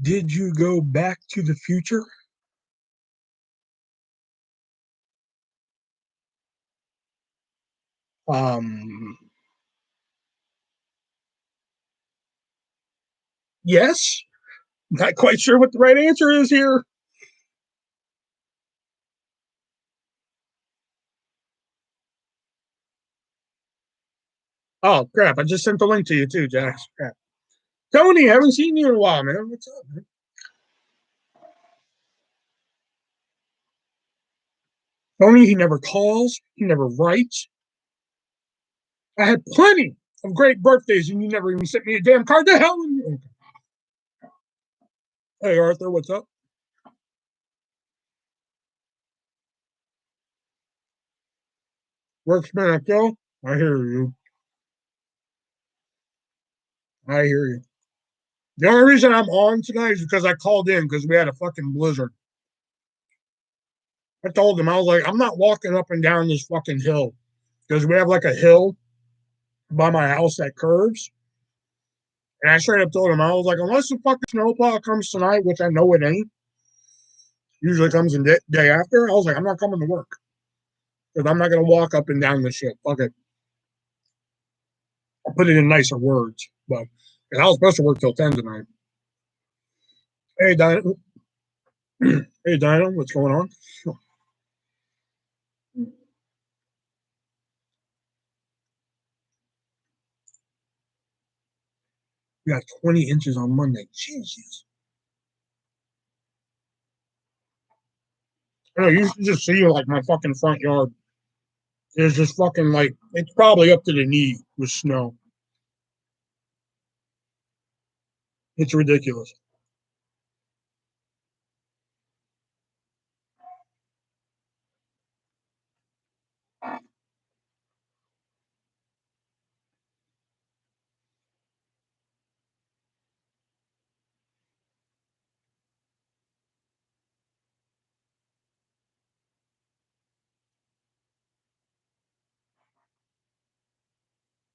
Did you go back to the future? Um, yes. Not quite sure what the right answer is here. Oh crap! I just sent the link to you too, Jack. Crap. Tony, haven't seen you in a while, man. What's up, man? Tony, he never calls. He never writes. I had plenty of great birthdays, and you never even sent me a damn card. The hell? Hey, Arthur, what's up? Works back, yo. I hear you. I hear you. The only reason I'm on tonight is because I called in because we had a fucking blizzard. I told him, I was like, I'm not walking up and down this fucking hill because we have like a hill by my house that curves. And I straight up told him, I was like, unless the fucking snowplow comes tonight, which I know it ain't, usually comes the day after, I was like, I'm not coming to work because I'm not going to walk up and down this shit. Fuck it. I'll put it in nicer words. But and I was supposed to work till 10 tonight. Hey, Dinah. Hey, Dinah, what's going on? We got 20 inches on Monday. Jesus. I know, you should just see like my fucking front yard. It's just fucking like, it's probably up to the knee with snow. It's ridiculous.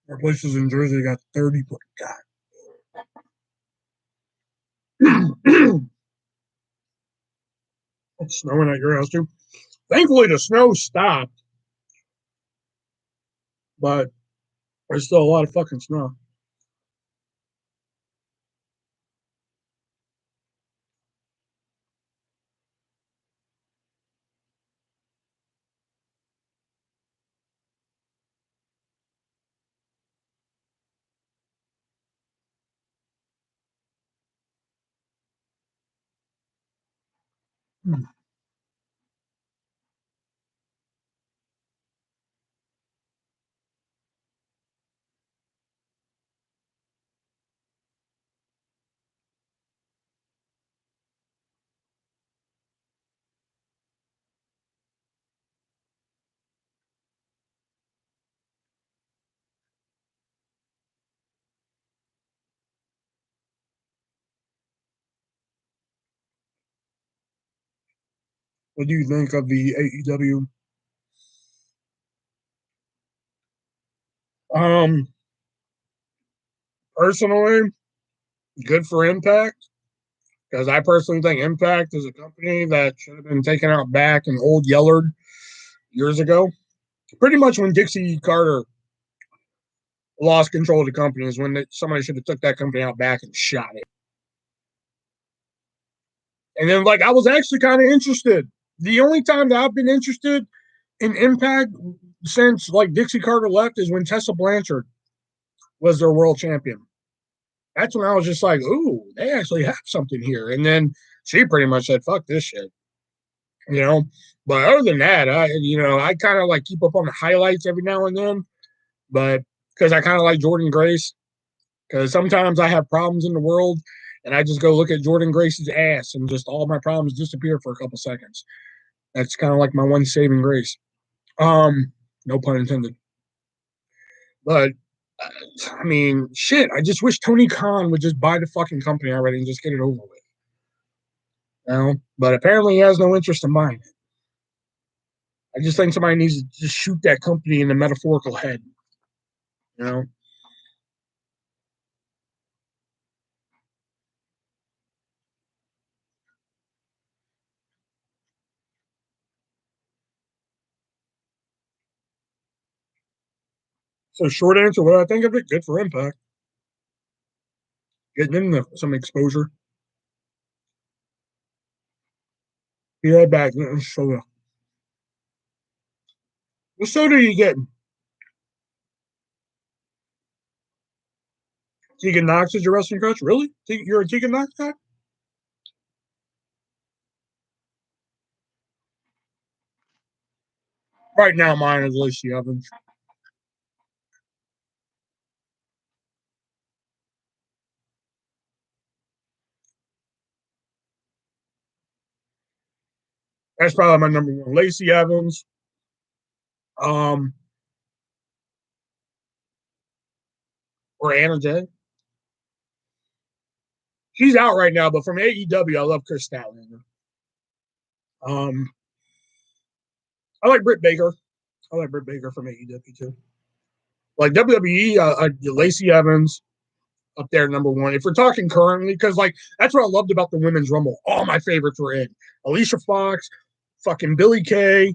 Our places in Jersey got 30. God. It's snowing at your house too. Thankfully, the snow stopped, but there's still a lot of fucking snow. What do you think of the AEW? Um, Personally, good for Impact because I personally think Impact is a company that should have been taken out back in old Yellard years ago. Pretty much when Dixie Carter lost control of the company is when somebody should have took that company out back and shot it. And then, like, I was actually kind of interested. The only time that I've been interested in Impact since like Dixie Carter left is when Tessa Blanchard was their world champion. That's when I was just like, ooh, they actually have something here. And then she pretty much said, fuck this shit, you know. But other than that, I kind of like keep up on the highlights every now and then, but because I kind of like Jordan Grace, because sometimes I have problems in the world and I just go look at Jordan Grace's ass and just all my problems disappear for a couple seconds. That's kind of like my one saving grace. No pun intended. But I mean, shit. I just wish Tony Khan would just buy the fucking company already and just get it over with. You know? But apparently he has no interest in buying it. I just think somebody needs to just shoot that company in the metaphorical head. You know? So short answer, what I think of it, good for Impact. Getting in some exposure. Be right back. Soda. What soda are you getting? Tegan Knox is your wrestling coach? Really? You're a Tegan Knox guy? Right now, mine is Lacey Evans. That's probably my number one. Lacey Evans. Um, or Anna Jay. She's out right now, but from AEW, I love Chris Statlander. Um, I like Britt Baker. I like Britt Baker from AEW too. Like WWE, Lacey Evans up there, number one. If we're talking currently, because like that's what I loved about the women's rumble. All my favorites were in. Alicia Fox, fucking Billie Kay,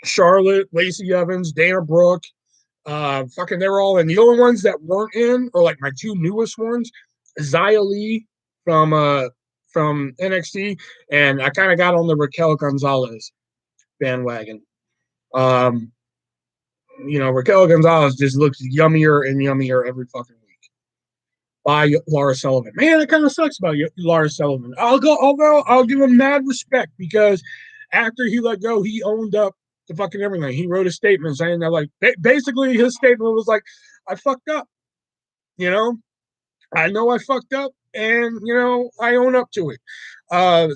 Charlotte, Lacey Evans, Dana Brooke. Fucking they were all in. The only ones that weren't in are like my two newest ones, Xia Li from NXT, and I kind of got on the Raquel Gonzalez bandwagon. Um, Raquel Gonzalez just looks yummier and yummier every fucking week. By Laura Sullivan. Man, it kind of sucks about Laura Sullivan. I'll give him mad respect because after he let go, he owned up to fucking everything. He wrote a statement saying that, like, basically his statement was like, I fucked up. You know I fucked up, and I own up to it.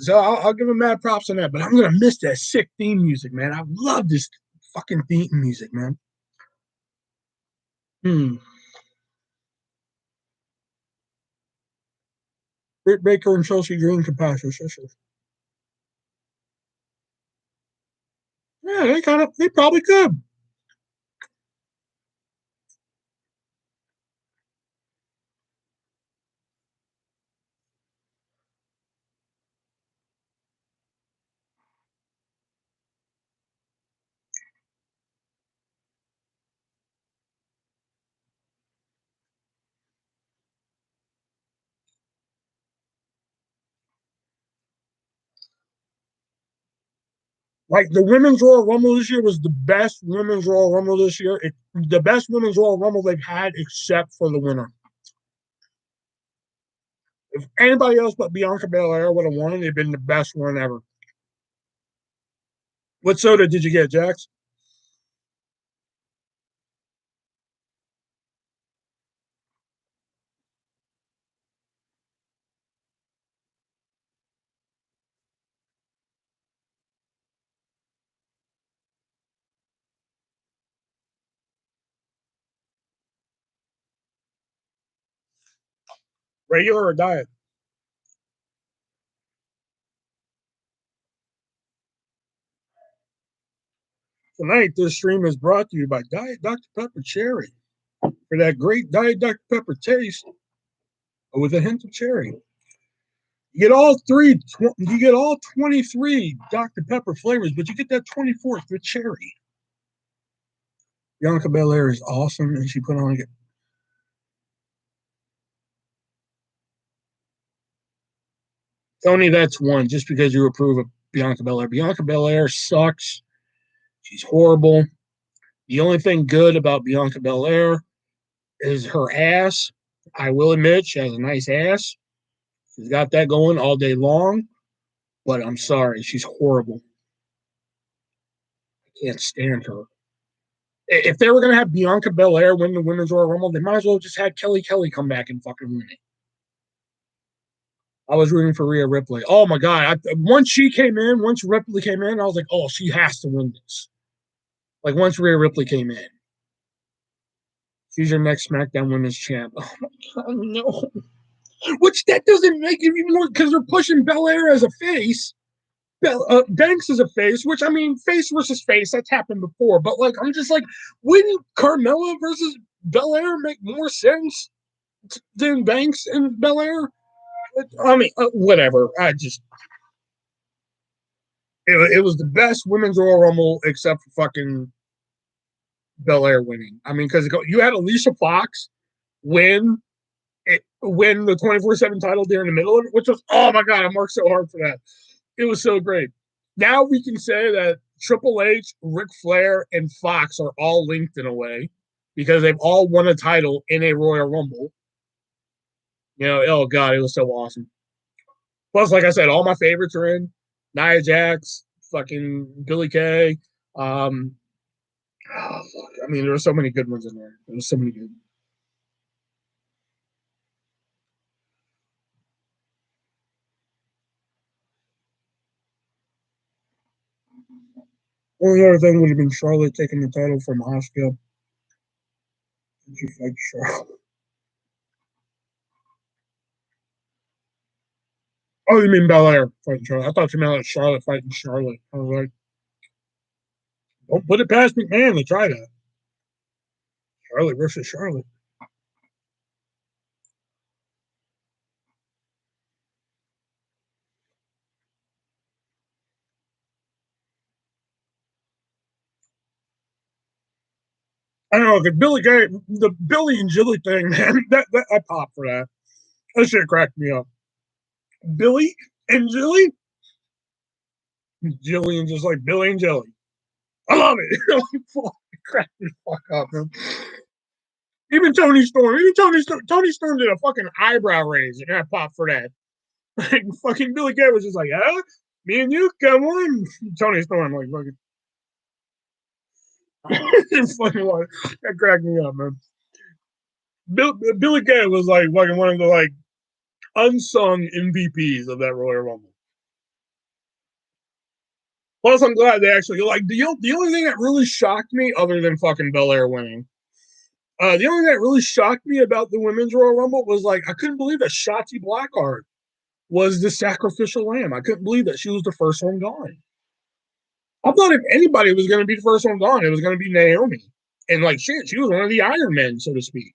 So I'll give him mad props on that. But I'm gonna miss that sick theme music, man. I love this fucking theme music, man. Britt Baker and Chelsea Green could pass her sisters. Yeah, they probably could. Like the women's Royal Rumble this year was the best women's Royal Rumble this year. The best women's Royal Rumble they've had, except for the winner. If anybody else but Bianca Belair would have won, it'd been the best one ever. What soda did you get, Jax? Regular or diet? Tonight, this stream is brought to you by Diet Dr. Pepper Cherry. For that great Diet Dr. Pepper taste with a hint of cherry. You get all 23 Dr. Pepper flavors, but you get that 24th with cherry. Bianca Belair is awesome, and she put on it. Tony, that's one, just because you approve of Bianca Belair. Bianca Belair sucks. She's horrible. The only thing good about Bianca Belair is her ass. I will admit she has a nice ass. She's got that going all day long. But I'm sorry, she's horrible. I can't stand her. If they were going to have Bianca Belair win the Women's Royal Rumble, they might as well have just had Kelly come back and fucking win it. I was rooting for Rhea Ripley. Oh my God. Once Ripley came in, I was like, oh, she has to win this. Like once Rhea Ripley came in. She's your next SmackDown Women's Champ. Oh my God, no. Which that doesn't make it even more because they're pushing Belair as a face. Banks is a face, which I mean, face versus face, that's happened before. But like, I'm just like, wouldn't Carmella versus Belair make more sense than Banks and Belair? I mean, whatever. It was the best women's Royal Rumble except for fucking Belair winning. I mean, because you had Alicia Fox win win the 24/7 title during the middle of it, which was, oh my God, I worked so hard for that. It was so great. Now we can say that Triple H, Ric Flair, and Fox are all linked in a way because they've all won a title in a Royal Rumble. You know, oh God, it was so awesome. Plus, like I said, all my favorites are in. Nia Jax, fucking Billy Kay. Oh, I mean, there were so many good ones in there. There was so many good. Only other thing would have been Charlotte taking the title from Asuka. She fight Charlotte. Oh, you mean Belair fighting Charlotte? I thought you meant like Charlotte fighting Charlotte. I was like, don't put it past McMahon to try that. Charlotte versus Charlotte. I don't know, the Billy and Jilly thing, man, that I popped for that. That shit cracked me up. Billy and Jilly? Jilly and just like Billy and Jelly. I love it. It cracked me fuck up, man. Even Tony Storm, Tony Storm did a fucking eyebrow raise, and I popped for that. Like, fucking Billy Kay was just like, yeah, me and you, come on. Tony Storm, like, fucking, fucking, that cracked me up, man. Billy Kay was like fucking one of the like unsung MVPs of that Royal Rumble. Plus, I'm glad they actually like the only thing that really shocked me, other than fucking Belair winning, the only thing that really shocked me about the women's Royal Rumble was like I couldn't believe that Shotzi Blackheart was the sacrificial lamb. I couldn't believe that she was the first one gone. I thought if anybody was going to be the first one gone, it was going to be Naomi. And like shit, she was one of the Iron Men, so to speak.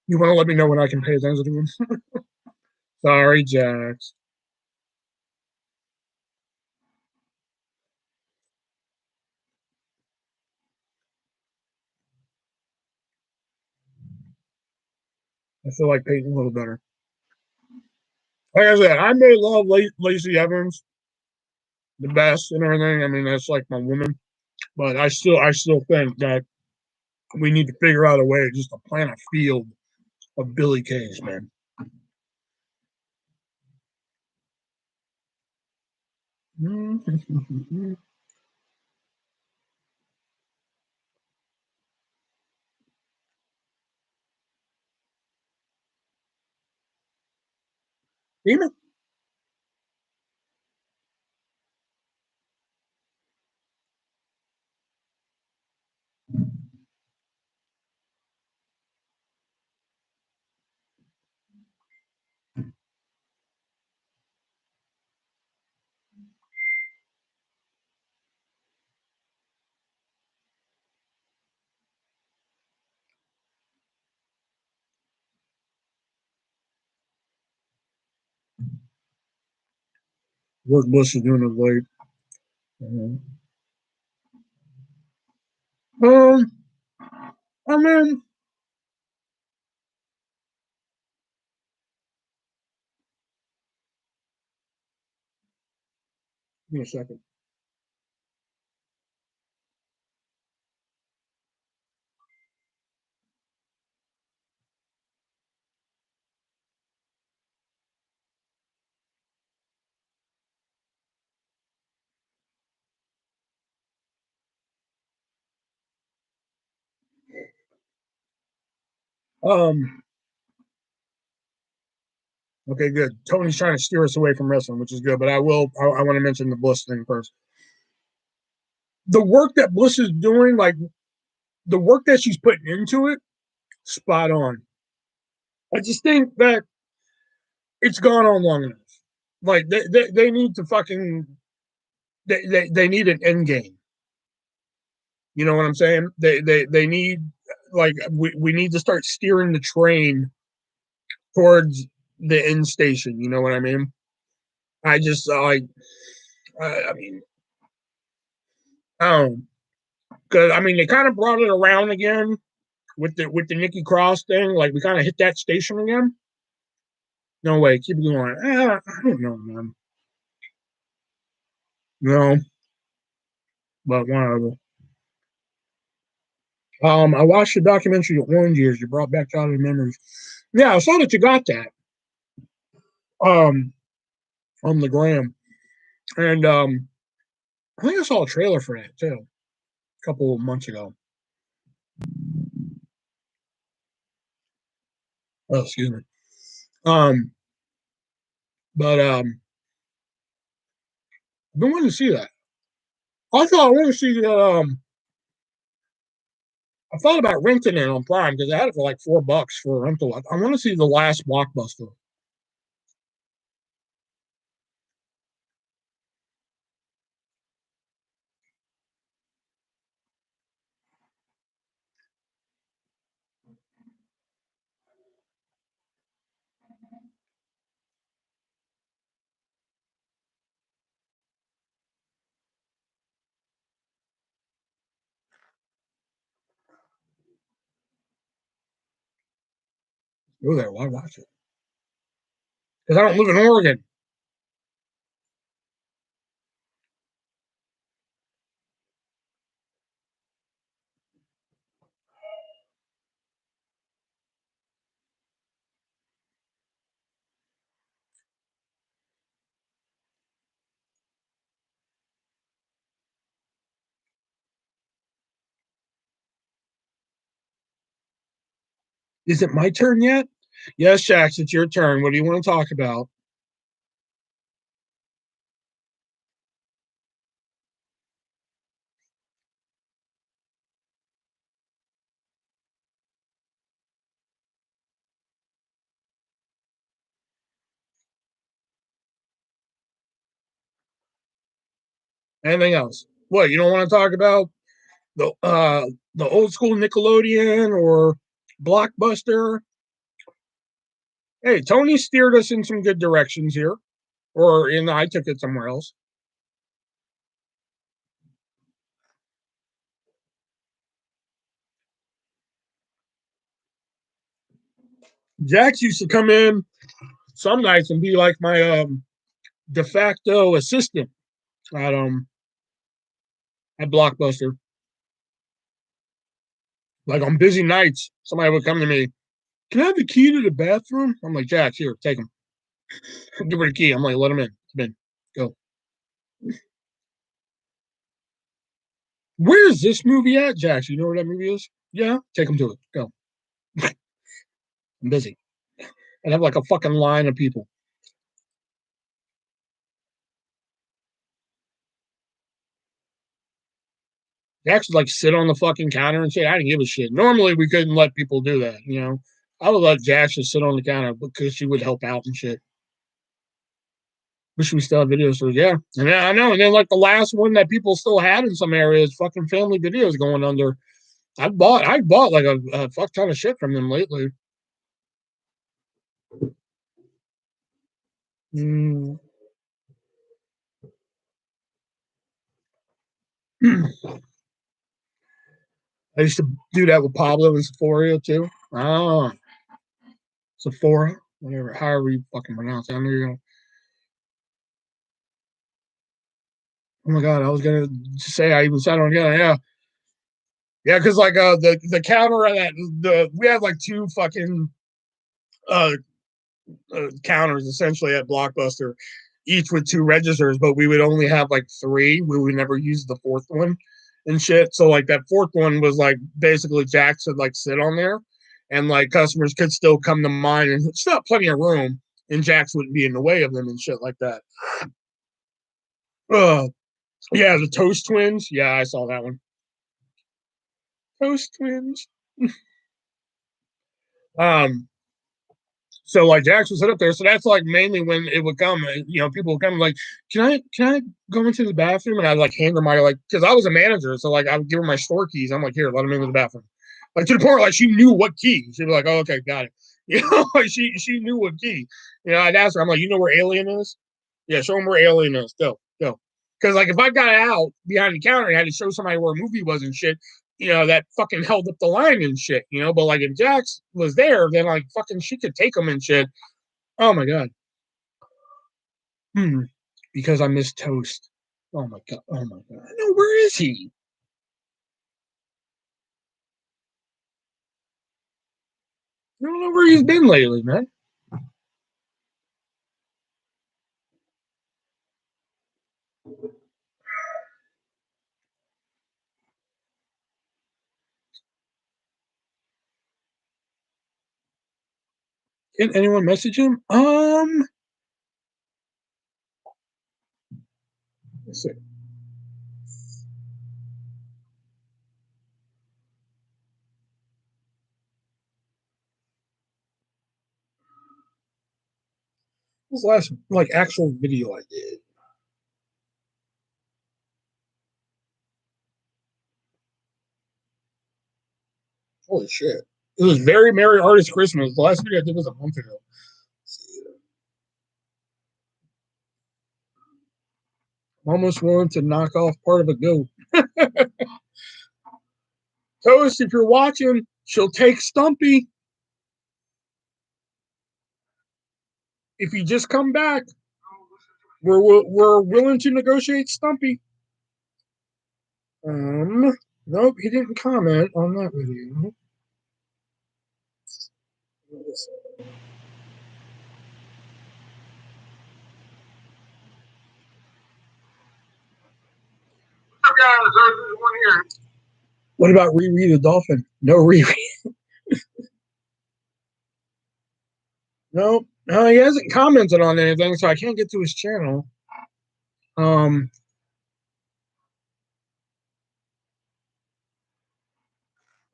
You want to let me know when I can pay attention to him? Sorry, Jax. I feel like Peyton a little better. Like I said, I may love Lacey Evans the best and everything. I mean, that's like my woman, but I still think that we need to figure out a way just to plant a field of Billy K's, man. Demon what Bush is doing of late. Um, I mean, give me a second. Um, okay, good. Tony's trying to steer us away from wrestling, which is good. But I will. I want to mention the Bliss thing first. The work that Bliss is doing, like the work that she's putting into it, spot on. I just think that it's gone on long enough. Like they need to fucking they need an end game. You know what I'm saying? They need, like, we need to start steering the train towards the end station. You know what I mean? I just like I mean, I don't, because I mean they kind of brought it around again with the Nikki Cross thing. Like we kind of hit that station again. No way, keep it going. I don't know, man. No, but whatever. I watched the documentary Orange Years. You brought back childhood memories. Yeah, I saw that you got that. Um, on the gram, and I think I saw a trailer for that too a couple of months ago. Oh, excuse me. Um, but I've been wanting to see that. I thought I want to see the. I thought about renting it on Prime because I had it for like $4 for a rental. I want to see the Last Blockbuster. Go there. Why watch it? Because I don't live in Oregon. Is it my turn yet? Yes, Jax, it's your turn. What do you want to talk about? Anything else? What, you don't want to talk about the old school Nickelodeon or Blockbuster? Hey, Tony steered us in some good directions here, or in I took it somewhere else. Jax used to come in some nights and be like my de facto assistant at um at Blockbuster. Like on busy nights, somebody would come to me. Can I have the key to the bathroom? I'm like, Jax, here, take him. Give her the key. I'm like, let him in. Come in. Go. Where's this movie at, Jax? You know where that movie is? Yeah, take him to it. Go. I'm busy. And have like a fucking line of people. They actually like sit on the fucking counter and shit. I didn't give a shit. Normally we couldn't let people do that, you know. I would let Jax just sit on the counter because she would help out and shit. Wish we still had video stores, yeah. And then, I know. And then like the last one that people still had in some areas, fucking Family Videos going under. I bought like a fuck ton of shit from them lately. Mm. I used to do that with Pablo and Sephora too. Oh, Sephora, whatever, however you fucking pronounce it. I know you're gonna. Oh my god, I was gonna say I even said on, yeah, yeah, because like the counter at that, the we had like two fucking uh, counters essentially at Blockbuster, each with two registers, but we would only have like three. We would never use the fourth one and shit. So like that fourth one was like basically Jax would like sit on there, and like customers could still come to mine, and it's not plenty of room, and Jax wouldn't be in the way of them and shit like that. Uh, yeah, the Toast Twins. Yeah, I saw that one. Toast Twins. Um, So like Jax would sit up there. So that's like mainly when it would come. People would come like, can I go into the bathroom? And I'd like hand her my like because I was a manager, so like I would give her my store keys. I'm like, here, let him into the bathroom. Like to the point like she knew what key. She'd be like, oh, okay, got it. Like she knew what key. I'd ask her, I'm like, you know where Alien is? Yeah, show him where Alien is. Go, go. Because like if I got out behind the counter and had to show somebody where a movie was and shit, that fucking held up the line and shit. But like if Jax was there, then like fucking she could take him and shit. Oh my god. Because I miss Toast. Oh my god. Oh my god. No, where is he? I don't know where he's been lately, man. Can anyone message him? Let's see. This last like actual video I did. Holy shit. It was very Merry Artist Christmas. The last video I did was a month ago. I'm almost willing to knock off part of a goat. Toast, if you're watching, she'll take Stumpy. If you just come back, we're willing to negotiate Stumpy. Nope, he didn't comment on that video. What about Riri the Dolphin? No Riri. No, no, he hasn't commented on anything, so I can't get to his channel. Um,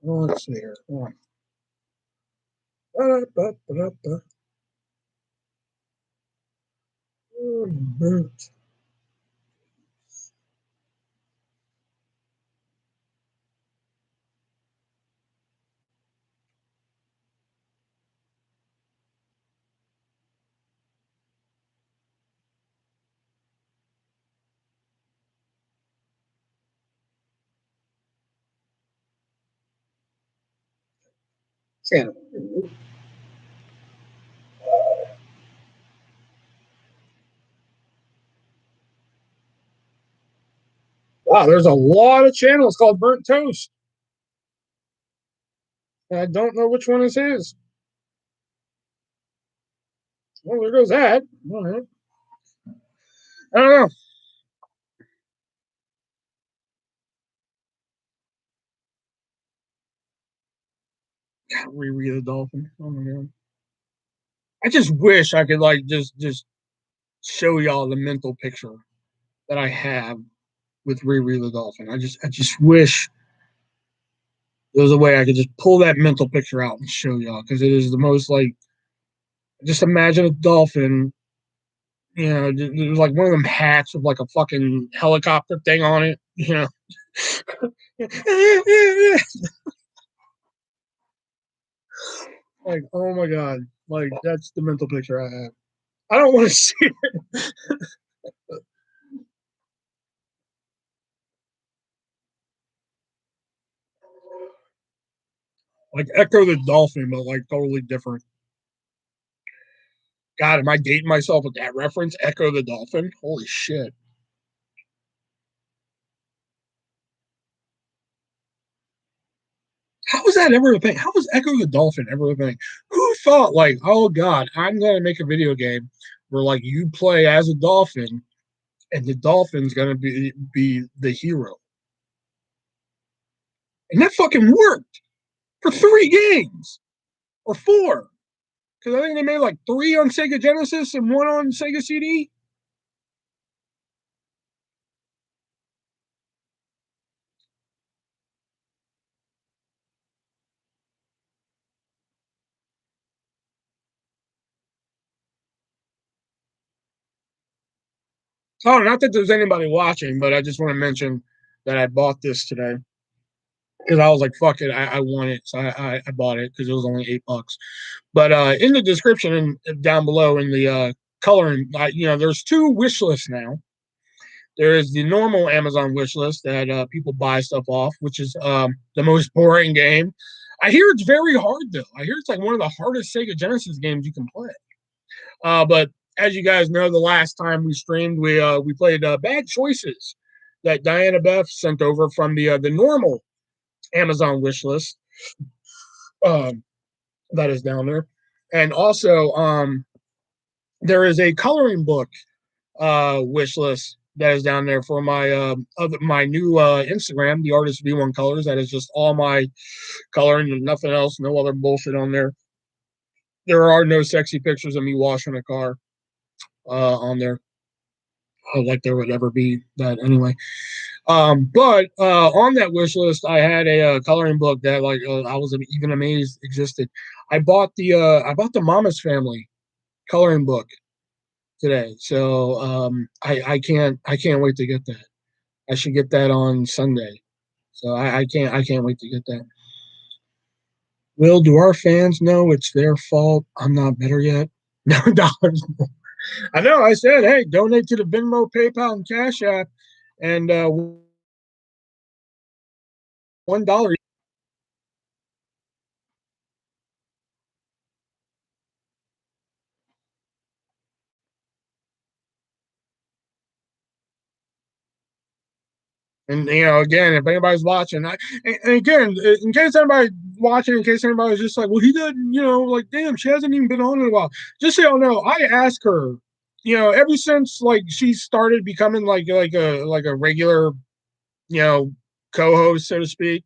let's see here. Burnt. Channel. Wow, there's a lot of channels called Burnt Toast. I don't know which one is his. Well, there goes that. All right. I don't know. God, Riri the Dolphin. Oh my god. I just wish I could like just show y'all the mental picture that I have with Riri the Dolphin. I just wish there was a way I could just pull that mental picture out and show y'all because it is the most like just imagine a dolphin, there's like one of them hats with like a fucking helicopter thing on it. Like, oh my god, like that's the mental picture I have. I don't want to see it. Like Echo the Dolphin, but like totally different. God, am I dating myself with that reference? Echo the Dolphin? Holy shit. How was that ever a thing? How was Echo the Dolphin ever a thing? Who thought, like, oh God, I'm going to make a video game where, like, you play as a dolphin and the dolphin's going to be the hero? And that fucking worked for 3 games or 4. Because I think they made like 3 on Sega Genesis and 1 on Sega CD. Oh, not that there's anybody watching, but I just want to mention that I bought this today because I was like, "Fuck it, I want it," so I bought it because it was only $8. But in the description and down below in the coloring, there's two wish lists now. There is the normal Amazon wish list that people buy stuff off, which is the most boring game. I hear it's very hard though. I hear it's like one of the hardest Sega Genesis games you can play. But as you guys know, the last time we streamed, we played Bad Choices that Diana Beth sent over from the normal Amazon wish list um, that is down there, and also there is a coloring book wish list that is down there for my new Instagram, the Artist V1 Colors. That is just all my coloring and nothing else, no other bullshit on there. There are no sexy pictures of me washing a car on there. Like there would ever be that anyway. But on that wish list, I had a coloring book that I was even amazed existed. I bought the Mama's Family coloring book today, so I can't wait to get that. I should get that on Sunday. So I can't wait to get that. Will, do our fans know it's their fault? I'm not better yet. No dollars. I know. I said, hey, donate to the Venmo, PayPal, and Cash App, and $1. And again, if anybody's watching, and again, in case anybody's watching, in case anybody's just like, well, he did, like, damn, she hasn't even been on in a while. Just so y'all know, I asked her, ever since like she started becoming like a regular, you know, co-host, so to speak,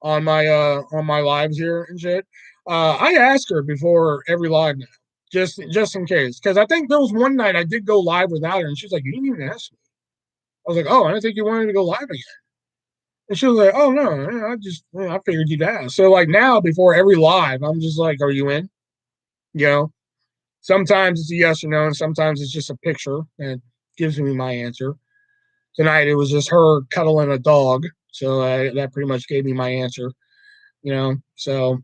on my lives here and shit. I asked her before every live now, just in case, because I think there was one night I did go live without her, and she's like, "You didn't even ask me." I was like, "Oh, I didn't think you wanted to go live again." And she was like, "Oh no, I figured you'd ask." So like now, before every live, I'm just like, "Are you in?" You know. Sometimes it's a yes or no, and sometimes it's just a picture that gives me my answer. Tonight it was just her cuddling a dog, so that pretty much gave me my answer. So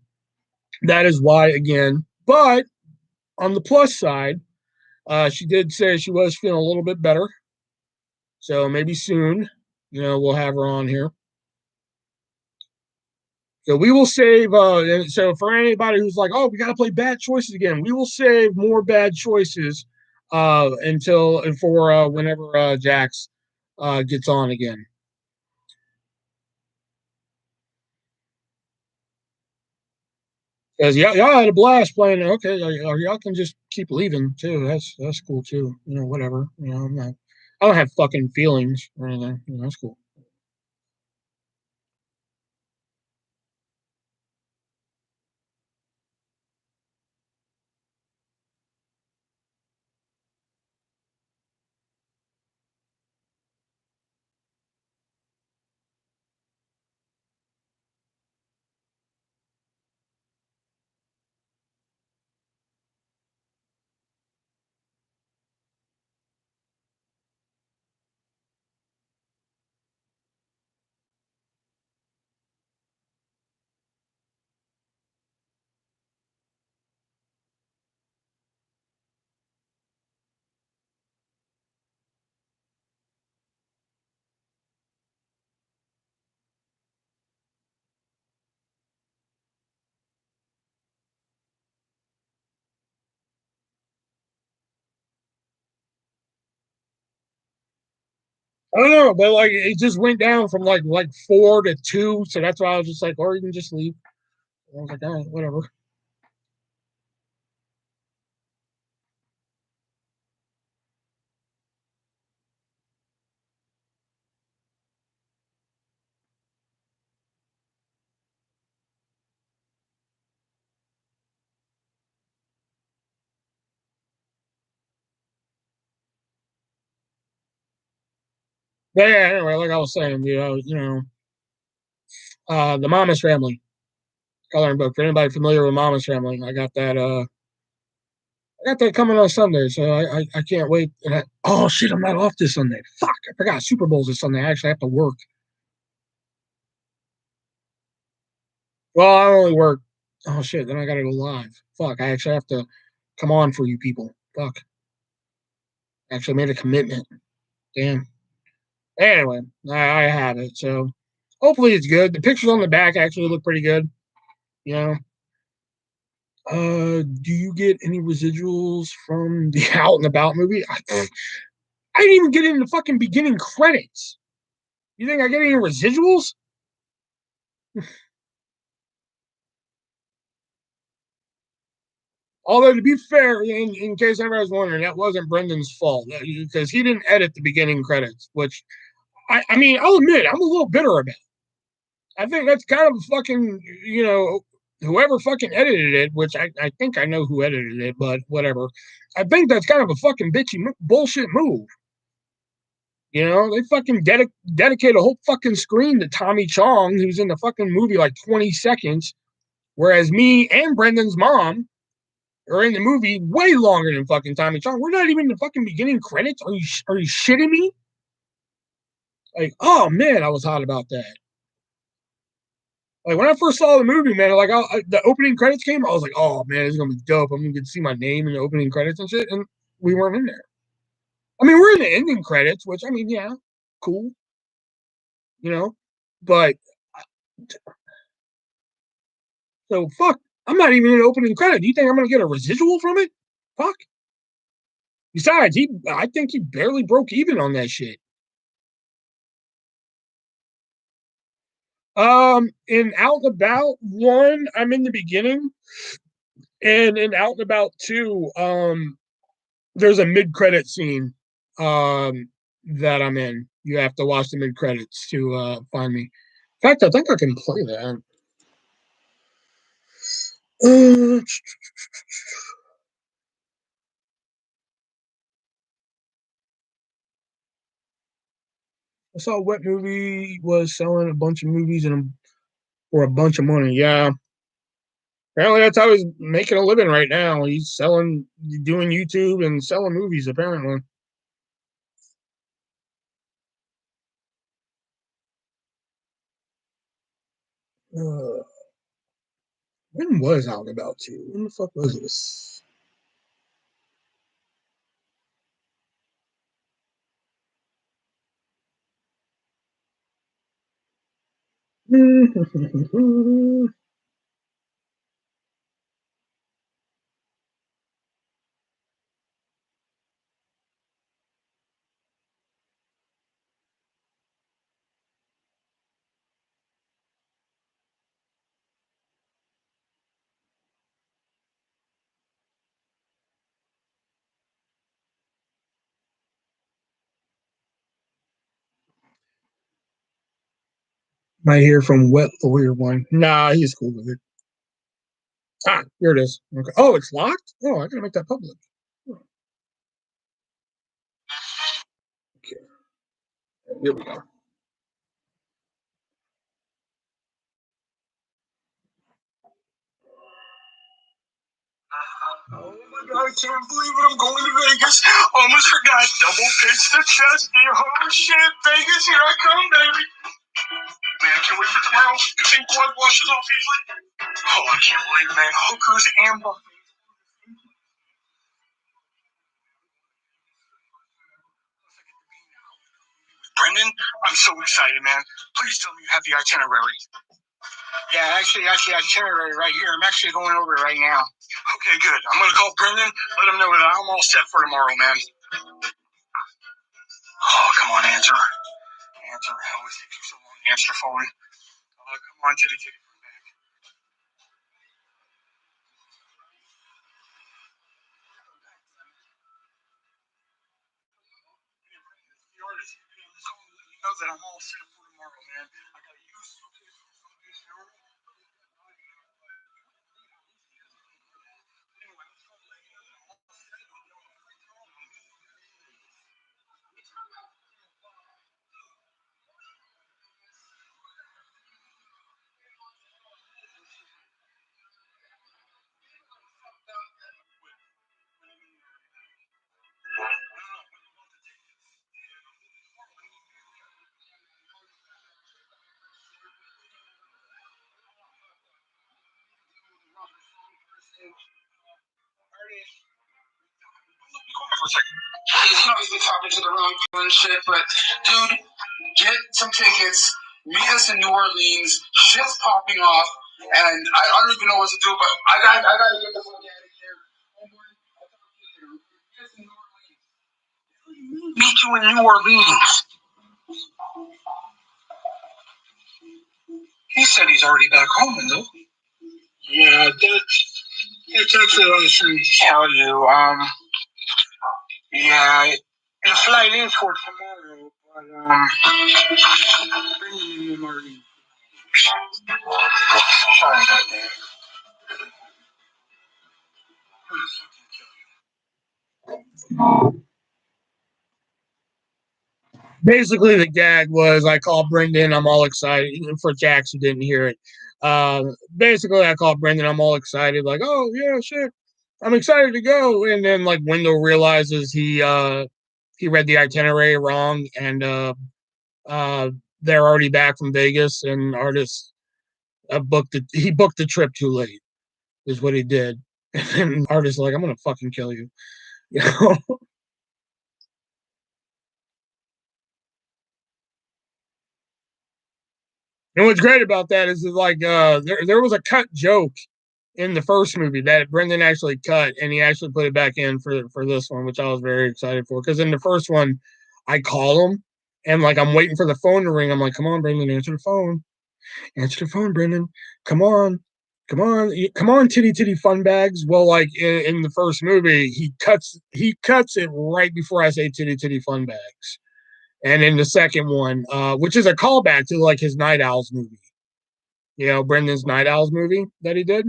that is why again. But on the plus side, she did say she was feeling a little bit better, so maybe soon, we'll have her on here. So we will save. So for anybody who's like, "Oh, we got to play Bad Choices again," we will save more Bad Choices until for whenever Jax gets on again. Because y'all had a blast playing. Okay, y'all can just keep leaving too. That's cool too. Whatever. I don't have fucking feelings or anything. That's cool. I don't know, but like it just went down from like 4 to 2, so that's why I was just like, or you can just leave. I was like, all right, whatever. But yeah, anyway, like I was saying, the Mama's Family coloring book. For anybody familiar with Mama's Family, I got that. I got that coming on Sunday, so I can't wait. Oh shit, I'm not off this Sunday. Fuck, I forgot Super Bowl's this Sunday. I actually have to work. Well, I only work. Oh shit, then I gotta go live. Fuck, I actually have to come on for you people. Fuck, I actually made a commitment. Damn. Anyway, I have it, so hopefully it's good. The pictures on the back actually look pretty good. You know. Do you get any residuals from the Out and About movie? I didn't even get into the fucking beginning credits. You think I get any residuals? Although to be fair, in case anybody's wondering, that wasn't Brendan's fault because he didn't edit the beginning credits. Which I mean, I'll admit I'm a little bitter about. I think that's kind of fucking whoever fucking edited it, which I think I know who edited it, but whatever. I think that's kind of a fucking bitchy bullshit move. They fucking dedicate a whole fucking screen to Tommy Chong, who's in the fucking movie like 20 seconds, whereas me and Brendan's mom are in the movie way longer than fucking Tommy Chong. We're not even in the fucking beginning credits. Are you shitting me? Like, oh man, I was hot about that. Like when I first saw the movie, man, like the opening credits came, I was like, oh man, it's gonna be dope. I'm gonna get to see my name in the opening credits and shit, and we weren't in there. I mean, we're in the ending credits, which I mean, yeah, cool, you know, but so fuck. I'm not even in the opening credit. Do you think I'm gonna get a residual from it? Fuck. Besides, I think he barely broke even on that shit. In Out and About one, I'm in the beginning, and in Out and About two, there's a mid credit scene, that I'm in. You have to watch the mid credits to find me. In fact, I think I can play that. I saw what movie was selling a bunch of movies and for a bunch of money. Yeah, apparently that's how he's making a living right now. He's doing YouTube and selling movies. Apparently. Uh, when was Out and About two? When the fuck was this? Might hear from Wet Lawyer One. Nah, he's cool with it. Ah, here it is. Okay. Oh, it's locked? Oh, I gotta make that public. Okay, here we go. Oh my god, I can't believe it. I'm going to Vegas. Almost forgot. Double pitch the chest. Oh shit, Vegas, here I come, baby. Man, I can't wait for tomorrow. Good thing blood washes off easily. Oh, I can't believe it, man. Hookers and Brendan, I'm so excited, man. Please tell me you have the itinerary. Yeah, actually, I have the itinerary right here. I'm actually going over it right now. Okay, good. I'm going to call Brendan, let him know that I'm all set for tomorrow, man. Oh, come on, answer. Answer. It always takes you so long to answer the phone. Come on, titty titty. The artist, just call me, let me know that I'm all set for tomorrow, man. I got a used suitcase. He's been talking to the wrong people and shit, but dude, get some tickets. Meet us in New Orleans. Shit's popping off, and I don't even know what to do, but I gotta get the fuck out of here. Meet you in New Orleans. He said he's already back home, though. Yeah, that's actually what I was trying to tell you. Yeah, the flight is for tomorrow, but bringing in Marty. Sorry about that. Basically, the gag was I called Brendan. I'm all excited. For Jax who didn't hear it, basically I called Brendan. I'm all excited, like, oh yeah, shit, I'm excited to go. And then like Wendell realizes he read the itinerary wrong, and they're already back from Vegas, and Artist he booked the trip too late, is what he did. And Artist like, I'm gonna fucking kill you, you know. And what's great about that is that, like, there was a cut joke in the first movie that Brendan actually cut, and he actually put it back in for this one, which I was very excited for. Because in the first one, I call him, and like I'm waiting for the phone to ring. I'm like, come on, Brendan, answer the phone, Brendan, come on. Come on, titty titty fun bags. Well, like in the first movie, he cuts it right before I say titty titty fun bags. And in the second one, which is a callback to like his Night Owls movie, Brendan's Night Owls movie that he did,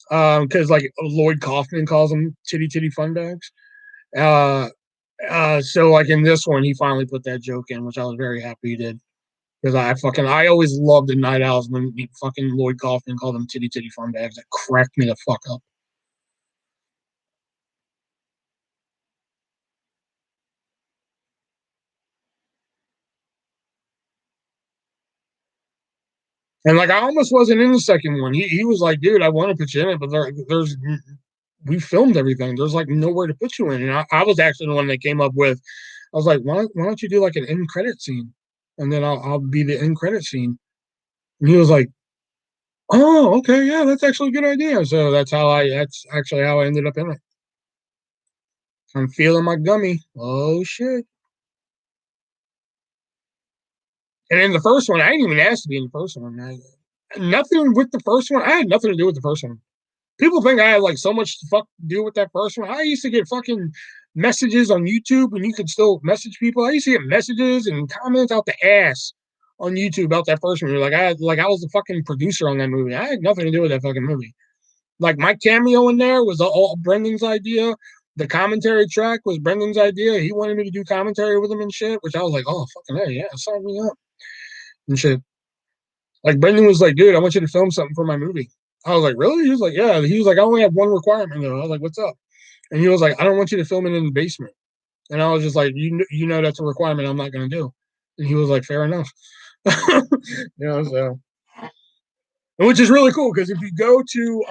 because like Lloyd Kaufman calls them titty titty fun bags. Uh, so like in this one, he finally put that joke in, which I was very happy he did, because I always loved the Night Owls when fucking Lloyd Kaufman called them titty titty fun bags. That cracked me the fuck up. And like I almost wasn't in the second one. He was like, dude, I want to put you in it, but there's we filmed everything. There's like nowhere to put you in. And I was actually the one that came up with. I was like, why don't you do like an end credit scene, and then I'll be the end credit scene. And he was like, oh, okay, yeah, that's actually a good idea. So that's actually how I ended up in it. I'm feeling my gummy. Oh shit. And in the first one, I didn't even ask to be in the first one. Nothing with the first one. I had nothing to do with the first one. People think I had like so much to fuck do with that first one. I used to get fucking messages on YouTube, and you could still message people. I used to get messages and comments out the ass on YouTube about that first movie. Like I was the fucking producer on that movie. I had nothing to do with that fucking movie. Like my cameo in there was all Brendan's idea. The commentary track was Brendan's idea. He wanted me to do commentary with him and shit, which I was like, oh fucking hey, yeah, sign me up and shit. Like Brendan was like, dude, I want you to film something for my movie. I was like, really? He was like, yeah. He was like, I only have one requirement though. I was like, what's up? And he was like, I don't want you to film it in the basement. And I was just like, you know that's a requirement I'm not going to do. And he was like, fair enough. So which is really cool because if you go to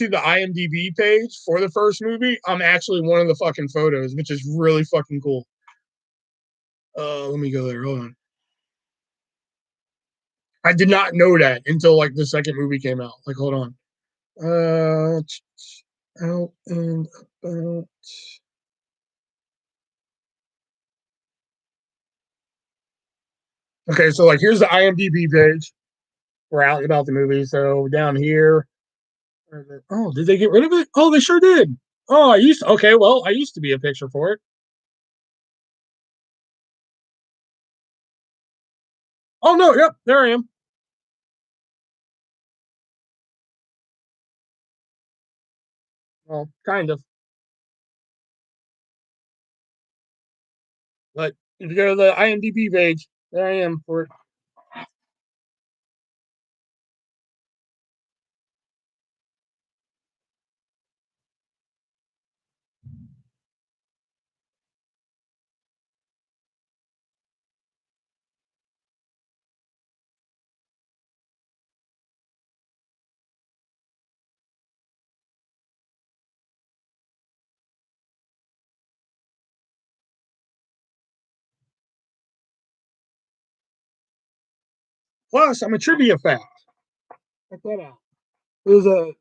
the IMDb page for the first movie, I'm actually one of the fucking photos, which is really fucking cool. Let me go there. Hold on. I did not know that until like the second movie came out. Like, hold on. Out and about. Okay, so like here's the IMDb page. We're out and about the movie. So down here. Oh, did they get rid of it? Oh, they sure did. Oh, okay, well, I used to be a picture for it. Oh no, yep, there I am. Well, kind of. But if you go to the IMDb page, there I am for it. Plus, I'm a trivia fan. Check that out. There's a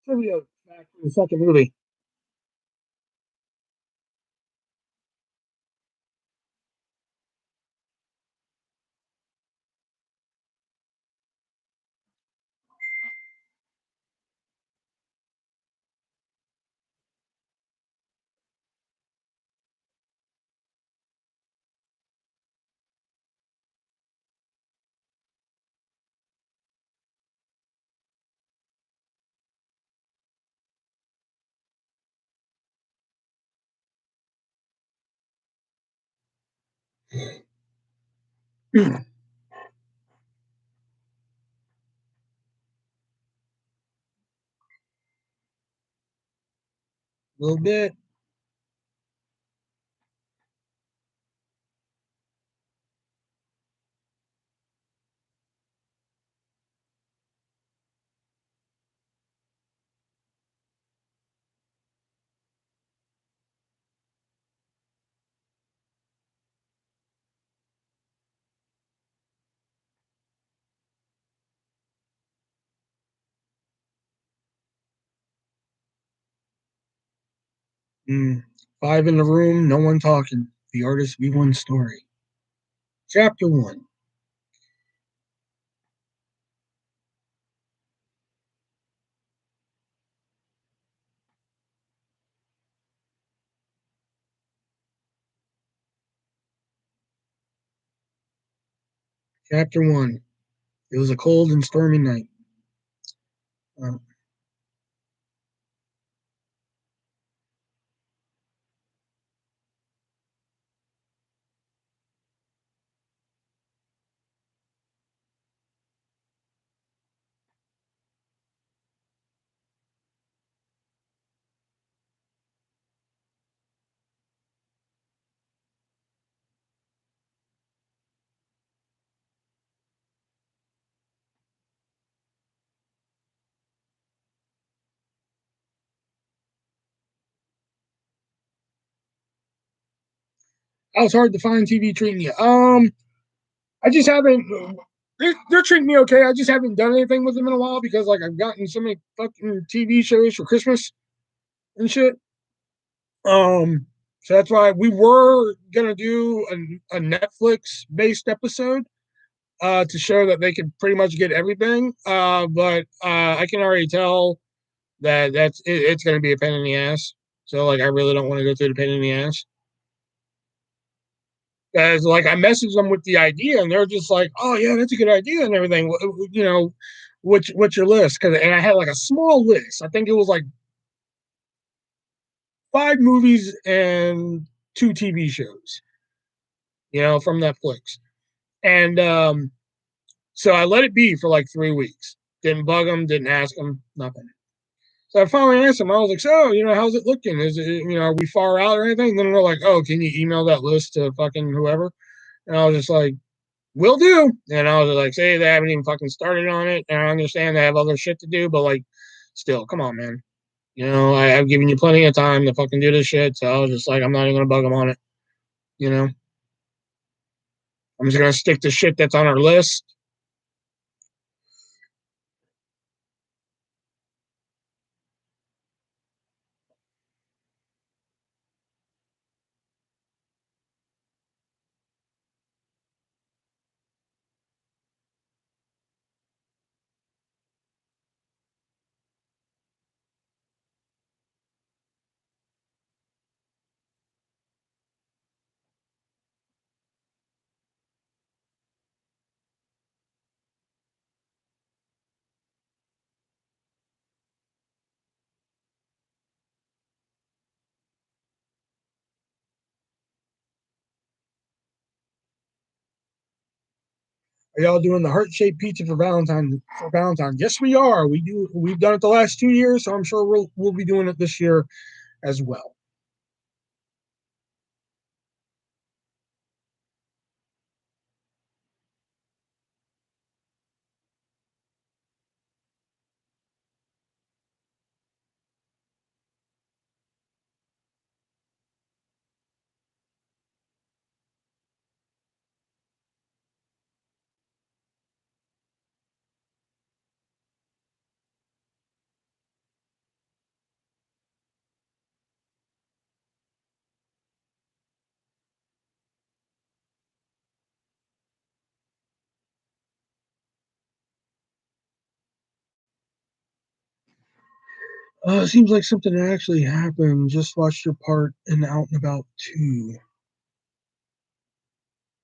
trivia fact for the second movie. A little bit. Mm. 5 in the room, no one talking. The Artist V1 story. Chapter 1. Chapter 1. It was a cold and stormy night. Um, I was hard to find TV treating you. I just haven't. They're treating me okay. I just haven't done anything with them in a while because like I've gotten so many fucking TV shows for Christmas and shit. So that's why we were gonna do a Netflix based episode to show that they could pretty much get everything. But I can already tell that it's gonna be a pain in the ass. So like I really don't want to go through the pain in the ass. As like I messaged them with the idea, and they're just like, "Oh yeah, that's a good idea and everything." You know, what's your list? And I had like a small list. I think it was like 5 movies and 2 TV shows. You know, from Netflix, and so I let it be for like 3 weeks. Didn't bug them, didn't ask them, nothing. So I finally asked them. I was like, "So, how's it looking? Is it, are we far out or anything?" And then they're like, "Oh, can you email that list to fucking whoever?" And I was just like, "Will do." And I was like, "Say they haven't even fucking started on it, and I understand they have other shit to do, but like, still, come on, man. I've given you plenty of time to fucking do this shit." So I was just like, I'm not even gonna bug them on it. You know, I'm just gonna stick to shit that's on our list. Are y'all doing the heart shaped pizza for Valentine? For Valentine, yes, we are. We do. We've done it the last 2 years, so I'm sure we'll be doing it this year as well. It seems like something actually happened. Just watched your part in Out and About 2.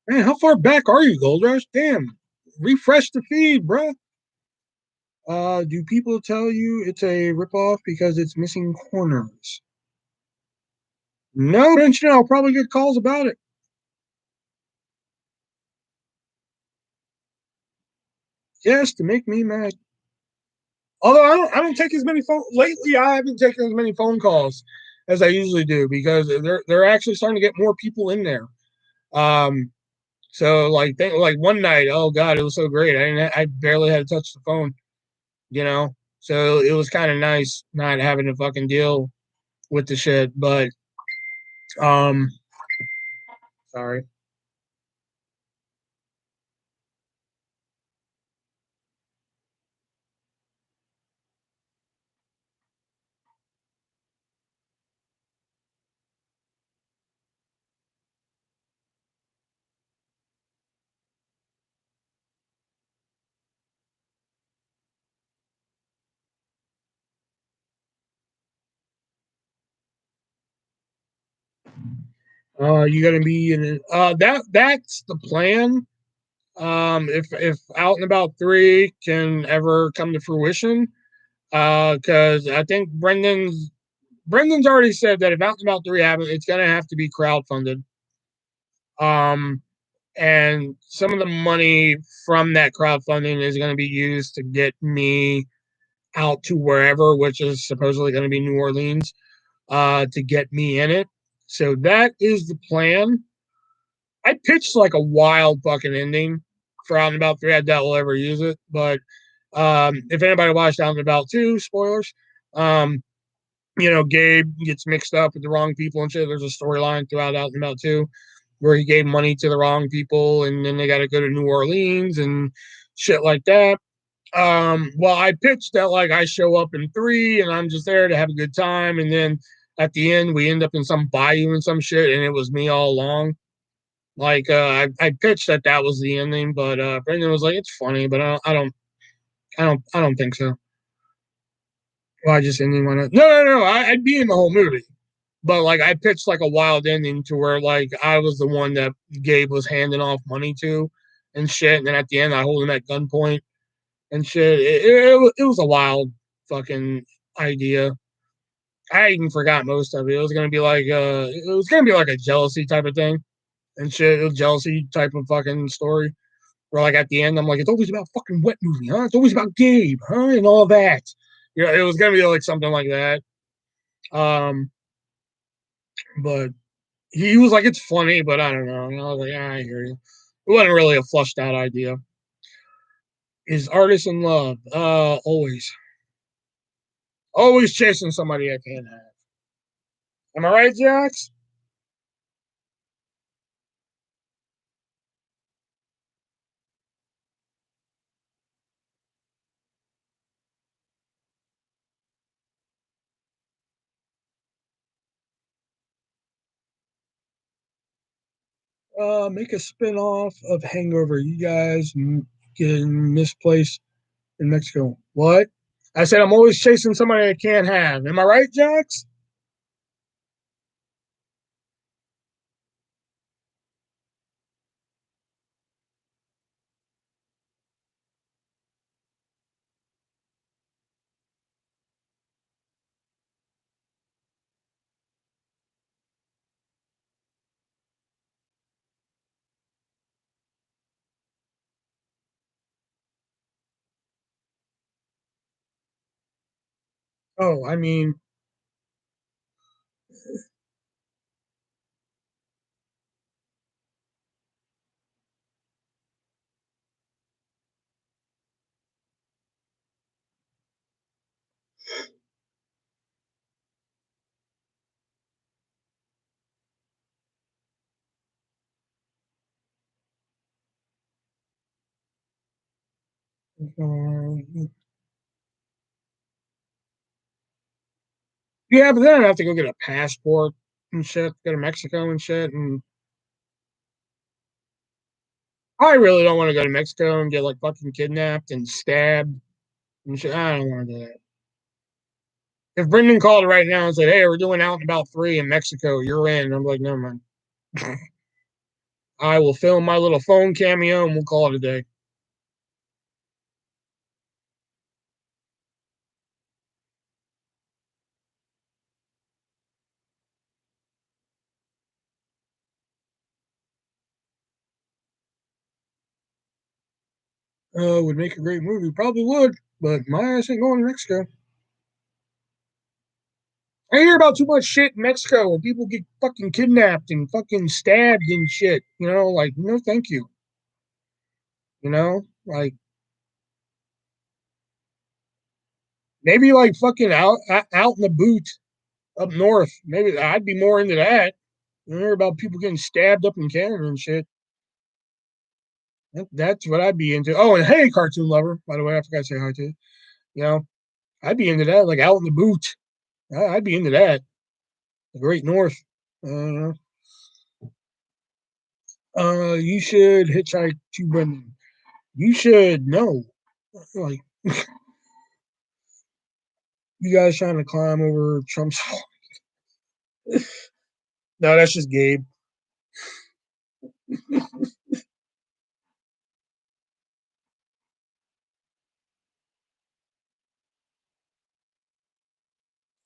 Man, how far back are you, Gold Rush? Damn. Refresh the feed, bro. Do people tell you it's a ripoff because it's missing corners? No, mention it. I'll probably get calls about it. Yes, to make me mad. Although I don't take as many phone lately. I haven't taken as many phone calls as I usually do because they're actually starting to get more people in there. Um, so like one night, oh god, it was so great. I barely had to touch the phone, you know. So it was kind of nice not having to fucking deal with the shit. But um, sorry. You gonna be in that's the plan. If Out and About 3 can ever come to fruition, because I think Brendan's already said that if Out and About 3 happens, it's gonna have to be crowdfunded. Um, and some of the money from that crowdfunding is going to be used to get me out to wherever, which is supposedly going to be New Orleans, to get me in it. So that is the plan. I pitched like a wild fucking ending for Out and About 3. I doubt we'll ever use it, but if anybody watched Out and About 2, spoilers, um, Gabe gets mixed up with the wrong people and shit. There's a storyline throughout Out and About 2 where he gave money to the wrong people and then they got to go to New Orleans and shit like that. Well, I pitched that like I show up in 3 and I'm just there to have a good time. And then at the end, we end up in some bayou and some shit, and it was me all along. Like I pitched that that was the ending, but Brendan was like, "It's funny, but I don't think so." Well, I just ending one. No. I'd be in the whole movie, but like I pitched like a wild ending to where like I was the one that Gabe was handing off money to, and shit. And then at the end, I hold him at gunpoint and shit. It was a wild fucking idea. I even forgot most of it. It was gonna be like a jealousy type of thing and shit. It was jealousy type of fucking story. Where like at the end, I'm like, it's always about fucking wet movie, huh? It's always about Gabe, huh? And all that. It was gonna be like something like that. Um, but he was like, it's funny, but I don't know. And I was like, I hear you. It wasn't really a flushed out idea. Is artist in love? Always, always chasing somebody I can't have. Am I right, Jax? Make a spin-off of Hangover. You guys getting misplaced in Mexico. What? I said I'm always chasing somebody I can't have. Am I right, Jax? Oh, I mean, yeah, but then I have to go get a passport and shit, go to Mexico and shit. And I really don't want to go to Mexico and get like fucking kidnapped and stabbed and shit. I don't want to do that. If Brendan called right now and said, "Hey, we're doing Out and About 3 in Mexico, you're in," I'm like, "No, man. I will film my little phone cameo and we'll call it a day." Would make a great movie. Probably would, but my ass ain't going to Mexico. I hear about too much shit in Mexico where people get fucking kidnapped and fucking stabbed and shit. You know, like, no, thank you. You know, like maybe like fucking out in the boot up north. Maybe I'd be more into that. You hear about people getting stabbed up in Canada and shit. That's what I'd be into. Oh, and hey, cartoon lover, by the way, I forgot to say hi to you. You know, I'd be into that, like out in the boot. I'd be into that. The Great North. Uh, you should hitchhike to Brendan. You should know. Like, you guys trying to climb over Trump's. No, that's just Gabe.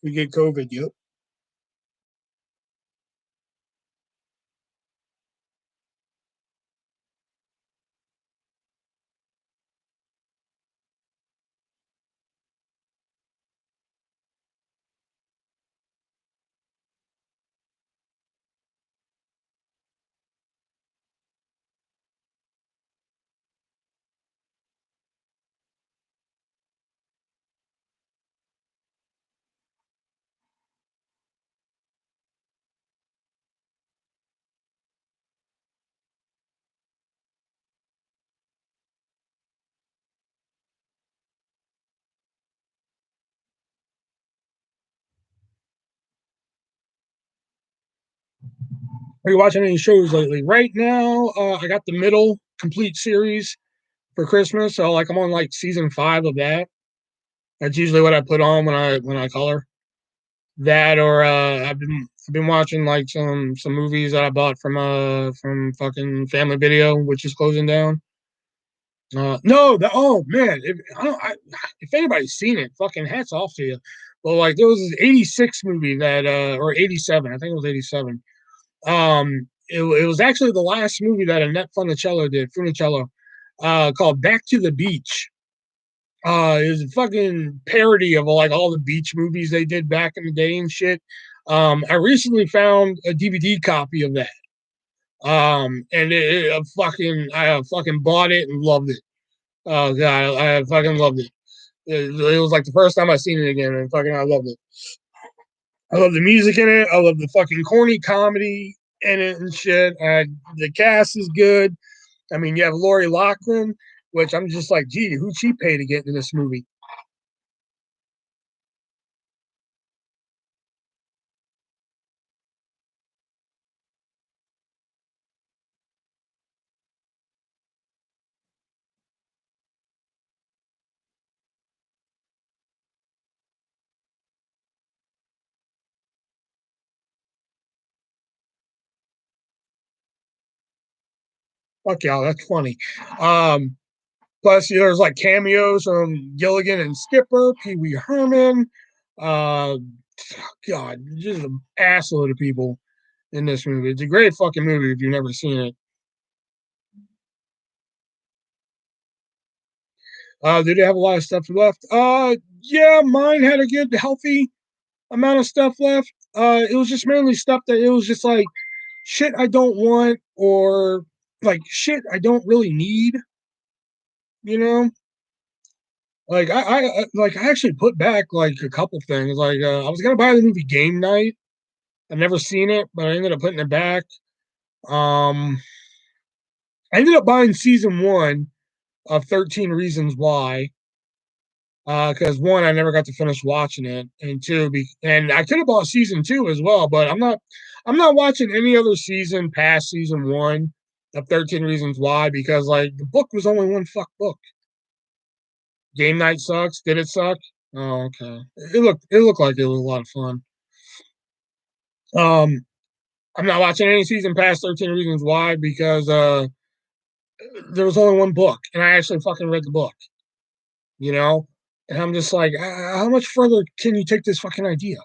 We get COVID. Yep. Are you watching any shows lately? Right now, I got the middle complete series for Christmas. So like I'm on like season 5 of that. That's usually what I put on when I color. That or I've been watching like some movies that I bought from fucking Family Video, which is closing down. No, oh man, if anybody's seen it, fucking hats off to you. But like there was this '86 movie that or '87, I think it was '87. It was actually the last movie that Annette Funicello, called Back to the Beach. It was a fucking parody of like all the beach movies they did back in the day and shit. I recently found a DVD copy of that. And I fucking bought it and loved it. Oh god, I fucking loved it. It was like the first time I seen it again, and fucking I loved it. I love the music in it. I love the fucking corny comedy in it and shit. The cast is good. I mean, you have Lori Loughlin, which I'm just like, gee, who'd she pay to get into this movie? Fuck y'all, that's funny. Um, Plus, there's like cameos from Gilligan and Skipper, Pee Wee Herman. Uh, God, just an assload of people in this movie. It's a great fucking movie if you've never seen it. Did it have a lot of stuff left? Yeah, mine had a good, healthy amount of stuff left. It was just mainly stuff that it was just like shit I don't want or like shit I don't really need. You know, like I actually put back like a couple things. Like I was gonna buy the movie Game Night. I've never seen it, but I ended up putting it back. Um, I ended up buying season 1 of 13 Reasons Why. Because one, I never got to finish watching it, and two, and I could have bought season 2 as well, but I'm not watching any other season past season 1 of 13 Reasons Why because like the book was only one fuck book. Game Night sucks. Did it suck? Oh, okay. It looked like it was a lot of fun. Um, I'm not watching any season past 13 Reasons Why because there was only one book, and I actually fucking read the book, you know? And I'm just like, how much further can you take this fucking idea?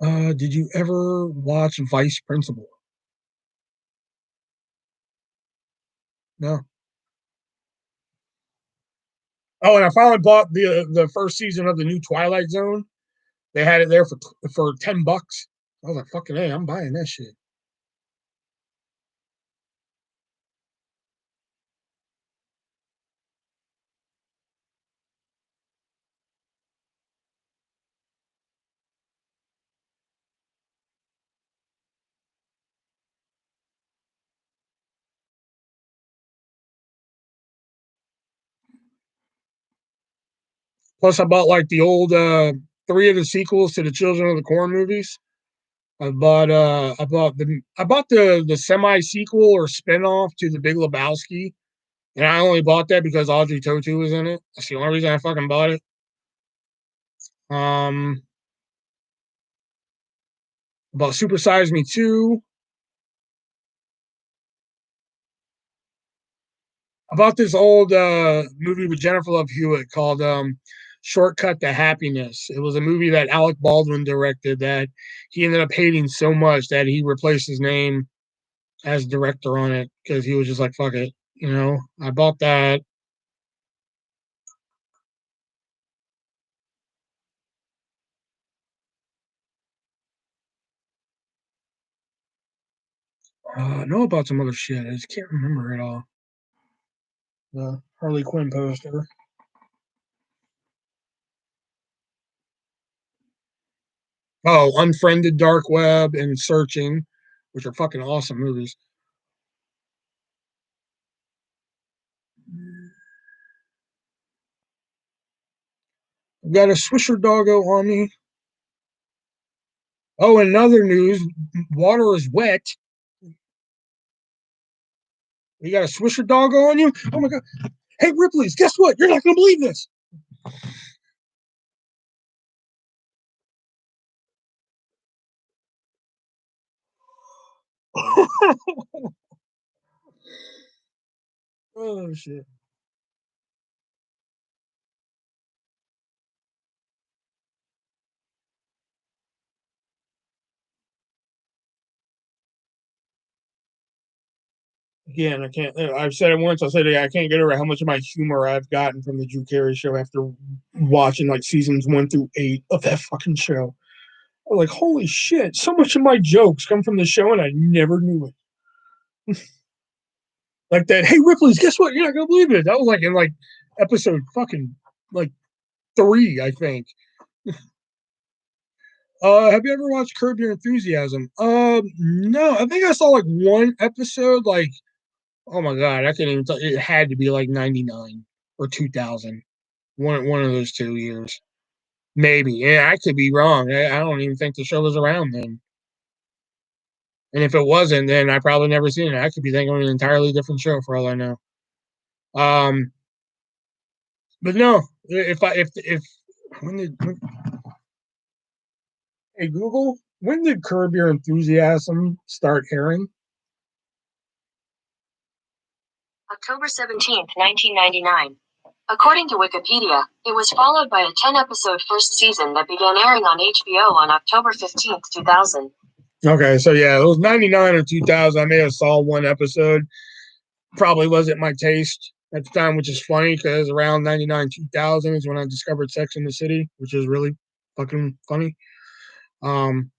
Did you ever watch Vice Principal? No. Oh, and I finally bought the first season of the new Twilight Zone. They had it there for $10. I was like, fucking hey, I'm buying that shit. Plus, I bought like the old three of the sequels to the Children of the Corn movies. I bought the semi sequel or spinoff to the Big Lebowski, and I only bought that because Audrey Tautou was in it. That's the only reason I fucking bought it. Um, about Super Size Me 2. About this old movie with Jennifer Love Hewitt called Shortcut to Happiness. It was a movie that Alec Baldwin directed that he ended up hating so much that he replaced his name as director on it because he was just like, fuck it. I bought that. I know about some other shit. I just can't remember it all. The Harley Quinn poster. Oh, Unfriended, Dark Web, and Searching, which are fucking awesome movies. I've got a Swisher doggo on me. Oh, in other news, water is wet. You got a Swisher doggo on you? Oh my god. Hey, Ripley's, guess what? You're not going to believe this. Oh, shit. Again, I can't. I've said it once. I'll say it again. I can't get over how much of my humor I've gotten from the Drew Carey show after watching like seasons 1 through 8 of that fucking show. I'm like, holy shit! So much of my jokes come from the show, and I never knew it. Like that. Hey, Ripley's, guess what? You're not gonna believe it. That was like in like episode fucking like 3, I think. Have you ever watched Curb Your Enthusiasm? No. I think I saw like one episode. Like, oh my god, I can't even tell. It had to be like 99 or 2000. One of those 2 years, maybe. Yeah, I could be wrong. I don't even think the show was around then. And if it wasn't, then I probably never seen it. I could be thinking of an entirely different show for all I know. Um, but no, if when did when, hey Google, when did Curb Your Enthusiasm start airing? October 17th, 1999. According to Wikipedia, it was followed by a 10-episode first season that began airing on HBO on October 15th, 2000. Okay, so yeah, it was 99 or 2000. I may have saw one episode. Probably wasn't my taste at the time, which is funny because around 99, 2000 is when I discovered Sex in the City, which is really fucking funny. Um,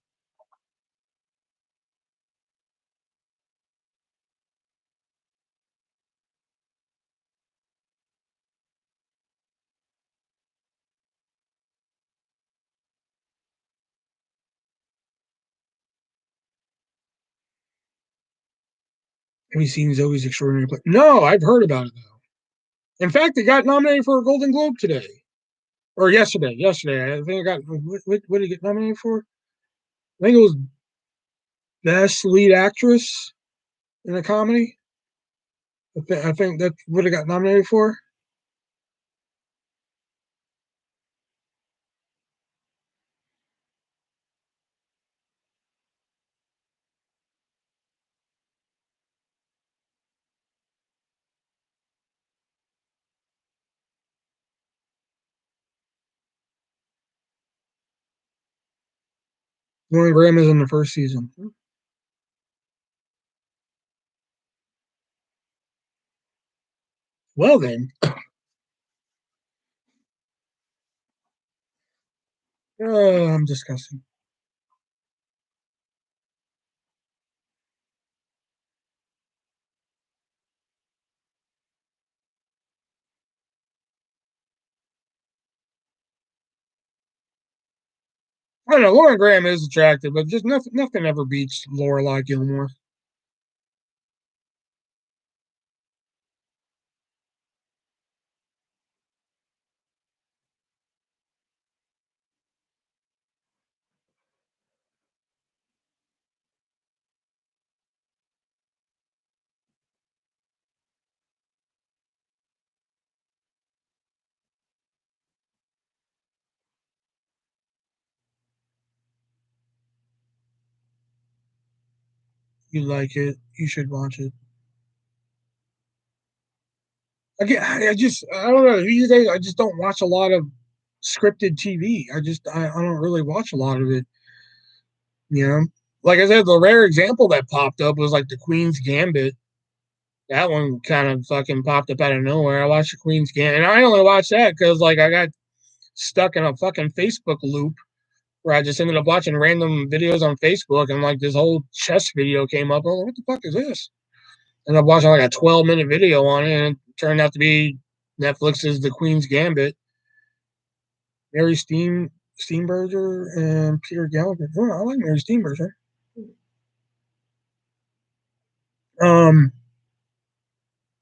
have you seen Zoe's Extraordinary Play? No, I've heard about it though. In fact, it got nominated for a Golden Globe today or yesterday. Yesterday, I think I got what did it get nominated for? I think it was Best Lead Actress in a Comedy. I think that's what it got nominated for. Lauren Graham is in the first season. Well then, I'm disgusting. I don't know. Lauren Graham is attractive, but just nothing ever beats Lorelai Gilmore. You like it? You should watch it. Again, I don't know. These days, I just don't watch a lot of scripted TV. I don't really watch a lot of it. You know, like I said, the rare example that popped up was like the Queen's Gambit. That one kind of fucking popped up out of nowhere. I watched the Queen's Gambit, and I only watched that because like I got stuck in a fucking Facebook loop where I just ended up watching random videos on Facebook, and like this whole chess video came up. I'm like, what the fuck is this? And I'm watching like a 12-minute video on it, and it turned out to be Netflix's The Queen's Gambit. Mary Steenburgen and Peter Gallagher. Oh, I like Mary Steenburgen. Um,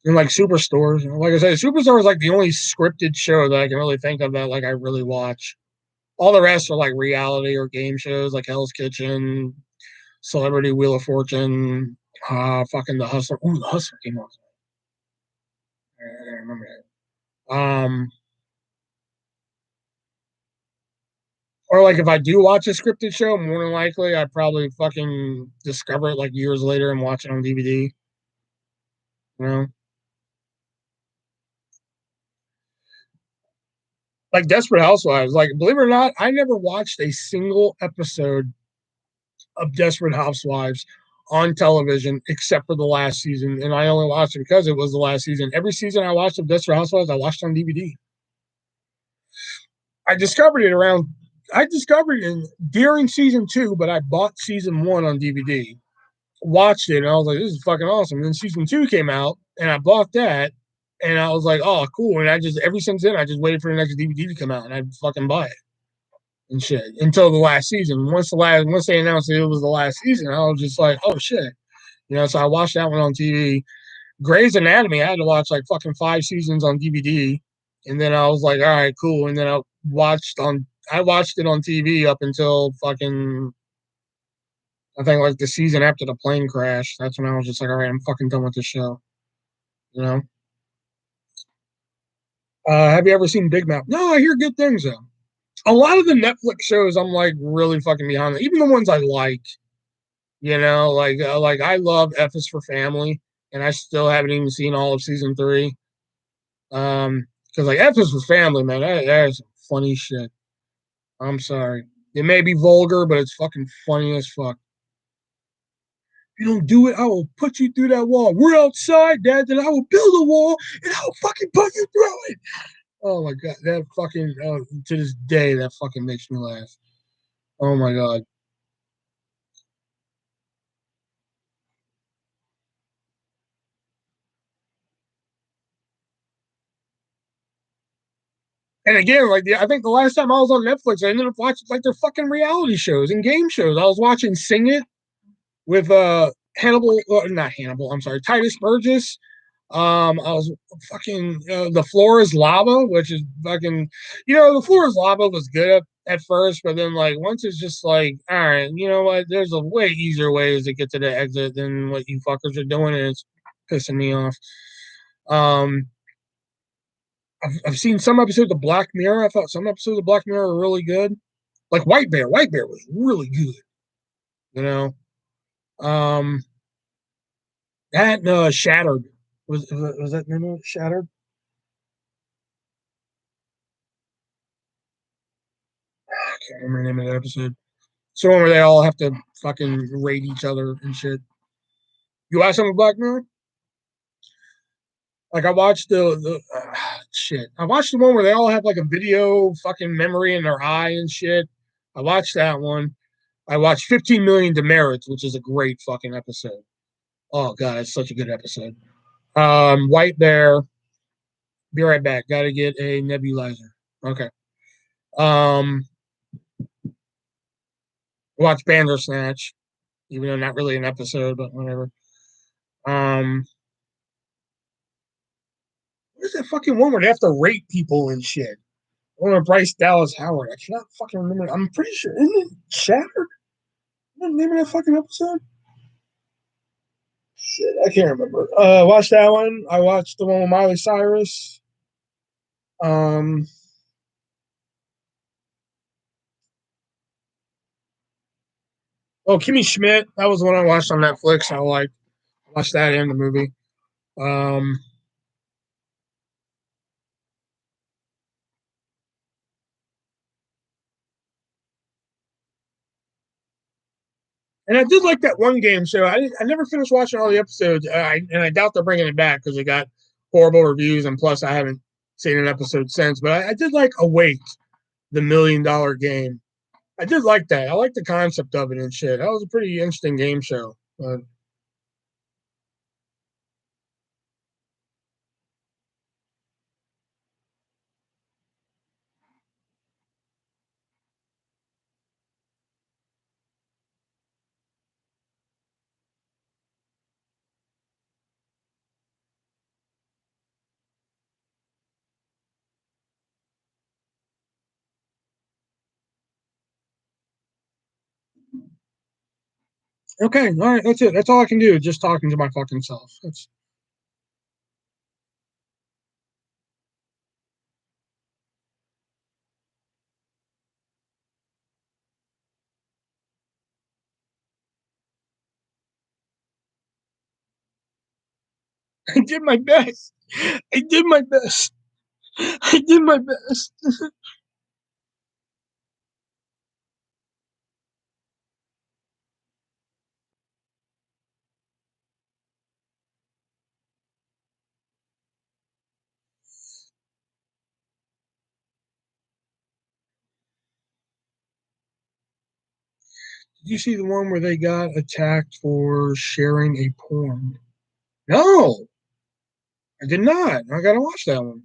and like Superstores. Like I said, Superstore is like the only scripted show that I can really think of that like I really watch. All the rest are like reality or game shows, like Hell's Kitchen, Celebrity Wheel of Fortune, fucking The Hustler. Ooh, The Hustler came out. I remember that. Or like if I do watch a scripted show, more than likely I probably fucking discover it like years later and watch it on DVD. You know, like Desperate Housewives. Like, believe it or not, I never watched a single episode of Desperate Housewives on television except for the last season, and I only watched it because it was the last season. Every season I watched of Desperate Housewives, I watched on DVD. I discovered it around. I discovered it during season 2, but I bought season 1 on DVD. Watched it, and I was like, "This is fucking awesome." And then season 2 came out, and I bought that, and I was like, "Oh, cool." And I just ever since then, I just waited for the next DVD to come out, and I'd fucking buy it and shit until the last season. Once they announced it was the last season, I was just like, "Oh shit," you know. So I watched that one on TV. Grey's Anatomy, I had to watch like fucking 5 seasons on DVD, and then I was like, "All right, cool." And then I watched it on TV up until fucking I think like the season after the plane crash. That's when I was just like, all right, I'm fucking done with this show. You know. Have you ever seen Big Mouth? No, I hear good things though. A lot of the Netflix shows, I'm like really fucking behind them. Even the ones I like. You know, like I love F is for Family, and I still haven't even seen all of season 3. Because like F is for Family, man, that is funny shit. I'm sorry. It may be vulgar, but it's fucking funny as fuck. You don't do it, I will put you through that wall. We're outside, Dad, then I will build a wall and I will fucking put you through it. Oh my god, that fucking to this day that fucking makes me laugh. Oh my god. And again, like I think the last time I was on Netflix, I ended up watching like their fucking reality shows and game shows. I was watching Sing It with Hannibal, not Hannibal. I'm sorry, Titus Burgess. I was fucking The Floor is Lava, which is fucking, The Floor is Lava was good at first, but then like once it's just like, all right, you know what? There's a way easier ways to get to the exit than what you fuckers are doing, and it's pissing me off. Um, I've seen some episodes of Black Mirror. I thought some episodes of Black Mirror were really good. Like White Bear. White Bear was really good. You know. Um, that Shattered was that the name of it? Shattered? I can't remember the name of the episode. So one where they all have to fucking raid each other and shit. You watch some of Black Mirror? Like I watched the shit. I watched the one where they all have like a video fucking memory in their eye and shit. I watched that one. I watched 15 Million Demerits, which is a great fucking episode. Oh god, it's such a good episode. White Bear. Be right back. Gotta get a nebulizer. Okay. Um, watch Bandersnatch, even though not really an episode, but whatever. What is that fucking one where they have to rate people and shit? One of Bryce Dallas Howard. I cannot fucking remember. I'm pretty sure. Isn't it Shattered? Isn't the name of that fucking episode? Shit, I can't remember. Watched that one. I watched the one with Miley Cyrus. Oh, Kimmy Schmidt. That was the one I watched on Netflix. I watched that and the movie. Um, and I did like that one game show. I never finished watching all the episodes. And I doubt they're bringing it back because it got horrible reviews. And plus, I haven't seen an episode since. But I did like Awake, the $1 million game. I did like that. I like the concept of it and shit. That was a pretty interesting game show. But okay, all right, that's it. That's all I can do. Just talking to my fucking self. I did my best. I did my best. I did my best. Did you see the one where they got attacked for sharing a porn? No, I did not. I gotta watch that one.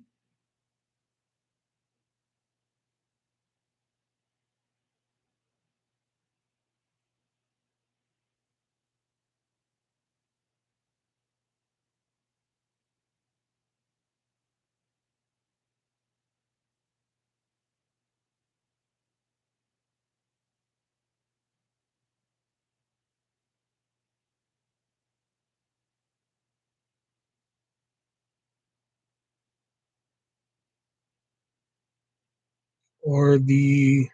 Or the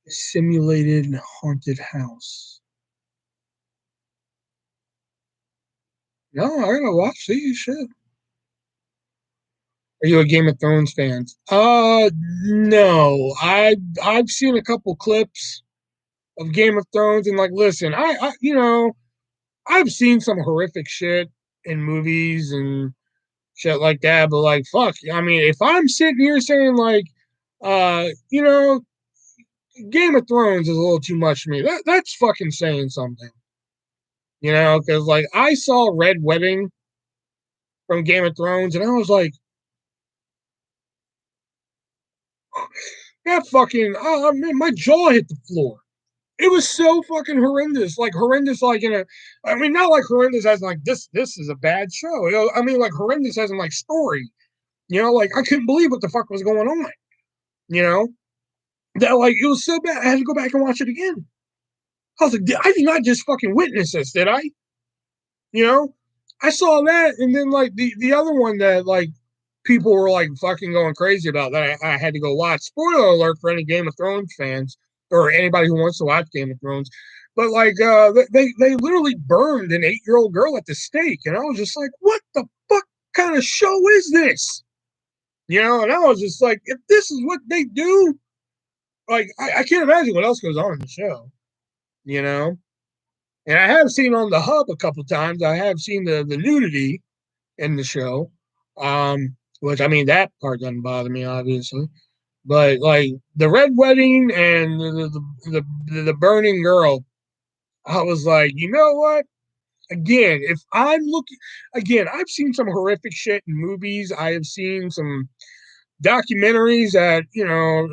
simulated haunted house. No, I gotta watch these shit. Are you a Game of Thrones fan? No. I've seen a couple clips of Game of Thrones and like listen, I've seen some horrific shit in movies and shit like that, but like fuck, I mean, if I'm sitting here saying like uh, you know, Game of Thrones is a little too much for me. That's fucking saying something. Because like I saw Red Wedding from Game of Thrones and I was like, that fucking man, my jaw hit the floor. It was so fucking horrendous. Like horrendous like in a I mean not like horrendous as in, like this is a bad show. I mean like horrendous as in like story. Like I couldn't believe what the fuck was going on. You know? That like it was so bad I had to go back and watch it again. I was like, I did not just fucking witness this, did I? You know? I saw that and then like the other one that like people were like fucking going crazy about that I had to go watch. Spoiler alert for any Game of Thrones fans or anybody who wants to watch Game of Thrones. But like they literally burned an 8-year-old girl at the stake, and I was just like, what the fuck kind of show is this? And I was just like, if this is what they do, like I can't imagine what else goes on in the show, you know. And I have seen on the hub a couple times. I have seen the nudity in the show, which I mean that part doesn't bother me obviously, but like the red wedding and the burning girl, I was like, you know what? Again, if I'm looking, again, I've seen some horrific shit in movies. I have seen some documentaries that, you know,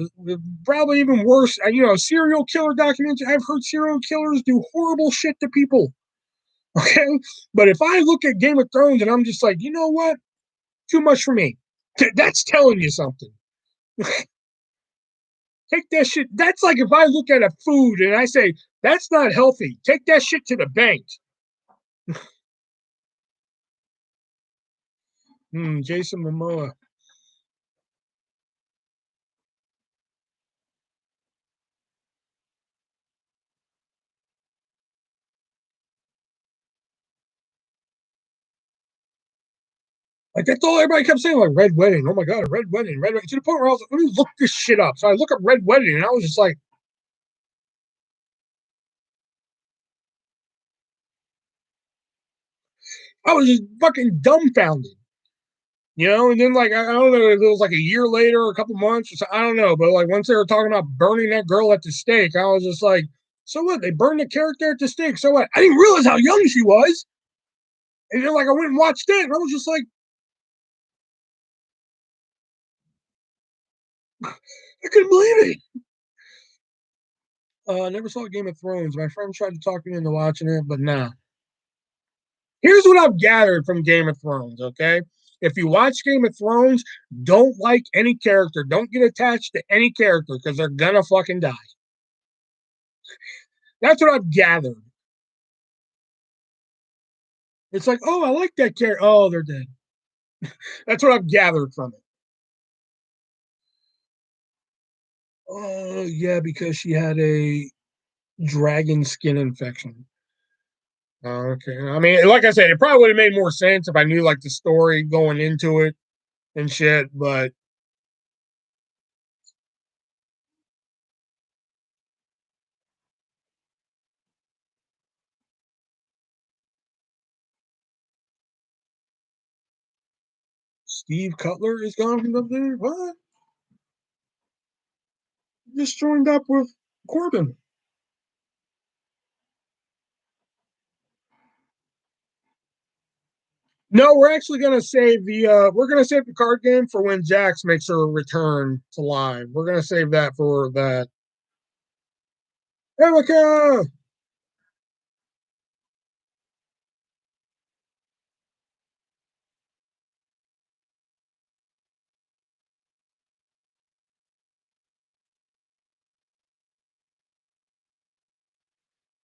probably even worse, serial killer documentaries. I've heard serial killers do horrible shit to people. Okay. But if I look at Game of Thrones and I'm just like, you know what? Too much for me. That's telling you something. Take that shit. That's like if I look at a food and I say, that's not healthy. Take that shit to the bank. Jason Momoa. Like that's all everybody kept saying, like red wedding. Oh my god, a red wedding, red wedding. To the point where I was like, let me look this shit up. So I look up red wedding, and I was just like, I was just fucking dumbfounded, you know. And then like I don't know, if it was like a year later, or a couple months, or so, I don't know. But like once they were talking about burning that girl at the stake, I was just like, so what? They burned the character at the stake. So what? I didn't realize how young she was. And then like I went and watched it, and I was just like, I couldn't believe it. I never saw Game of Thrones. My friend tried to talk me into watching it, but nah. Here's what I've gathered from Game of Thrones, okay? If you watch Game of Thrones, don't like any character. Don't get attached to any character because they're gonna fucking die. That's what I've gathered. It's like, oh, I like that character. Oh, they're dead. That's what I've gathered from it. Oh, yeah, because she had a dragon skin infection. Oh, okay. I mean, like I said, it probably would have made more sense if I knew like the story going into it and shit, but Steve Cutler is gone from there. What? Just joined up with Corbin. No, we're actually gonna save the card game for when Jax makes her return to live. We're gonna save that for that. Erica.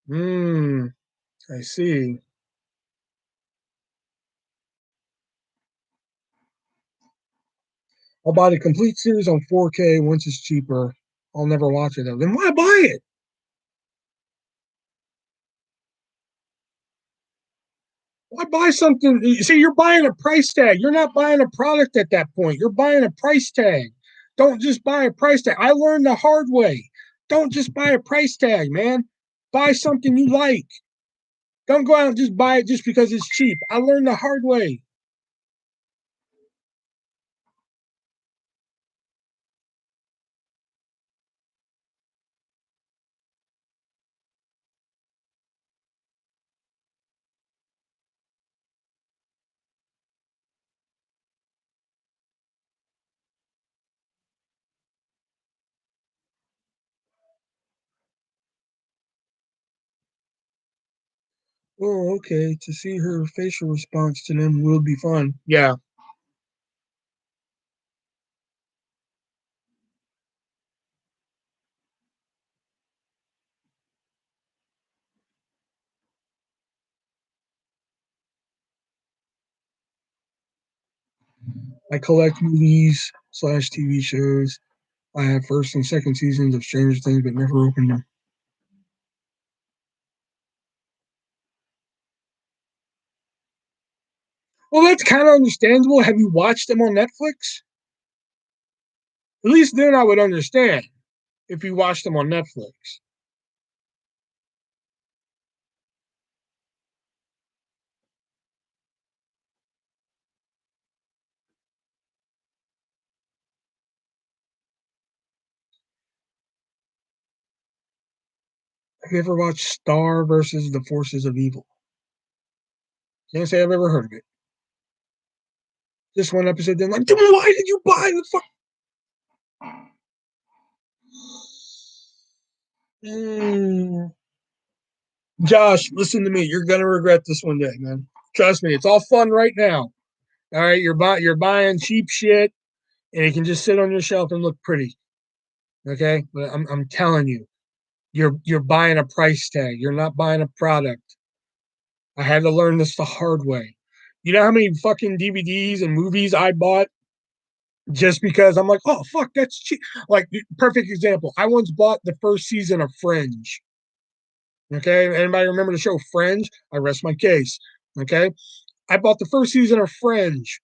Hmm. I see. I'll buy the complete series on 4K once it's cheaper. I'll never watch it though. Then why buy it? Why buy something? You see, you're buying a price tag. You're not buying a product at that point. You're buying a price tag. Don't just buy a price tag. I learned the hard way. Don't just buy a price tag, man. Buy something you like. Don't go out and just buy it just because it's cheap. I learned the hard way. Oh, okay. To see her facial response to them will be fun. Yeah. I collect movies slash TV shows. I have first and second seasons of Stranger Things, but never opened them. Well, that's kind of understandable. Have you watched them on Netflix? At least then I would understand. if you watch them on Netflix. Have you ever watched Star versus the Forces of Evil? Can't say I've ever heard of it. Just one episode, then like, why did you buy the fuck? Josh, listen to me. You're gonna regret this one day, man. Trust me. It's all fun right now. All right, you're buying cheap shit, and it can just sit on your shelf and look pretty. Okay, but I'm telling you, you're buying a price tag. You're not buying a product. I had to learn this the hard way. You know how many fucking DVDs and movies I bought just because I'm like, oh fuck, that's cheap. Like, perfect example. I once bought the first season of Fringe. Okay, anybody remember the show Fringe? I rest my case. Okay, I bought the first season of Fringe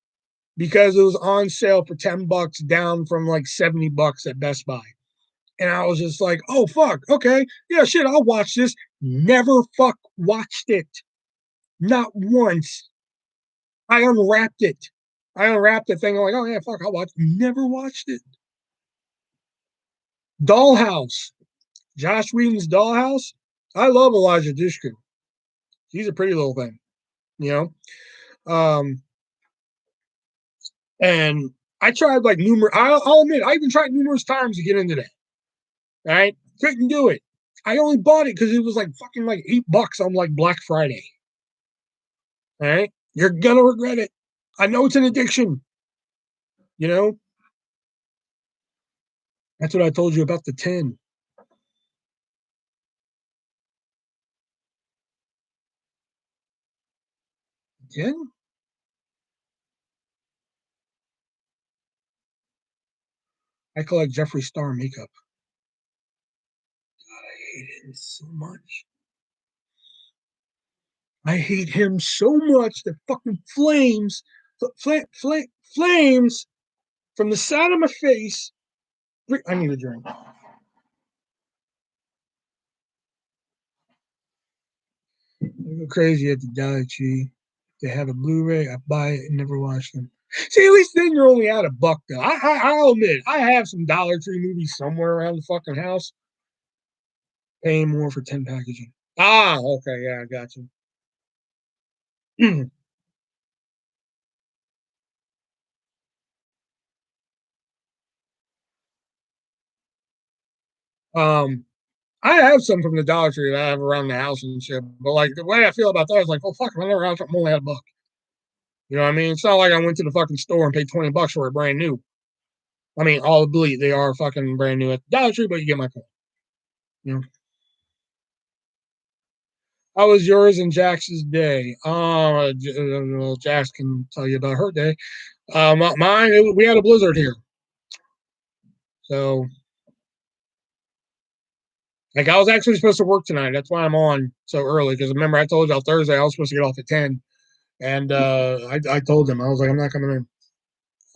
because it was on sale for $10, down from like $70 at Best Buy. And I was just like, oh fuck, okay, yeah, shit, I'll watch this. Never fuck watched it. Not once. I unwrapped it. I unwrapped the thing. I'm like, oh yeah, fuck, I'll watch. Never watched it. Dollhouse. Josh Whedon's Dollhouse. I love Elijah Dushku. He's a pretty little thing, you know. And I tried like numerous. I'll admit, I even tried numerous times to get into that. All right, couldn't do it. I only bought it because it was like fucking like $8 on like Black Friday. All right, you're gonna regret it. I know it's an addiction. You know, that's what I told you about the 10. 10? I collect Jeffree Star makeup. God, I hate him so much. I hate him so much that fucking flames from the side of my face. I need a drink. I go crazy at the Dollar Tree. They have a Blu-ray. I buy it and never watch them. See, at least then you're only out $1 though. I'll admit, I have some Dollar Tree movies somewhere around the fucking house. Paying more for 10 packaging. Ah, okay, yeah, I got you. I have some from the Dollar Tree that I have around the house and shit. But like the way I feel about that is like, well, fuck, I never have something only had $1. You know what I mean? It's not like I went to the fucking store and paid $20 for it brand new. I mean, all bleed, they are fucking brand new at the Dollar Tree, but you get my point. You know. How was yours and Jax's day? Jax can tell you about her day. Mine, we had a blizzard here. So, like, I was actually supposed to work tonight. That's why I'm on so early. Because remember, I told you on Thursday I was supposed to get off at 10. And I told him, I was like, I'm not coming in.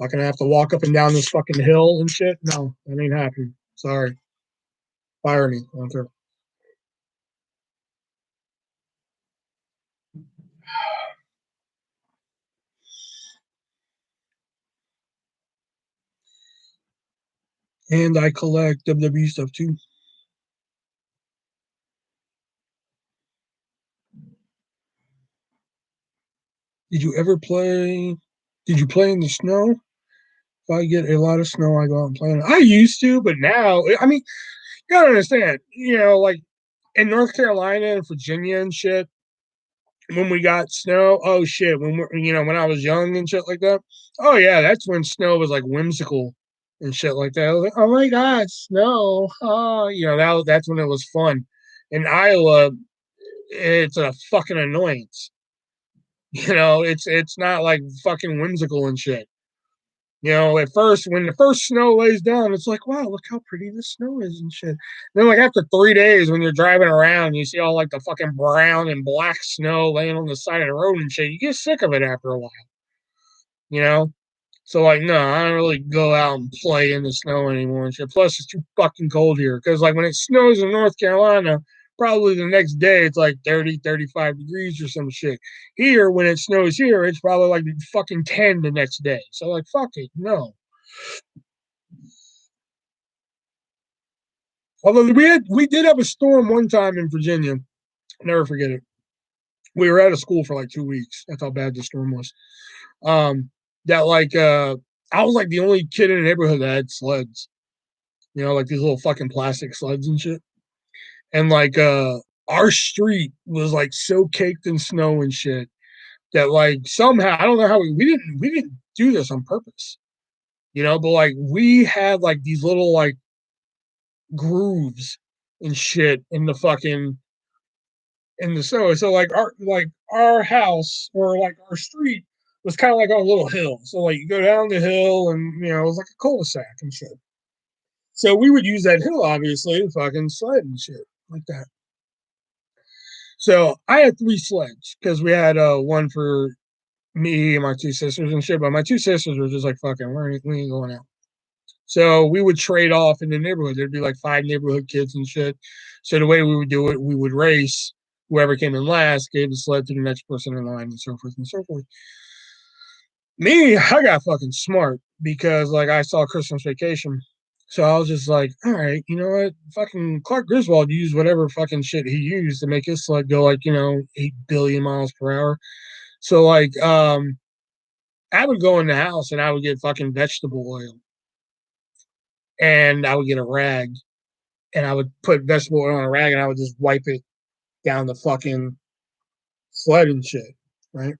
I'm gonna have to walk up and down this fucking hill and shit. No, that ain't happening. Sorry. Fire me. I don't care. And I collect WWE stuff too. Did you ever play? Did you play in the snow? If I get a lot of snow, I go out and play. I used to, but now, I mean, you gotta understand, you know, like in North Carolina and Virginia and shit, when we got snow, oh shit, when we're, you know, when I was young and shit like that, oh yeah, that's when snow was like whimsical and shit like that. I was like, oh my god, snow, oh, you know, that's when it was fun. In Iowa, it's a fucking annoyance. You know, it's not like fucking whimsical and shit. You know, at first, when the first snow lays down, it's like, wow, look how pretty the snow is and shit. Then, like, after 3 days, when you're driving around, you see all like the fucking brown and black snow laying on the side of the road and shit. You get sick of it after a while, you know? So like, no, I don't really go out and play in the snow anymore and shit. Plus, it's too fucking cold here. Because like when it snows in North Carolina, probably the next day it's like 30, 35 degrees or some shit. Here, when it snows here, it's probably like fucking 10 the next day. So like, fuck it, no. Although we did have a storm one time in Virginia. I'll never forget it. We were out of school for like 2 weeks. That's how bad the storm was. That like I was like the only kid in the neighborhood that had sleds. You know, like these little fucking plastic sleds and shit. And like our street was like so caked in snow and shit that like somehow I don't know how we didn't do this on purpose. You know, but like we had like these little like grooves and shit in the fucking in the snow. So like our house or like our street was kind of like on a little hill. So like you go down the hill and you know it was like a cul-de-sac and shit. So we would use that hill obviously to fucking sled and shit like that. So I had 3 sleds because we had one for me and my 2 sisters and shit. But my 2 sisters were just like fucking we ain't going out. So we would trade off in the neighborhood. There'd be like 5 neighborhood kids and shit. So the way we would do it, we would race. Whoever came in last gave the sled to the next person in line, and so forth and so forth. Me, I got fucking smart because like I saw Christmas Vacation. So I was just like, all right, you know what? Fucking Clark Griswold used whatever fucking shit he used to make his sled go like, 8 billion miles per hour. So like I would go in the house and I would get fucking vegetable oil and I would get a rag and I would put vegetable oil on a rag and I would just wipe it down the fucking sled and shit, right?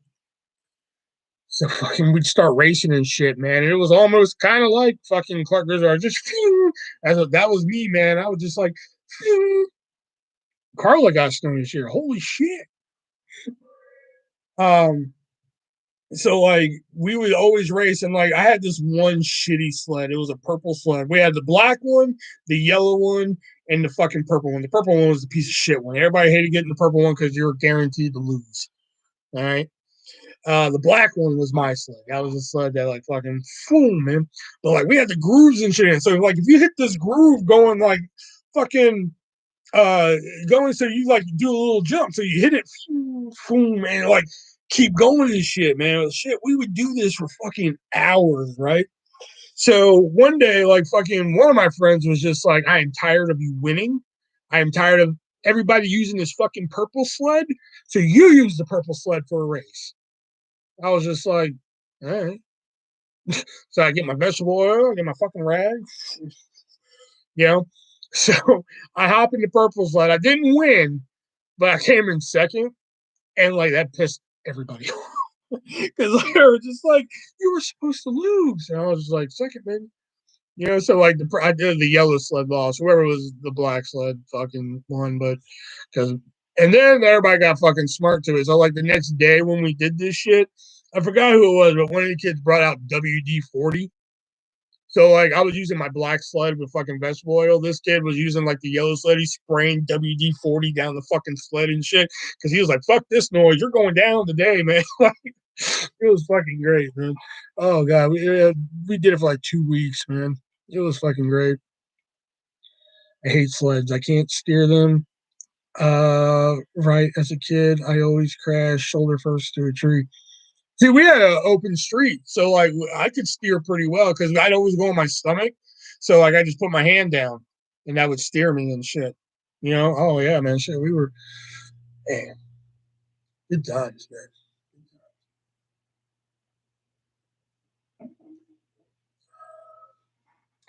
So fucking we'd start racing and shit, man. And it was almost kind of like fucking Clark Griswold. Just that was me, man. I was just like, Carla got stoned this year. Holy shit. Um, so like we would always race, and like I had this one shitty sled. It was a purple sled. We had the black one, the yellow one, and the fucking purple one. The purple one was the piece of shit one. Everybody hated getting the purple one because you were guaranteed to lose. All right. The black one was my sled. That was a sled that like fucking boom, man. But like we had the grooves and shit. So like if you hit this groove going like fucking going so you like do a little jump. So you hit it boom, man, like keep going and shit, man. Shit, we would do this for fucking hours, right? So one day, like fucking one of my friends was just like, I am tired of you winning. I am tired of everybody using this fucking purple sled. So you use the purple sled for a race. I was just like, all right. So I get my vegetable oil, I get my fucking rag, you know. So I hop in the purple sled. I didn't win, but I came in second, and like that pissed everybody off because they were just like, "You were supposed to lose," and I was just like, "Second, baby." You know, so like I did the yellow sled loss. Whoever was the black sled fucking won, but because and then everybody got fucking smart to it. So like the next day when we did this shit, I forgot who it was, but one of the kids brought out WD-40. So like I was using my black sled with fucking vegetable oil. This kid was using like the yellow sled. He spraying WD-40 down the fucking sled and shit because he was like, "Fuck this noise, you're going down today, man." Like it was fucking great, man. Oh god, we did it for like 2 weeks, man. It was fucking great. I hate sleds. I can't steer them. Right as a kid, I always crash shoulder first to a tree. See, we had an open street, so like I could steer pretty well because I'd always go on my stomach. So like I just put my hand down and that would steer me and shit. You know? Oh yeah, man. Shit, we were man, good times, man.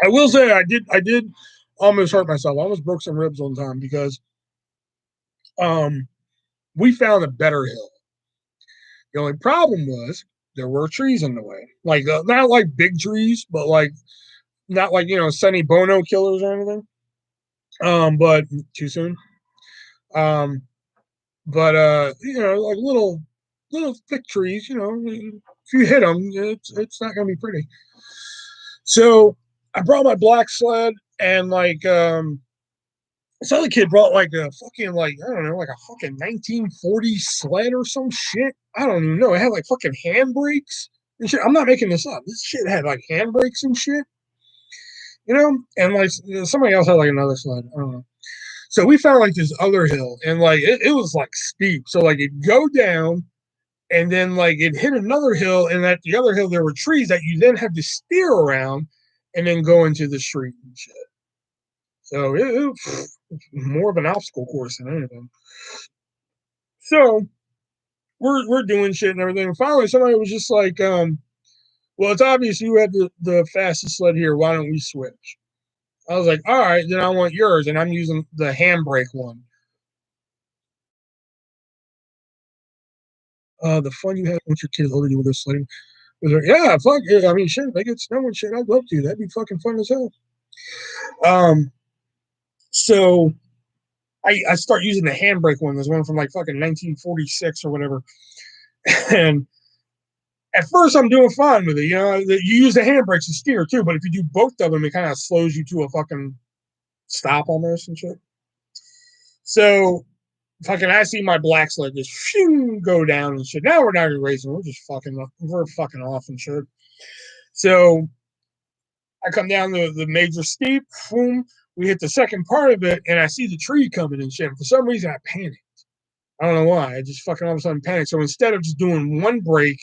I will say I did almost hurt myself. I almost broke some ribs one time because um we found a better hill. The only problem was there were trees in the way. Like not like big trees, but like not like Sonny Bono killers or anything. But too soon. Um, but like little thick trees. If you hit them, it's not gonna be pretty. So I brought my black sled, and like this other kid brought like a fucking like I don't know like a fucking 1940 sled or some shit. I don't even know. It had like fucking handbrakes and shit. I'm not making this up. This shit had like handbrakes and shit, and like somebody else had like another sled. I don't know. So we found like this other hill, and like it was like steep. So like it'd go down, and then like it hit another hill, and at the other hill there were trees that you then had to steer around, and then go into the street and shit. So it was more of an obstacle course than anything. So we're doing shit and everything. And finally, somebody was just like, well, it's obvious you have the fastest sled here. Why don't we switch? I was like, all right, then I want yours, and I'm using the handbrake one. The fun you have once your kids older with their sledding. Like, yeah, fuck it. I mean, shit, they get snow and shit. I'd love to. That'd be fucking fun as hell. So I start using the handbrake one. There's one from like fucking 1946 or whatever. And at first, I'm doing fine with it. You use the handbrakes to steer too, but if you do both of them, it kind of slows you to a fucking stop almost and shit. So fucking, I see my black sled just go down and shit. Now we're not even racing. We're fucking off and shit. So I come down the major steep, boom. We hit the second part of it, and I see the tree coming and shit. For some reason, I panicked. I don't know why. I just fucking all of a sudden panicked. So instead of just doing one brake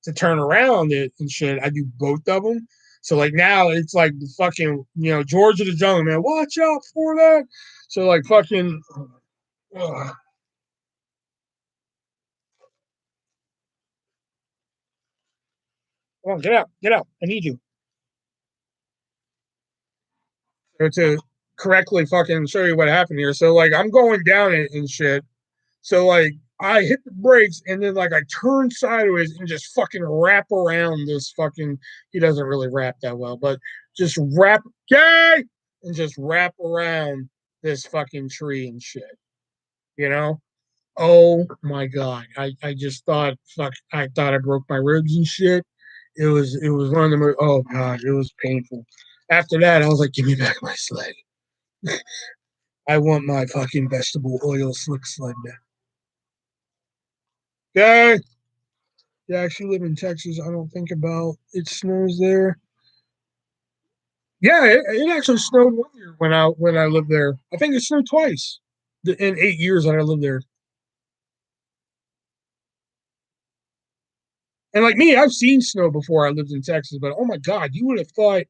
to turn around it and shit, I do both of them. So like now it's like the fucking George of the Jungle, man. Watch out for that. So like fucking. Oh, get out! I need you. So to correctly fucking show you what happened here. So like I'm going down it and shit. So like I hit the brakes and then like I turn sideways and just fucking wrap around this fucking. He doesn't really rap that well, but just wrap gay and just wrap around this fucking tree and shit. You know? Oh my god! I just thought fuck. I thought I broke my ribs and shit. It was one of them. Oh god, it was painful. After that, I was like, "Give me back my sled. I want my fucking vegetable oil slick sled back." Okay. Yeah, I actually live in Texas. I don't think about it snows there. Yeah, it actually snowed one year when I lived there. I think it snowed twice in 8 years that I lived there. And like me, I've seen snow before I lived in Texas, but oh my god, you would have thought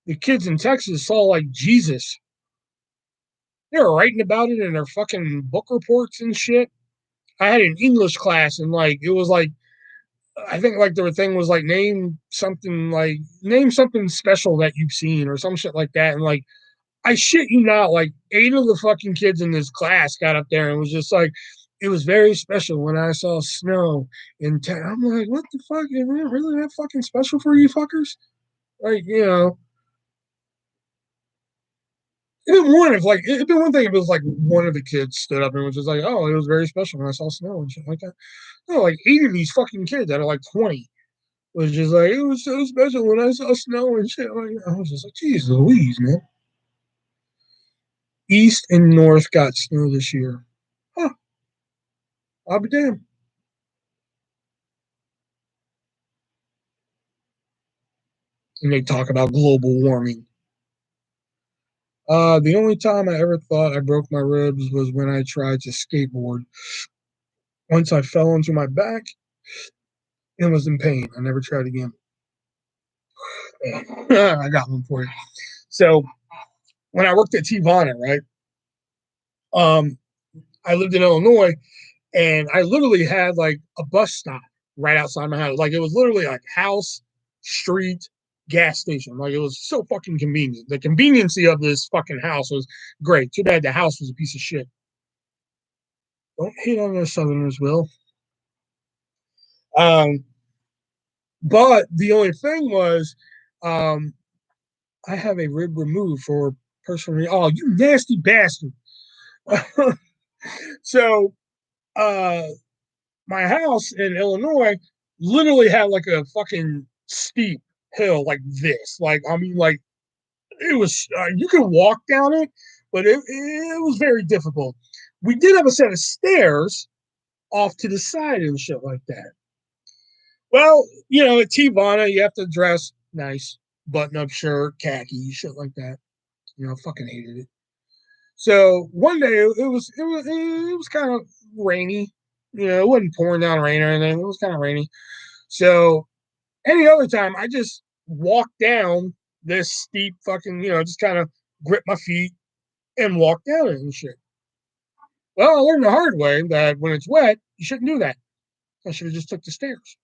the kids in Texas saw like Jesus. They were writing about it in their fucking book reports and shit. I had an English class and like it was like I think like the thing was like name something special that you've seen or some shit like that. And like I shit you not, like 8 of the fucking kids in this class got up there and was just like, it was very special when I saw snow in town. I'm like, what the fuck? Is it really that fucking special for you fuckers? Like, it'd been one thing if it was like one of the kids stood up and was just like, oh, it was very special when I saw snow and shit like that. No, like 8 of these fucking kids that are like 20 was just like, it was so special when I saw snow and shit. Like, I was just like, geez Louise, man. East and North got snow this year. Huh. I'll be damned. And they talk about global warming. The only time I ever thought I broke my ribs was when I tried to skateboard. Once I fell onto my back and was in pain. I never tried again. I got one for you. So when I worked at Tivana, right? Um, I lived in Illinois, and I literally had like a bus stop right outside my house. Like it was literally like house, street, gas station. Like it was so fucking convenient. The conveniency of this fucking house was great. Too bad the house was a piece of shit. Don't hate on those Southerners, Will. Um, but the only thing was, um, I have a rib removed for personal. Oh, you nasty bastard! So, uh, my house in Illinois literally had like a fucking steep hill like this. Like, I mean, like it was, you could walk down it, but it was very difficult. We did have a set of stairs off to the side and shit like that. Well, you know, at Tivana, you have to dress nice, button-up shirt, khaki, shit like that. You know, fucking hated it. So one day it was kind of rainy. You know, it wasn't pouring down rain or anything. It was kind of rainy. So any other time, I just walk down this steep fucking, you know, just kind of grip my feet and walk down it and shit. Well, I learned the hard way that when it's wet, you shouldn't do that. I should have just took the stairs.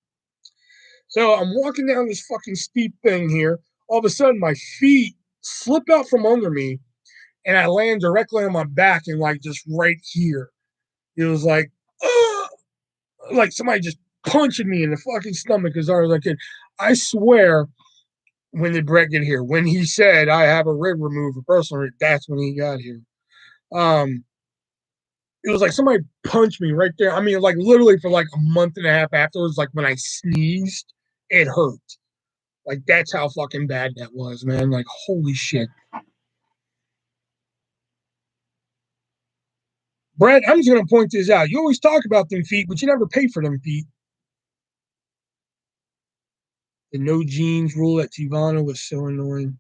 So I'm walking down this fucking steep thing here. All of a sudden, my feet slip out from under me, and I land directly on my back and like just right here. It was like somebody just punching me in the fucking stomach as hard as I could. I swear, when did Brett get here? When he said I have a rib removed for personal, that's when he got here. Um, it was like somebody punched me right there. I mean, like literally for like a month and a half afterwards, like when I sneezed, it hurt. Like that's how fucking bad that was, man. Like holy shit. Brett, I'm just gonna point this out. You always talk about them feet, but you never pay for them feet. The no jeans rule at Tivana was so annoying.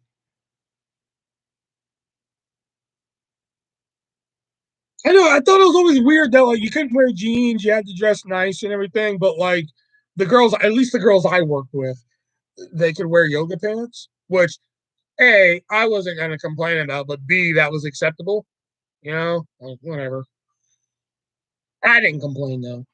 I know. I thought it was always weird that like you couldn't wear jeans, you had to dress nice and everything, but like the girls, at least the girls I worked with, they could wear yoga pants, which A, I wasn't gonna complain about, but B, that was acceptable. You know, like, whatever. I didn't complain though.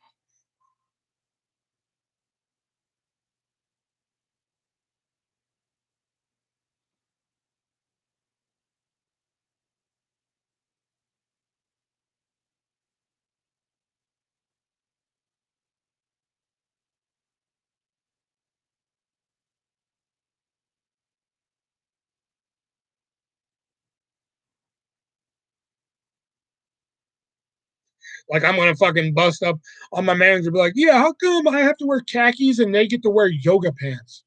Like I'm gonna fucking bust up on my manager, be like, "Yeah, how come I have to wear khakis and they get to wear yoga pants?"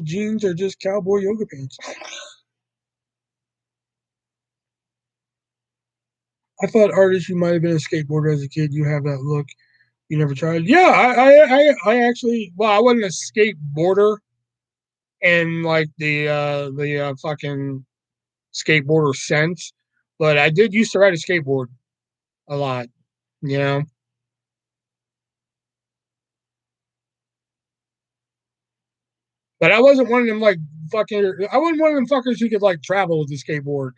Jeans are just cowboy yoga pants. I thought artist, you might have been a skateboarder as a kid. You have that look. You never tried? Yeah, I actually. Well, I wasn't a skateboarder in like the fucking skateboarder sense, but I did used to ride a skateboard a lot. You know, but I wasn't one of them like fucking. I wasn't one of them fuckers who could like travel with the skateboard.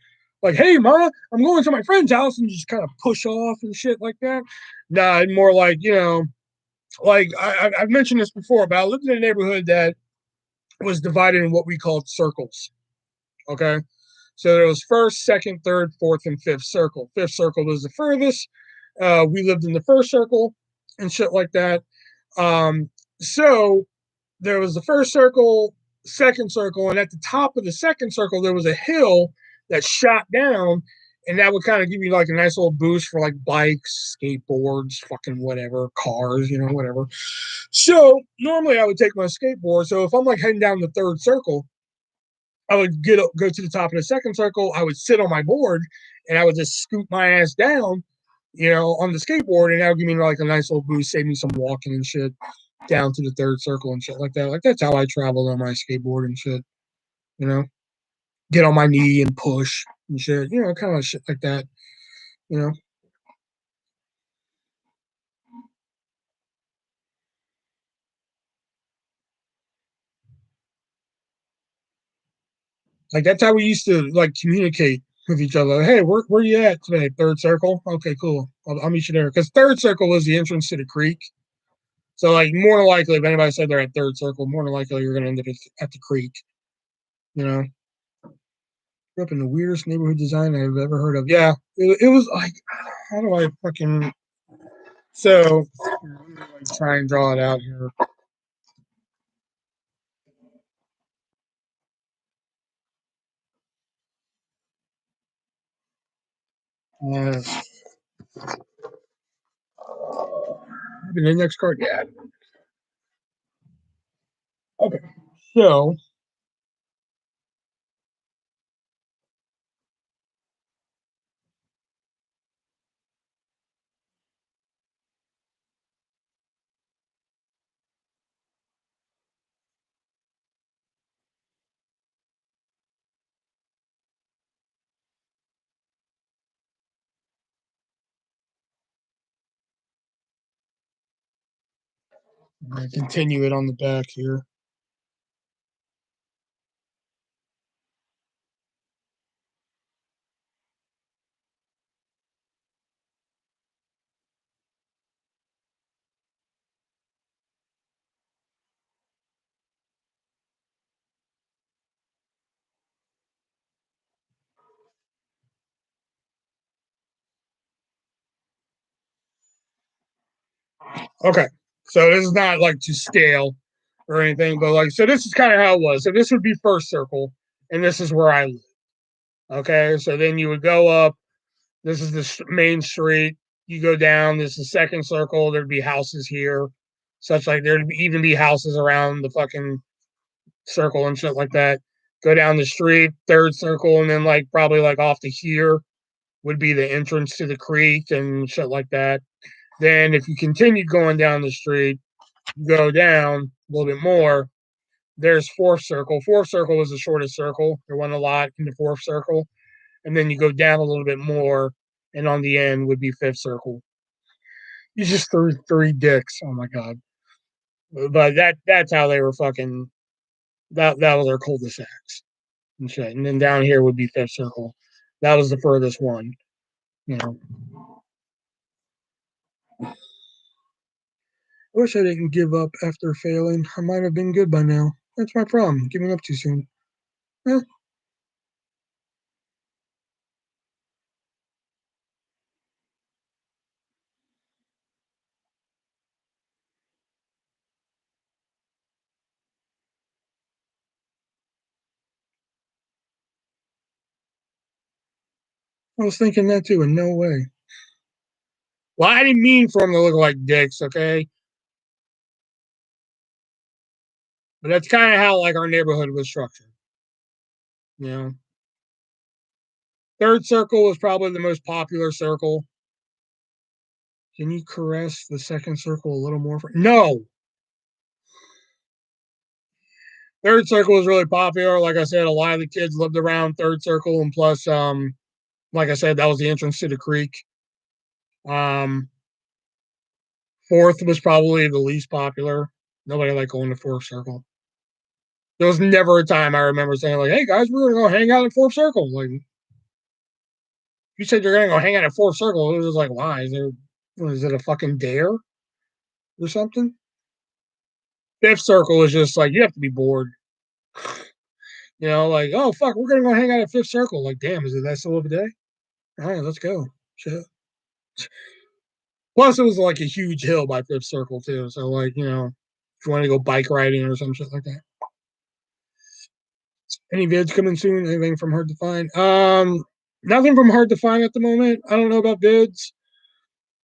Like, hey, ma, I'm going to my friend's house and just kind of push off and shit like that. Nah, more like like I've mentioned this before, but I lived in a neighborhood that was divided in what we called circles. Okay. So there was first, second, third, fourth, and fifth circle. Fifth circle was the furthest. We lived in the first circle and shit like that. So there was the first circle, second circle, and at the top of the second circle, there was a hill that shot down, and that would kind of give you like a nice little boost for like bikes, skateboards, fucking whatever, cars, whatever. So normally I would take my skateboard. So if I'm like heading down the third circle, I would go to the top of the second circle. I would sit on my board, and I would just scoot my ass down, on the skateboard, and that would give me like a nice little boost, save me some walking and shit down to the third circle and shit like that. Like that's how I traveled on my skateboard and shit. You know, get on my knee and push and shit. Kind of shit like that. You know, like that's how we used to like communicate with each other. Hey, where you at today? Third circle. Okay, cool. I'll meet you there. Because third circle was the entrance to the creek. So like more than likely, if anybody said they're at third circle, more than likely you're gonna end up at the creek. You know, grew up in the weirdest neighborhood design I've ever heard of. Yeah, it was like, how do I fucking so let me like try and draw it out here. Uh, the index card, yeah. Okay, so I'm gonna continue it on the back here. Okay, so this is not like to scale or anything, but like, so this is kind of how it was. So this would be first circle, and this is where I live. Okay, so then you would go up. This is the main street. You go down. This is second circle. There'd be houses here, such like there'd even be houses around the fucking circle and shit like that. Go down the street, third circle, and then like probably like off to here would be the entrance to the creek and shit like that. Then if you continue going down the street, go down a little bit more. There's fourth circle. Fourth circle was the shortest circle. There wasn't a lot in the fourth circle. And then you go down a little bit more, and on the end would be fifth circle. You just threw three dicks. Oh my god! But that's how they were fucking. That was their cul-de-sacs and shit. And then down here would be fifth circle. That was the furthest one. You know. I wish I didn't give up after failing. I might have been good by now. That's my problem. Giving up too soon. Eh. I was thinking that too, and no way. Well, I didn't mean for them to look like dicks, okay? But that's kind of how like our neighborhood was structured. You know, third circle was probably the most popular circle. Can you caress the second circle a little more? No. Third circle was really popular. Like I said, a lot of the kids lived around third circle, and plus, like I said, that was the entrance to the creek. Um, fourth was probably the least popular. Nobody liked going to fourth circle. There was never a time I remember saying like, "Hey guys, we're gonna go hang out at fourth circle." Like, you said you're gonna go hang out at fourth circle. It was just like, why? Is it a fucking dare or something? Fifth circle is just like you have to be bored. You know, like, oh fuck, we're gonna go hang out at Fifth Circle. Like, damn, is it that slow of a day? All right, let's go. Shit. Plus, it was like a huge hill by Fifth Circle too. So, like, you know, if you want to go bike riding or some shit like that. Any vids coming soon? Anything from Hard to Find? Nothing from Hard to Find at the moment. I don't know about vids.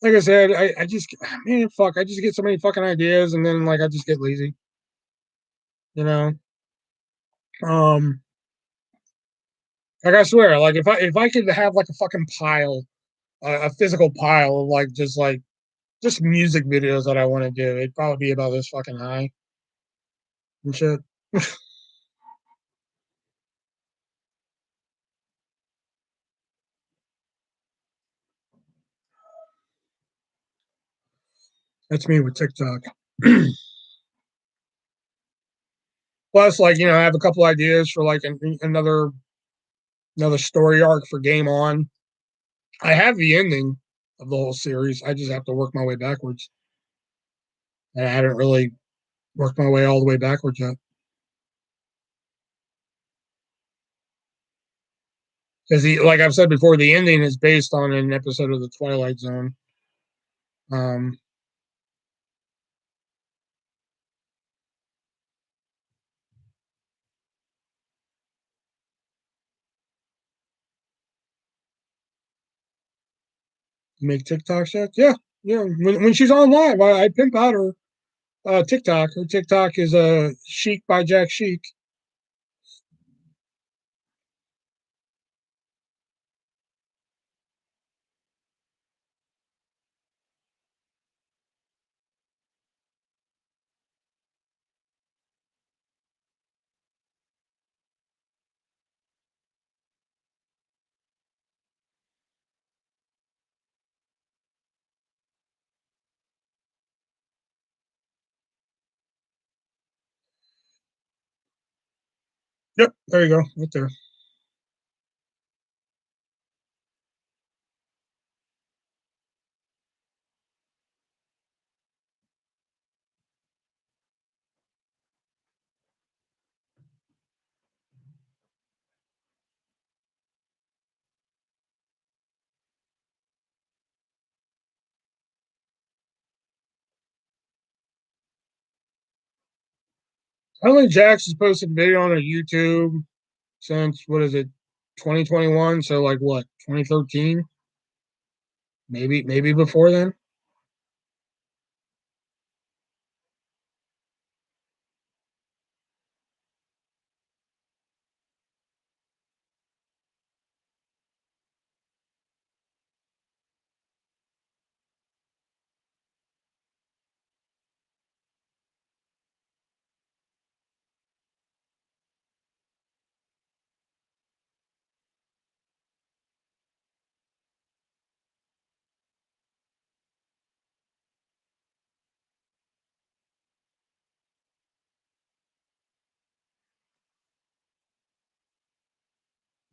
Like I said, I just man, fuck, I just get so many fucking ideas, and then like I just get lazy. You know. Um, like I swear, like if I could have like a fucking pile, a physical pile of like just music videos that I want to do, it'd probably be about this fucking high and shit. That's me with TikTok. Plus, like you know, I have a couple ideas for like another story arc for Game On. I have the ending of the whole series. I just have to work my way backwards, and I haven't really worked my way all the way backwards yet. Because like I've said before, the ending is based on an episode of the Twilight Zone. Um, make TikToks yet? Yeah, yeah. When she's on live, I pimp out her TikTok. Her TikTok is Chic by Jack Chic. Yep, there you go, right there. I don't think Jax has posted a video on a YouTube since what is it, 2021? So like what, 2013? Maybe before then.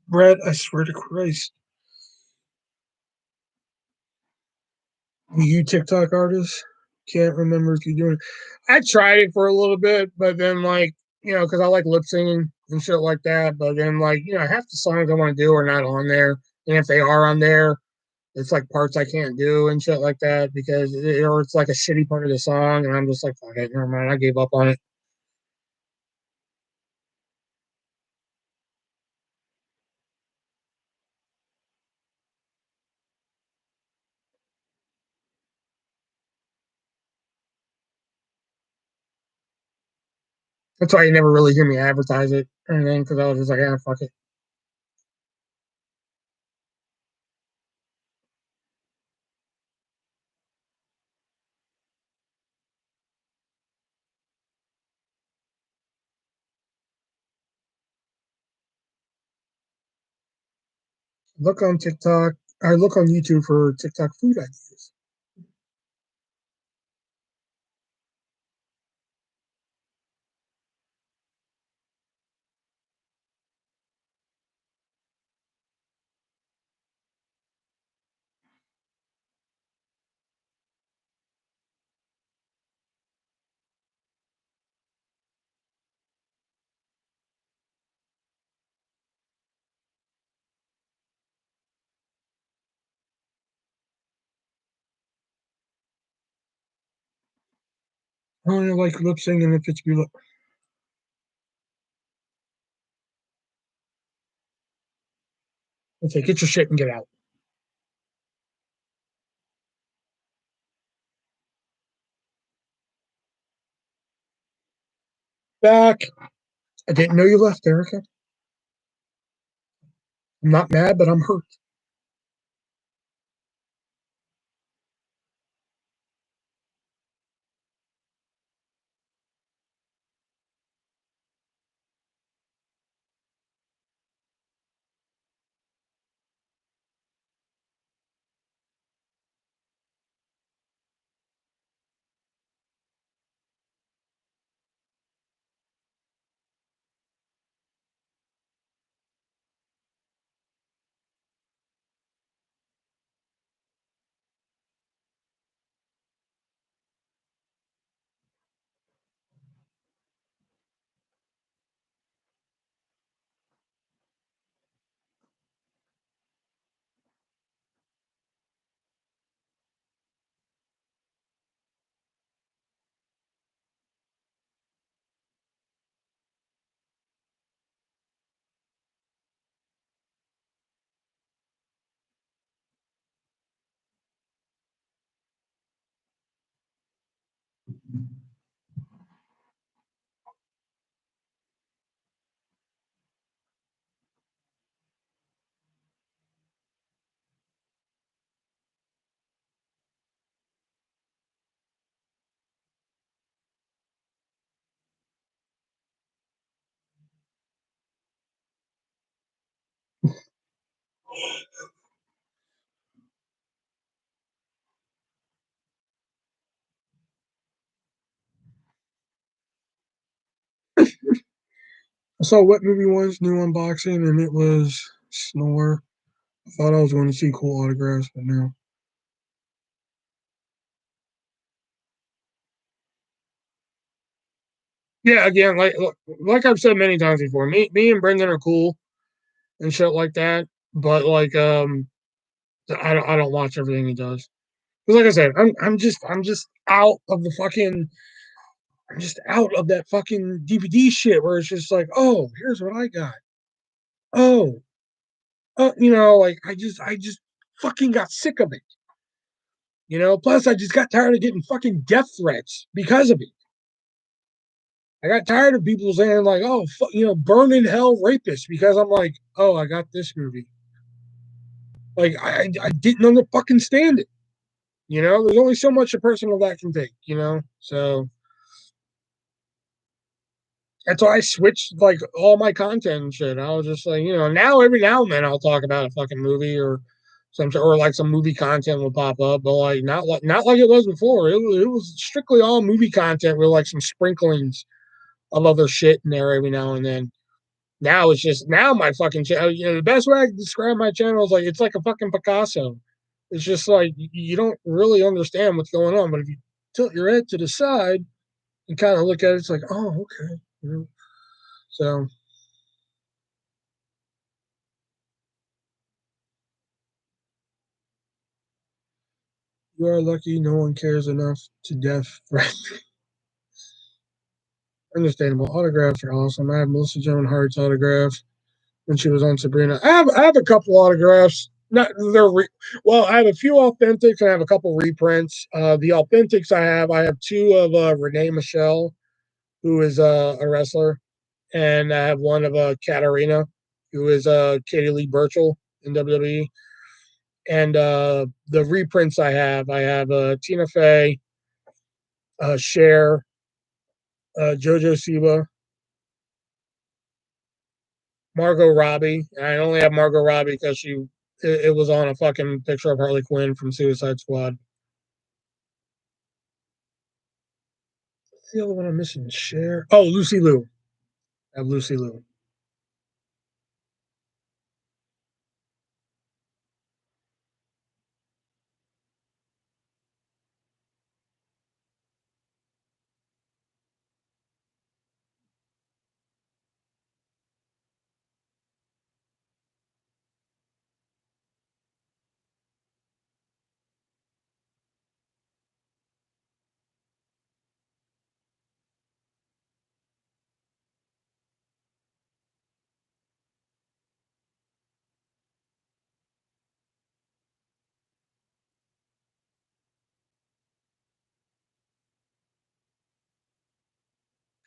Brett, I swear to Christ, you TikTok artists can't remember if you're doing it. I tried it for a little bit, but then like because I like lip singing and shit like that. But then like half the songs I want to do are not on there, and if they are on there, it's like parts I can't do and shit like that because or it's like a shitty part of the song, and I'm just like, fuck it, never mind, I gave up on it. That's why you never really hear me advertise it or anything because I was just like, yeah, fuck it. Look on TikTok. I look on YouTube for TikTok food ideas. I only like lip singing if it's be like, okay, get your shit and get out. Back. I didn't know you left, Erica. I'm not mad, but I'm hurt. I saw What Movie One's new unboxing, and it was Snore. I thought I was going to see cool autographs, but no. Yeah, again, like I've said many times before, me and Brendan are cool and shit like that. But like, I don't watch everything he does. Because like I said, I'm just out of the fucking I'm just out of that fucking DVD shit where it's just like, oh, here's what I got. Oh, like I just fucking got sick of it. Plus I just got tired of getting fucking death threats because of it. I got tired of people saying like, oh, burn in hell rapist because I'm like, oh, I got this movie. Like I didn't fucking stand it. There's only so much a person of that can take. So that's why I switched like all my content and shit. I was just like, now every now and then I'll talk about a fucking movie or like some movie content will pop up, but like not like it was before. It was strictly all movie content with like some sprinklings of other shit in there every now and then. Now it's just now my fucking channel. The best way I can describe my channel is like it's like a fucking Picasso. It's just like you don't really understand what's going on, but if you tilt your head to the side and kind of look at it, it's like, oh, okay. So you are lucky no one cares enough to death. Right. Understandable. Autographs are awesome. I have Melissa Joan Hart's autograph when she was on Sabrina. I have a couple autographs. Not well, I have a few authentics and I have a couple reprints. The authentics I have two of Renee Michelle, who is a wrestler, and I have one of Katarina, who is Katie Lee Burchill in WWE. And the reprints I have Tina Fey, Cher, JoJo Siwa, Margot Robbie. And I only have Margot Robbie because it was on a fucking picture of Harley Quinn from Suicide Squad. What's the other one I'm missing? Cher. Oh, Lucy Liu. I have Lucy Liu.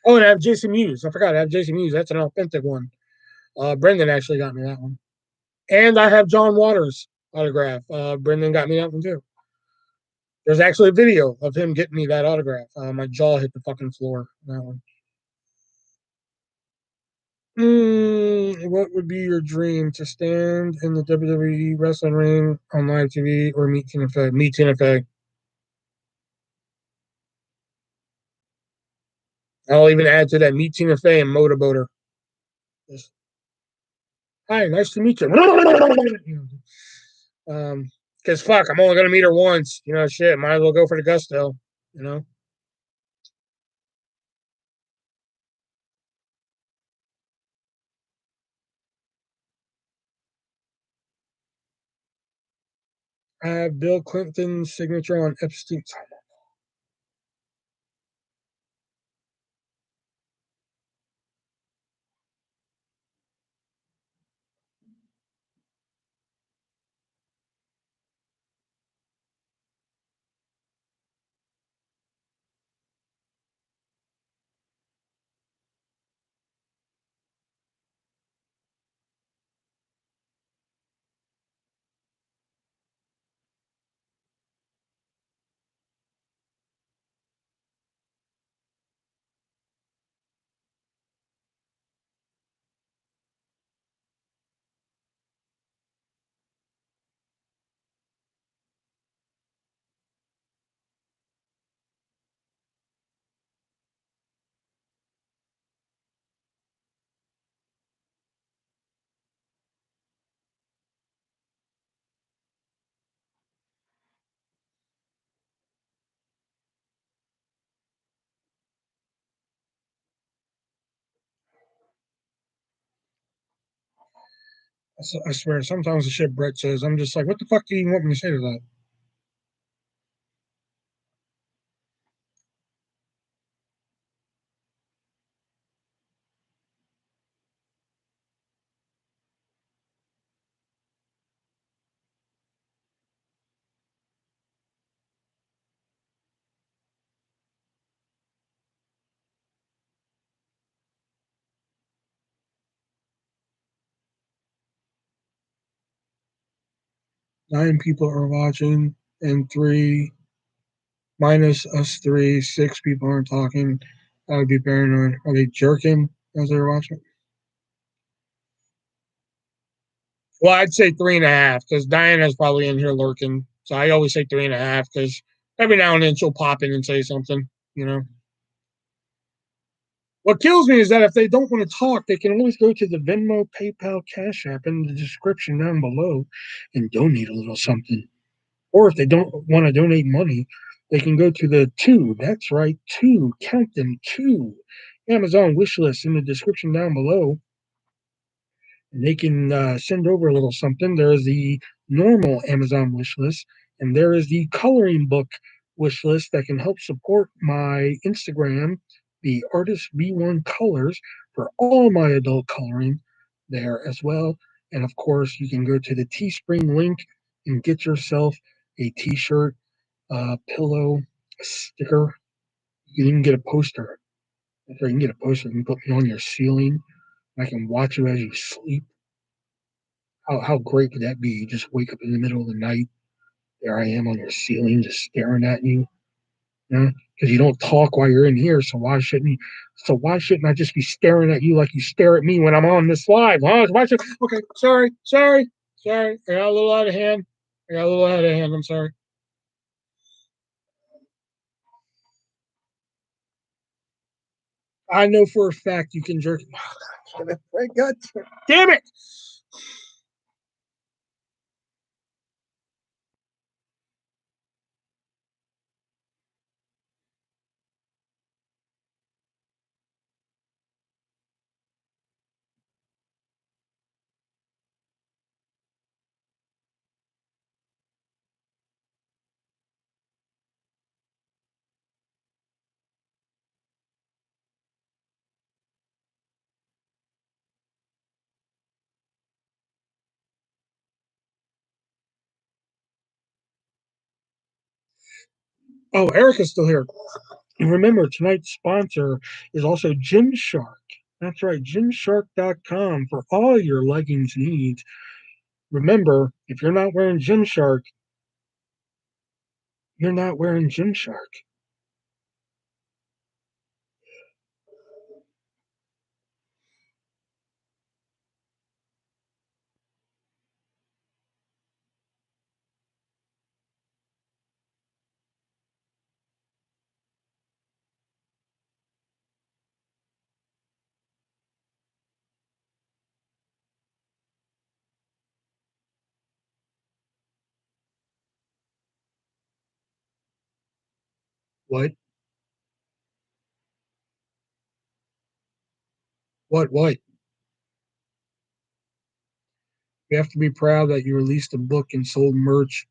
Oh, and I have Jason Mewes. I forgot I have Jason Mewes. That's an authentic one. Brendan actually got me that one. And I have John Waters' autograph. Brendan got me that one too. There's actually a video of him getting me that autograph. My jaw hit the fucking floor. That one. What would be your dream to stand in the WWE wrestling ring on live TV or meet Tina Fey? Meet Tina Fey. I'll even add to that meet Tina Fey and motorboater. Just, hi, nice to meet you. Because fuck, I'm only gonna meet her once. Shit, might as well go for the gusto. You know. I have Bill Clinton's signature on Epstein's. I swear, sometimes the shit Brett says, I'm just like, what the fuck do you want me to say to that? Nine people are watching, and three minus us three, six people aren't talking. I would be paranoid. Are they jerking as they're watching? Well, I'd say 3.5 because Diana's probably in here lurking. So I always say 3.5 because every now and then she'll pop in and say something, you know. What kills me is that if they don't want to talk, they can always go to the Venmo, PayPal, Cash App in the description down below and donate a little something. Or if they don't want to donate money, they can go to the two, that's right, two, count them, two Amazon wish list in the description down below. And they can send over a little something. There's the normal Amazon wish list, and there is the coloring book wish list that can help support my Instagram, the Artist V1 Colors, for all my adult coloring there as well. And of course, you can go to the Teespring link and get yourself a t-shirt, pillow, a sticker. You can even get a poster. You can get a poster. You can put me on your ceiling. I can watch you as you sleep. How great would that be? You just wake up in the middle of the night. There I am on your ceiling, just staring at you. You know, because you don't talk while you're in here. So why shouldn't you? So why shouldn't I just be staring at you like you stare at me when I'm on this live? Huh? Why should? Okay, sorry. I got a little out of hand. I'm sorry. I know for a fact you can jerk. God damn it! Oh, Erica's still here. And remember, tonight's sponsor is also Gymshark. That's right, gymshark.com for all your leggings needs. Remember, if you're not wearing Gymshark, you're not wearing Gymshark. What? What? You have to be proud that you released a book and sold merch.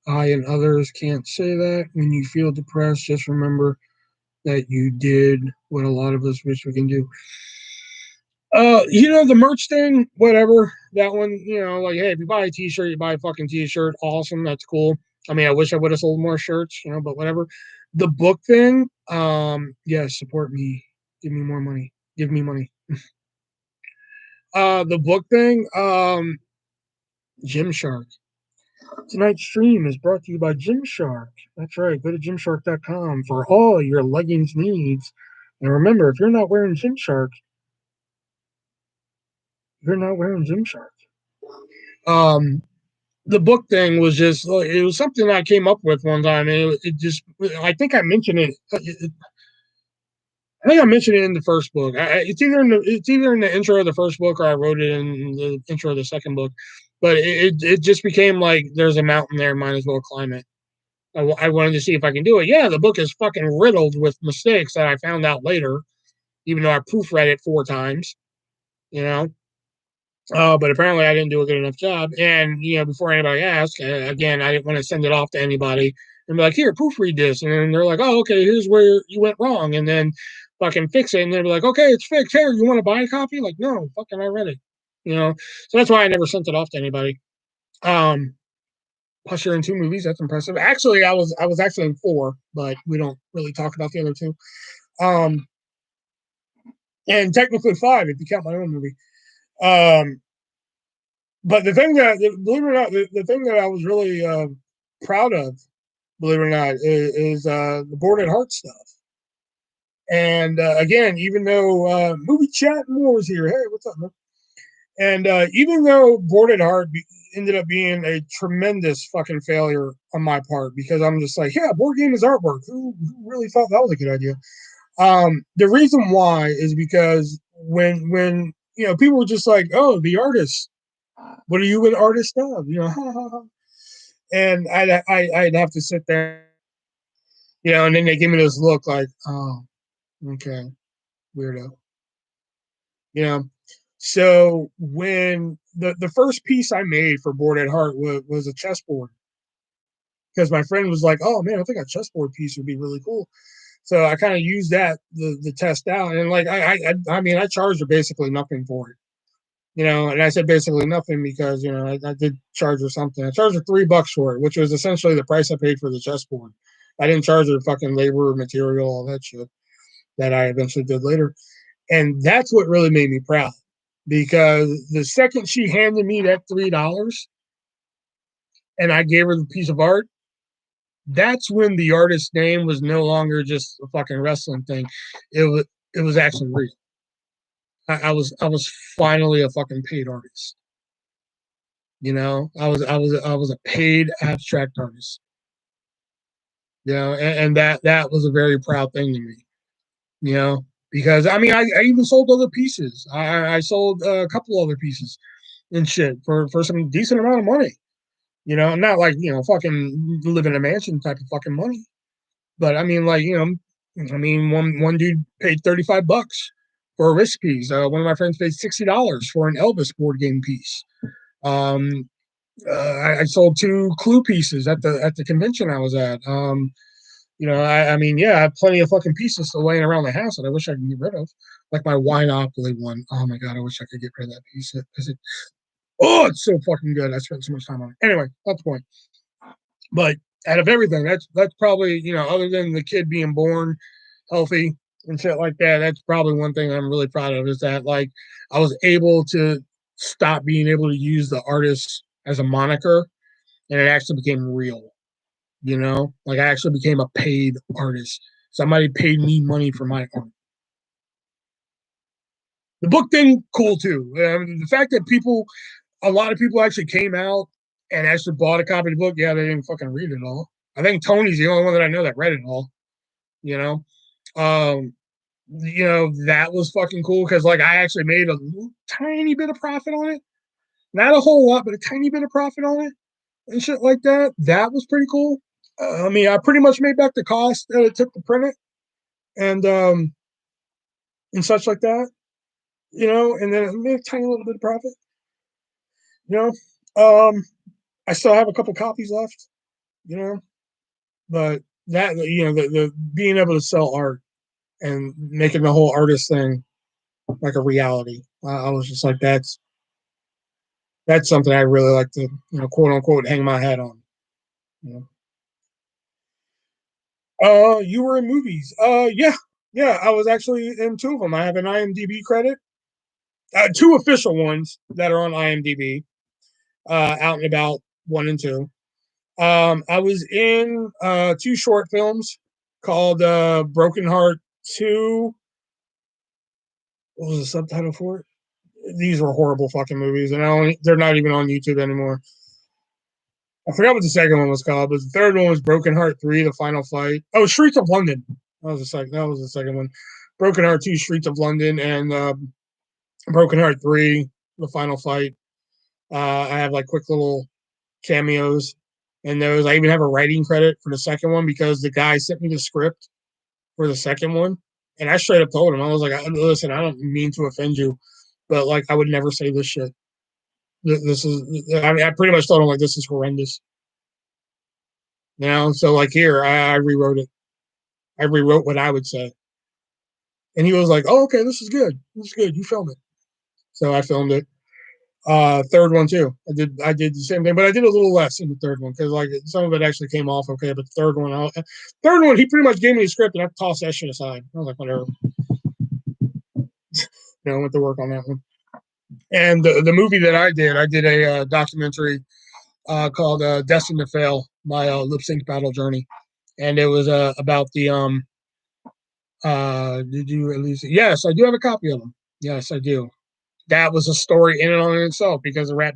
I and others can't say that. When you feel depressed, just remember that you did what a lot of us wish we can do. The merch thing, whatever. That one, like, hey, if you buy a t-shirt, you buy a fucking t-shirt. Awesome, that's cool. I mean, I wish I would have sold more shirts, but whatever. The book thing, yeah, support me. Give me more money. Give me money. The book thing, Gymshark. Tonight's stream is brought to you by Gymshark. That's right. Go to gymshark.com for all your leggings needs. And remember, if you're not wearing Gymshark, you're not wearing Gymshark. The book thing was just, it was something I came up with one time, and it just, I think I mentioned it. I think I mentioned it in the first book. It's either in the intro of the first book, or I wrote it in the intro of the second book. But it just became like, there's a mountain there, might as well climb it. I wanted to see if I can do it. Yeah, the book is fucking riddled with mistakes that I found out later, even though I proofread it 4 times. You know, But apparently I didn't do a good enough job. And, you know, before anybody asked, again, I didn't want to send it off to anybody and be like, here, proofread this. And then they're like, oh, okay, here's where you went wrong. And then fucking fix it. And they're like, okay, it's fixed. Here, you want to buy a copy? Like, no, fucking, I read it. You know, so that's why I never sent it off to anybody. Plus, you're in 2 movies. That's impressive. Actually, I was actually in 4, but we don't really talk about the other 2. And technically 5 if you count my own movie. But the thing that, believe it or not, the thing that I was really proud of, believe it or not, is the Boarded Heart stuff. And again, even though movie chat more is here, hey, what's up, man? And even though Boarded Heart ended up being a tremendous fucking failure on my part, because I'm just like, yeah, board game is artwork. Who really thought that was a good idea? The reason why is because when you know, people were just like, oh, the artist, what are you an artist of? You know, and I'd have to sit there, you know, and then they give me this look like, oh, okay, weirdo, you know. So when the first piece I made for Boarded Heart was a chessboard, because my friend was like, oh man, I think a chessboard piece would be really cool. So I kind of used that the test out, and like I mean, I charged her basically nothing for it, you know. And I said basically nothing because, you know, I did charge her something. I charged her $3 for it, which was essentially the price I paid for the chessboard. I didn't charge her fucking labor, material, all that shit that I eventually did later. And that's what really made me proud, because the second she handed me that $3 and I gave her the piece of art, that's when the artist's name was no longer just a fucking wrestling thing. It was actually real. I was finally a fucking paid artist. You know, I was a paid abstract artist. You know, and that was a very proud thing to me. You know, because I mean, I even sold other pieces. I sold a couple other pieces and shit for some decent amount of money. You know, not like, you know, fucking live in a mansion type of fucking money. But I mean, like, you know, I mean, one dude paid $35 for a wrist piece. One of my friends paid $60 for an Elvis board game piece. Um, I sold 2 Clue pieces at the convention I was at. You know, I mean, yeah, I have plenty of fucking pieces still laying around the house that I wish I could get rid of, like my Winopoly one. Oh my god, I wish I could get rid of that piece. Oh, it's so fucking good. I spent so much time on it. Anyway, that's the point. But out of everything, that's probably, you know, other than the kid being born healthy and shit like that, that's probably one thing I'm really proud of, is that, like, I was able to stop being able to use the artist as a moniker, and it actually became real. You know, like, I actually became a paid artist. Somebody paid me money for my art. The book thing, cool too. The fact that a lot of people actually came out and actually bought a copy of the book. Yeah, they didn't fucking read it all. I think Tony's the only one that I know that read it all. You know, um, you know, that was fucking cool, because, like, I actually made a tiny bit of profit on it. Not a whole lot, but a tiny bit of profit on it and shit like that. That was pretty cool. I mean, I pretty much made back the cost that it took to print it, and such like that. You know, and then I made a tiny little bit of profit. You know, I still have a couple copies left. You know, but that, you know, the being able to sell art and making the whole artist thing like a reality, I was just like, that's something I really like to, you know, quote unquote, hang my hat on. You know, you were in movies. Yeah, yeah, I was actually in 2 of them. I have an IMDb credit, 2 official ones that are on IMDb, Out and About 1 and 2. I was in 2 short films called Broken Heart 2. What was the subtitle for it? These were horrible fucking movies, and they're not even on YouTube anymore. I forgot what the second one was called, but the third one was Broken Heart 3, The Final Fight. Oh, Streets of London. That was the second one. Broken Heart 2, Streets of London, and Broken Heart 3, The Final Fight. I have, like, quick little cameos in those. I even have a writing credit for the second one, because the guy sent me the script for the second one, and I straight up told him, I was like, listen, I don't mean to offend you, but, like, I would never say this shit. this is. I mean, I pretty much told him like this is horrendous. You know, so like here, I rewrote it. I rewrote what I would say, and he was like, "Oh, okay, this is good. This is good. You filmed it." So I filmed it. Third one too. I did the same thing, but I did a little less in the third one because like some of it actually came off okay. But the third one, he pretty much gave me a script and I tossed that shit aside. I was like, whatever. I went to work on that one. And the movie that I did a documentary called "Destined to Fail: My Lip Sync Battle Journey," and it was about the Did you at least? Yes, I do have a copy of them. Yes, I do. That was a story in and on itself because of Rat.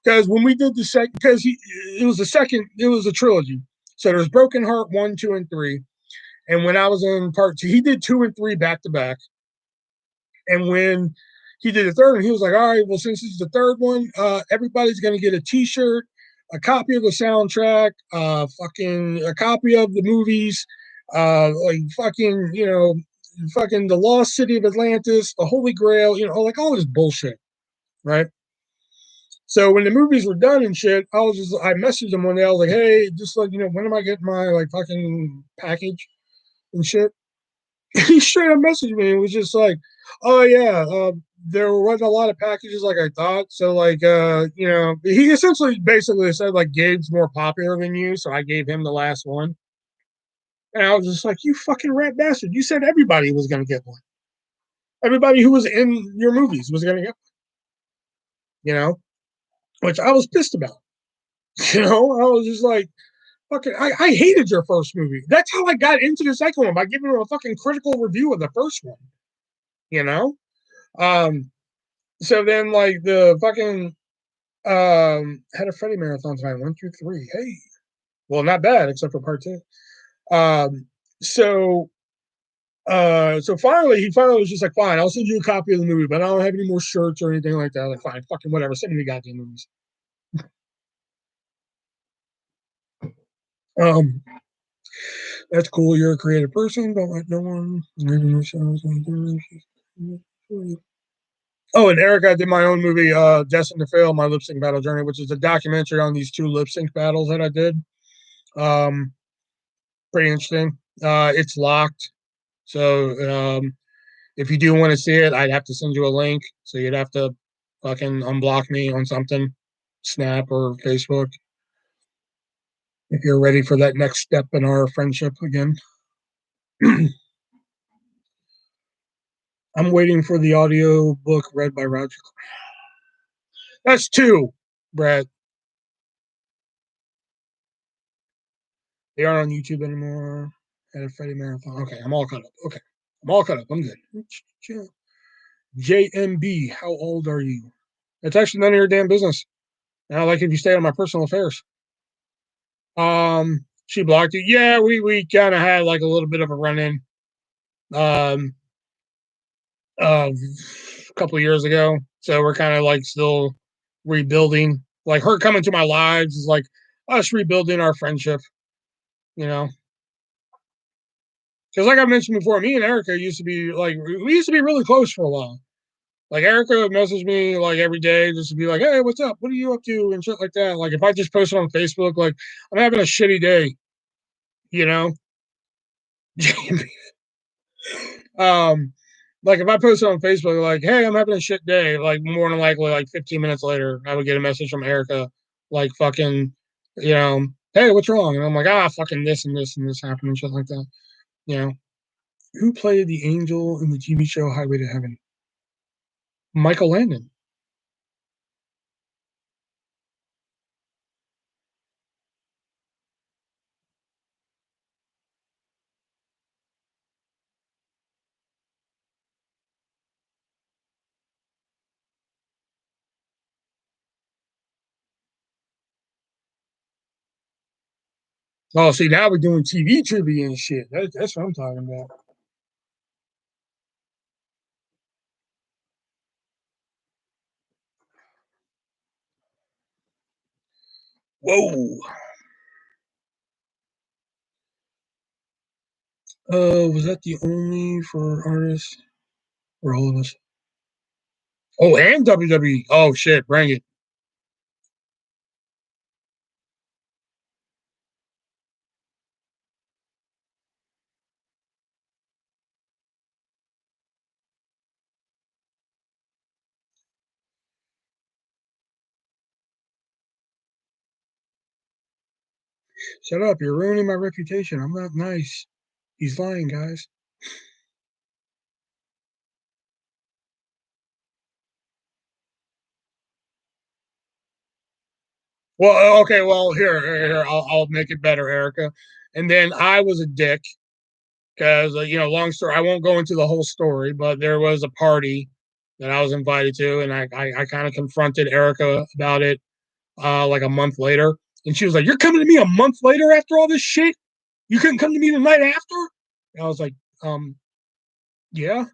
Because when we did the second, because it was the second, it was a trilogy. So there's Broken Heart 1, 2, and 3. And when I was in part 2, he did 2 and 3 back to back. And when he did the third one, he was like, "All right, well, since it's the third one, everybody's gonna get a T-shirt, a copy of the soundtrack, fucking a copy of the movies, like fucking, fucking the Lost City of Atlantis, the Holy Grail, like all this bullshit, right?" So when the movies were done and shit, I messaged him one day. I was like, "Hey, just like when am I getting my like fucking package and shit?" He straight up messaged me. It was just like, "Oh yeah, there wasn't a lot of packages like I thought. So like, he essentially basically said like Gabe's more popular than you, so I gave him the last one." And I was just like, "You fucking rat bastard! You said everybody was gonna get one. Everybody who was in your movies was gonna get one, which I was pissed about. I was just like, fucking, I hated your first movie. That's how I got into the second one by giving him a fucking critical review of the first one, you know? Um, so then like the fucking had a Freddy marathon tonight, 1, 2, 3. Hey. Well, not bad, except for part 2. Um, so so finally he was just like, "Fine, I'll send you a copy of the movie, but I don't have any more shirts or anything like that." Like, fine, fucking whatever, send me the goddamn movies. That's cool. You're a creative person. Don't let no one. Oh, and Eric, I did my own movie, Destined to Fail: My Lip Sync Battle Journey, which is a documentary on these 2 lip sync battles that I did. Pretty interesting. It's locked, so if you do want to see it, I'd have to send you a link. So you'd have to fucking unblock me on something, Snap or Facebook, if you're ready for that next step in our friendship again. I'm waiting for the audio book read by Roger. That's 2, Brad. They aren't on YouTube anymore. Had a Freddy marathon. Okay, I'm all caught up. Okay, I'm all caught up. I'm good. JMB, how old are you? It's actually none of your damn business. And I like if you stay on my personal affairs. She blocked you. Yeah, we kind of had like a little bit of a run in. A couple of years ago. So we're kind of like still rebuilding. Like her coming to my lives is like us rebuilding our friendship, you know. Because like I mentioned before, me and Erica used to be like we used to be really close for a while. Like Erica would message me like every day just to be like, "Hey, what's up? What are you up to?" and shit like that. Like if I just posted on Facebook, like I'm having a shitty day, you know. Like if I posted on Facebook, like, "Hey, I'm having a shit day," like more than likely, like 15 minutes later, I would get a message from Erica, like fucking, "Hey, what's wrong?" And I'm like, fucking this and this and this happened and shit like that. You know, who played the angel in the TV show Highway to Heaven? Michael Landon. Oh, see, now we're doing TV trivia and shit. That's what I'm talking about. Whoa. Was that the only for artists or all of us? Oh, and WWE. Oh shit, bring it. Shut up. You're ruining my reputation. I'm not nice. He's lying, guys. Well, okay. Well, here. I'll make it better, Erica. And then I was a dick because, long story. I won't go into the whole story, but there was a party that I was invited to, and I kind of confronted Erica about it like a month later. And she was like, "You're coming to me a month later after all this shit? You couldn't come to me the night after?" And I was like, yeah.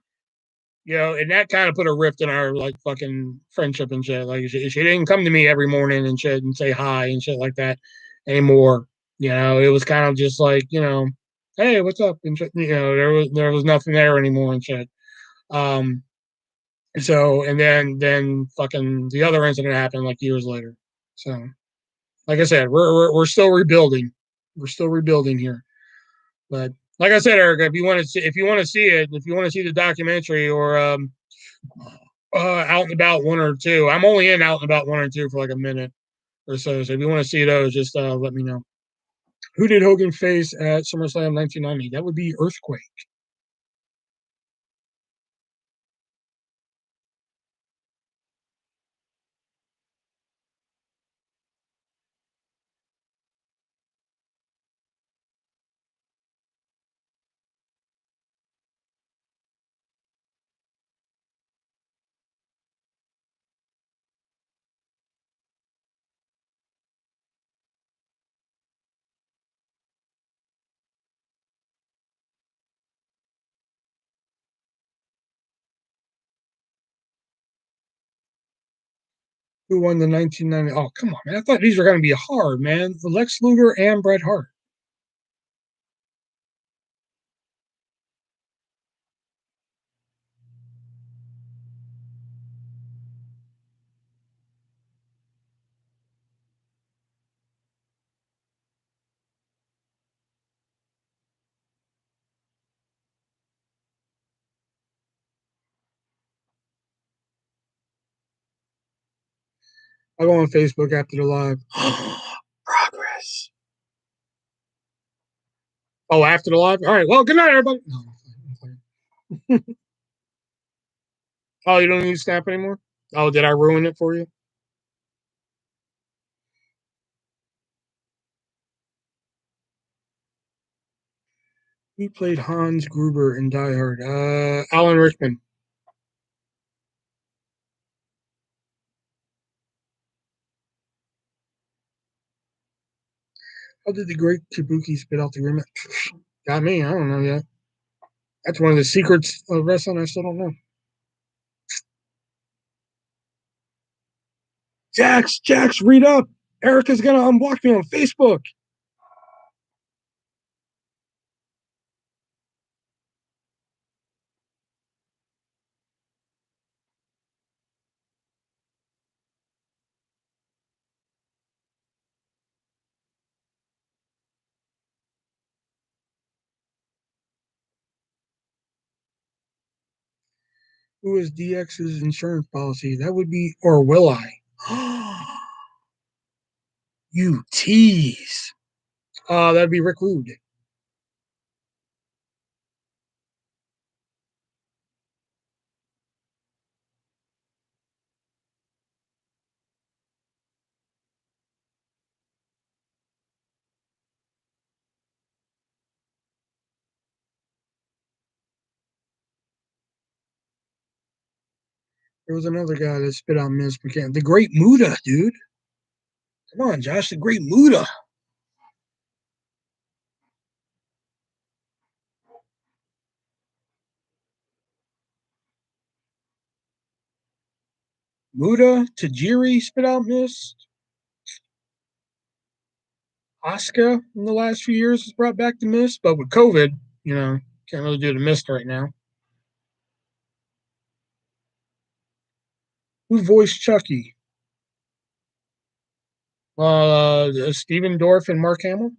And that kind of put a rift in our like fucking friendship and shit. Like she didn't come to me every morning and shit and say hi and shit like that anymore. It was kind of just like, hey, what's up? And shit, there was nothing there anymore and shit. Um, so and then fucking the other incident happened like years later. So like I said, we're still rebuilding. We're still rebuilding here. But like I said, Erica, if you want to see it, if you want to see the documentary or Out and About 1 or 2, I'm only in Out and About 1 or 2 for like a minute or so. So if you want to see those, just let me know. Who did Hogan face at SummerSlam 1990? That would be Earthquake. Who won the 1990? Oh, come on, man. I thought these were going to be hard, man. Lex Luger and Bret Hart. I'll go on Facebook after the live. Progress. Oh, after the live? All right. Well, good night, everybody. No. Oh, you don't need Snap anymore? Oh, did I ruin it for you? He played Hans Gruber in Die Hard. Alan Rickman. How did the great Kabuki spit out the agreement? Got me. I don't know yet. That's one of the secrets of wrestling. I still don't know. Jax, read up. Erica's gonna unblock me on Facebook. Who is DX's insurance policy? That would be, or will I? You tease. That'd be Rick Rude. There was another guy that spit out Miss McCann. The Great Muda, dude. Come on, Josh. The Great Muda. Muda, Tajiri spit out Miss. Asuka in the last few years has brought back the Mist, but with COVID, can't really do the Mist right now. Who voiced Chucky? Steven Dorff and Mark Hamill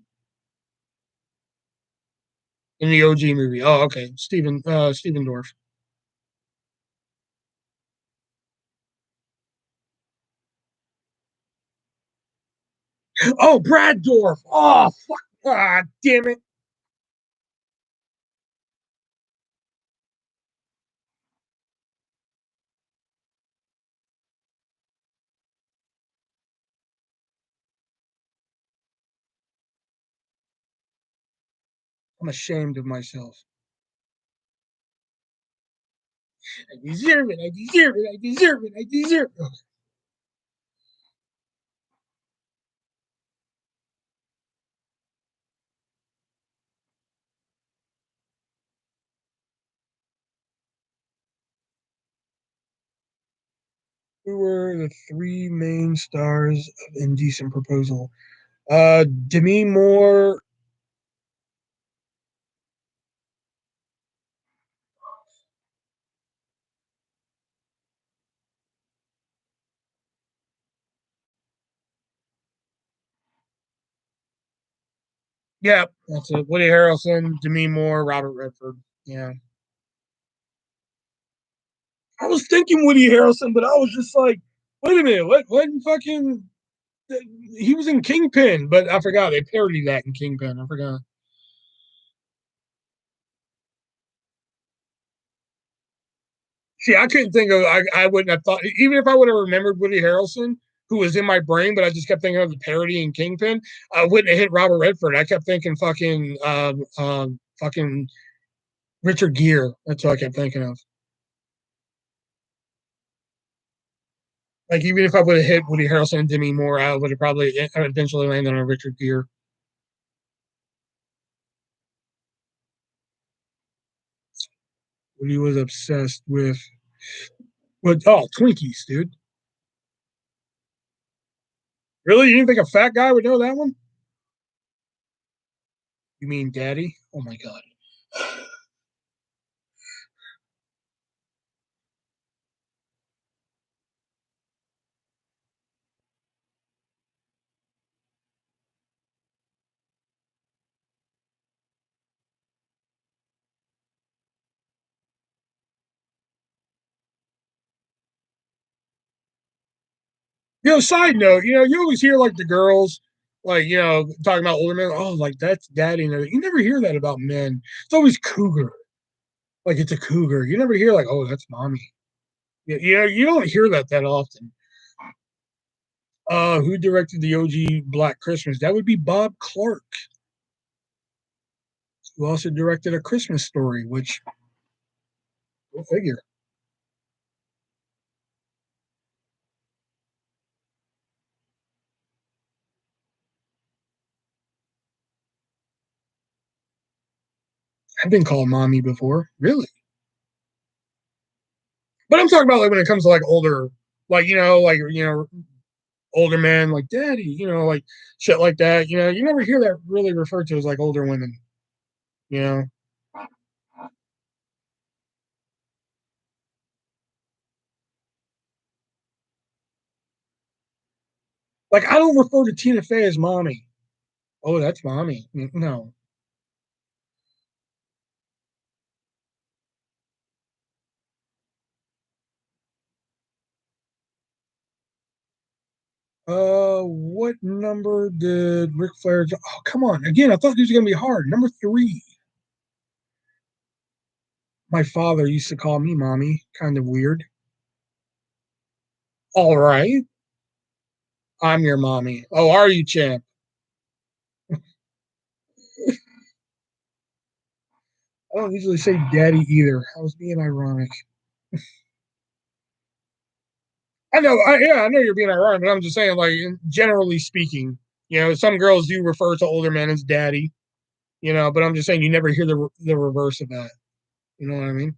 in the OG movie. Oh, okay, Steven Dorff. Oh, Brad Dorff. Oh, fuck. Ah, damn it. I'm ashamed of myself. I deserve it. I deserve it. I deserve it. I deserve it. Who were the three main stars of Indecent Proposal? Demi Moore. Yeah, that's it. Woody Harrelson, Demi Moore, Robert Redford. Yeah. I was thinking Woody Harrelson, but I was just like, wait a minute, what fucking he was in Kingpin, but I forgot they parodied that in Kingpin. I forgot. See, I couldn't think of. I wouldn't have thought, even if I would have remembered Woody Harrelson, who was in my brain, but I just kept thinking of the parody in Kingpin. I wouldn't have hit Robert Redford. I kept thinking fucking Richard Gere. That's what I kept thinking of. Like even if I would have hit Woody Harrelson and Demi Moore, I would have probably eventually landed on Richard Gere. Woody was obsessed with Twinkies, dude. Really? You didn't think a fat guy would know that one? You mean Daddy? Oh my god. Side note, you always hear like the girls, like, talking about older men. Oh, like that's daddy. You never hear that about men. It's always cougar. Like it's a cougar. You never hear like, oh, that's mommy. You don't hear that often. Who directed the OG Black Christmas? That would be Bob Clark, who also directed A Christmas Story, which, go figure. I've been called mommy before, really. But I'm talking about like when it comes to like older, older men, like daddy, like shit like that. You never hear that really referred to as like older women. You know, like I don't refer to Tina Fey as mommy. Oh, that's mommy. No. What number did Ric Flair? Oh, come on. Again, I thought this was gonna be hard. Number three. My father used to call me mommy. Kind of weird. All right. I'm your mommy. Oh, are you, champ? I don't usually say daddy either. I was being ironic. I know you're being ironic, but I'm just saying, like, generally speaking, some girls do refer to older men as daddy, but I'm just saying you never hear the reverse of that. You know what I mean?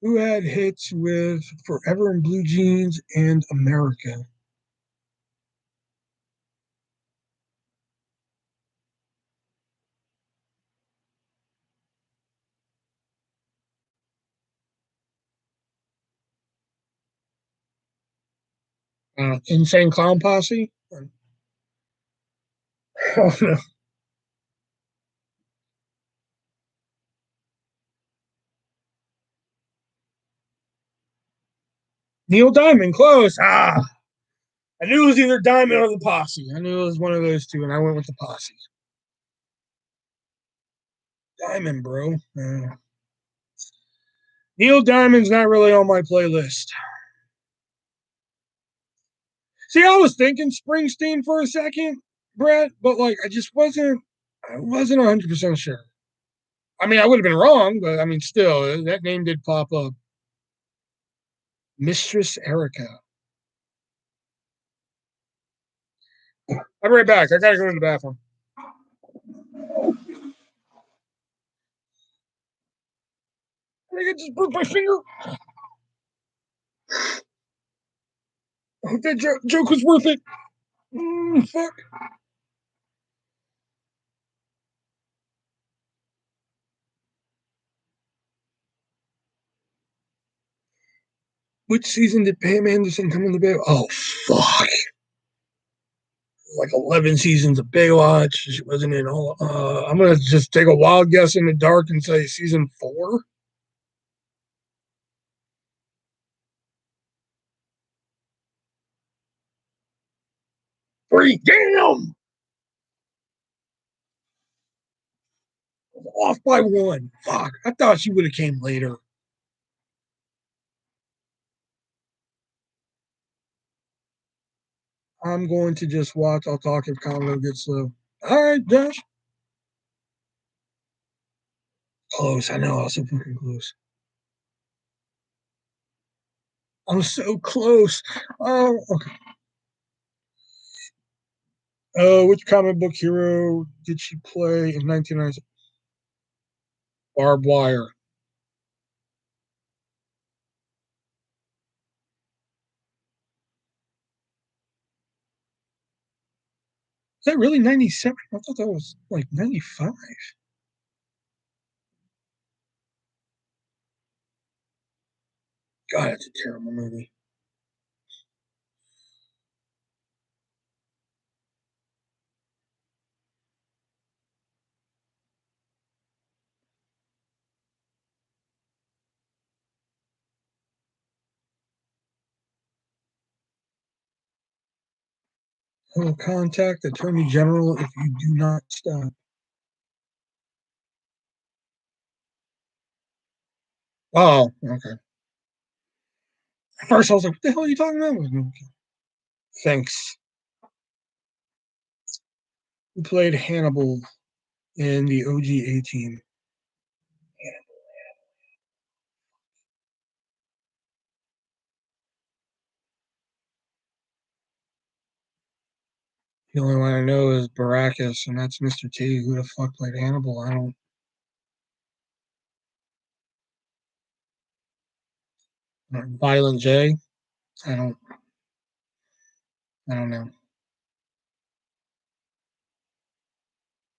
Who had hits with Forever in Blue Jeans and America? Insane Clown Posse? Oh, no. Neil Diamond, close. I knew it was either Diamond or the Posse. I knew it was one of those two, and I went with the Posse. Diamond, bro. Neil Diamond's not really on my playlist. See, I was thinking Springsteen for a second, Brett, but like I wasn't 100% sure. I mean, I would have been wrong, but I mean, still, that name did pop up. Mistress Erica. I'll be right back. I gotta go to the bathroom. I think I just broke my finger. I hope that joke was worth it. Fuck. Which season did Pam Anderson come into Baywatch? Oh, fuck. Like 11 seasons of Baywatch. She wasn't in all. I'm going to just take a wild guess in the dark and say season 4. Three. Damn! Off by 1. Fuck. I thought she would have came later. I'm going to just watch. I'll talk if Congo gets slow. All right, Josh. Close. I know. I was so fucking close. I was so close. Oh, okay. Which comic book hero did she play in 1996? Barbed Wire. Is that really 97? I thought that was like 95. God, it's a terrible movie. I will contact Attorney General if you do not stop. Oh, okay. At first, I was like, what the hell are you talking about? Okay. Thanks. Who played Hannibal in the OG A-Team? The only one I know is Baracus, and that's Mr. T. Who the fuck played Hannibal? I don't. Violent J. I don't. I don't know.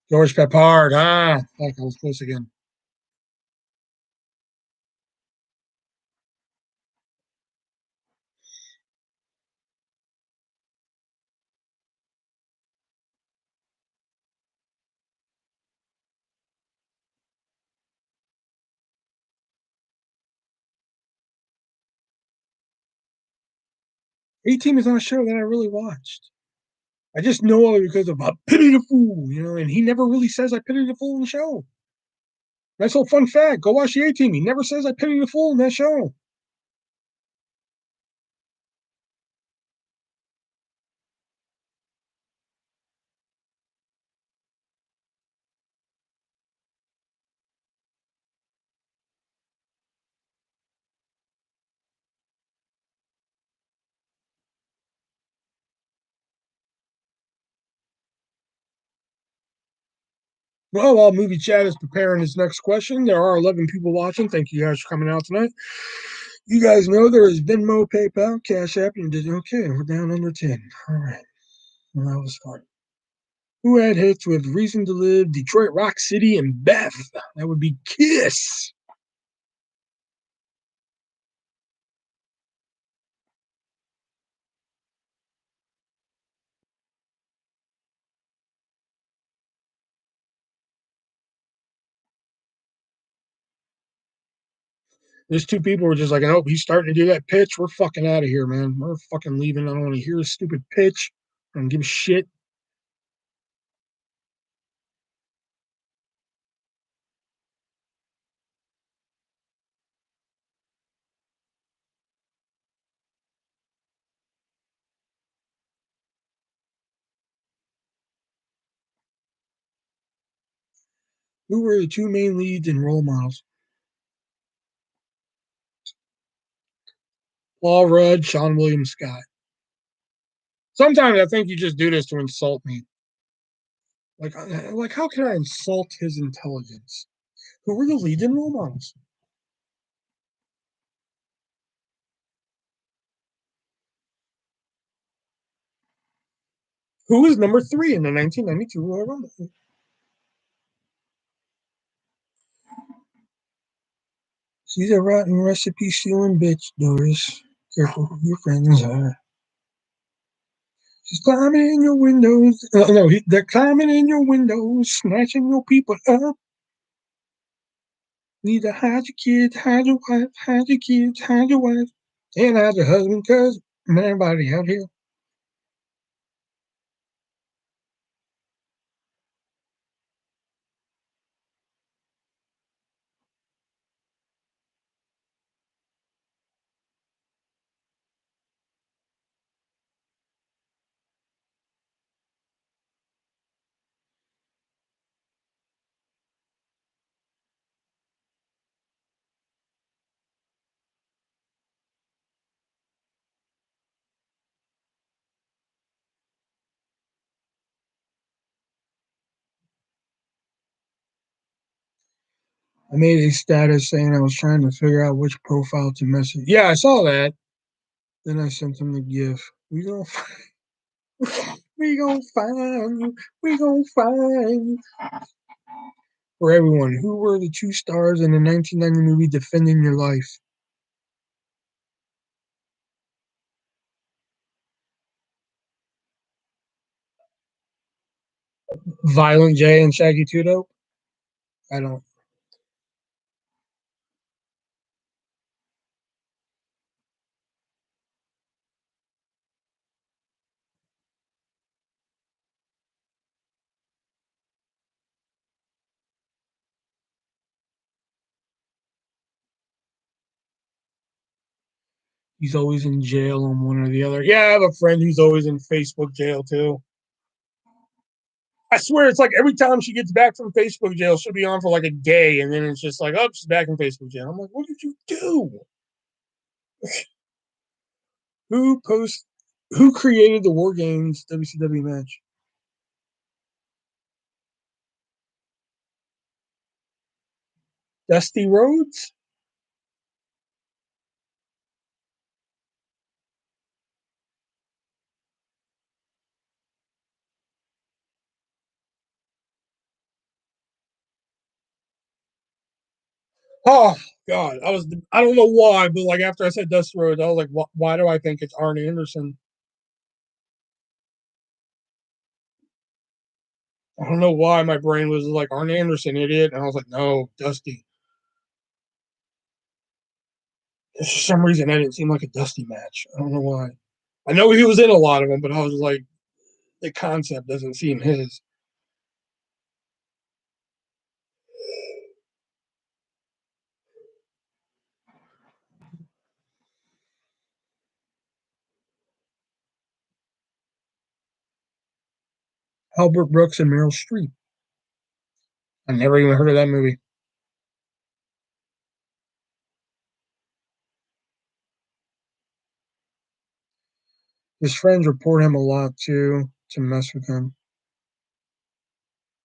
George Peppard. Fuck, I was close again. A-Team is not a show that I really watched. I just know of it because of I pity the fool, and he never really says I pity the fool in the show. Nice little fun fact. Go watch the A-Team. He never says I pity the fool in that show. Well, while Movie Chat is preparing his next question, there are 11 people watching. Thank you guys for coming out tonight. You guys know there is Venmo, PayPal, Cash App, and okay, we're down under 10. All right. Well, that was fun. Who had hits with Reason to Live, Detroit Rock City, and Beth? That would be Kiss. These two people were just like, oh, he's starting to do that pitch. We're fucking out of here, man. We're fucking leaving. I don't want to hear his stupid pitch. I don't give a shit. Who were the two main leads and role models? Paul Rudd, Sean William Scott. Sometimes I think you just do this to insult me. Like how can I insult his intelligence? Who were the leads and role models? Who was number 3 in the 1992 Royal Rumble? She's a rotten recipe stealing bitch, Doris. Careful who your friends are. She's climbing in your windows. They're climbing in your windows, snatching your people up. Need to hide your kids, hide your wife, hide your kids, hide your wife, and hide your husband, because everybody out here. I made a status saying I was trying to figure out which profile to message. Yeah, I saw that. Then I sent him the GIF. We gonna find you. We gonna find you. For everyone, who were the two stars in the 1990 movie Defending Your Life? Violent J and Shaggy Two Dope? I don't. He's always in jail on one or the other. Yeah, I have a friend who's always in Facebook jail too. I swear it's like every time she gets back from Facebook jail, she'll be on for like a day, and then it's just like, oh, she's back in Facebook jail. I'm like, what did you do? Who post? Who created the War Games WCW match? Dusty Rhodes? Oh God, I don't know why, but like after I said Dusty Rhodes, I was like, why do I think it's Arn Anderson? I don't know why my brain was like Arn Anderson, idiot, and I was like, no, Dusty. For some reason, that didn't seem like a Dusty match. I don't know why. I know he was in a lot of them, but I was like, the concept doesn't seem his. Albert Brooks and Meryl Streep. I never even heard of that movie. His friends report him a lot too to mess with him.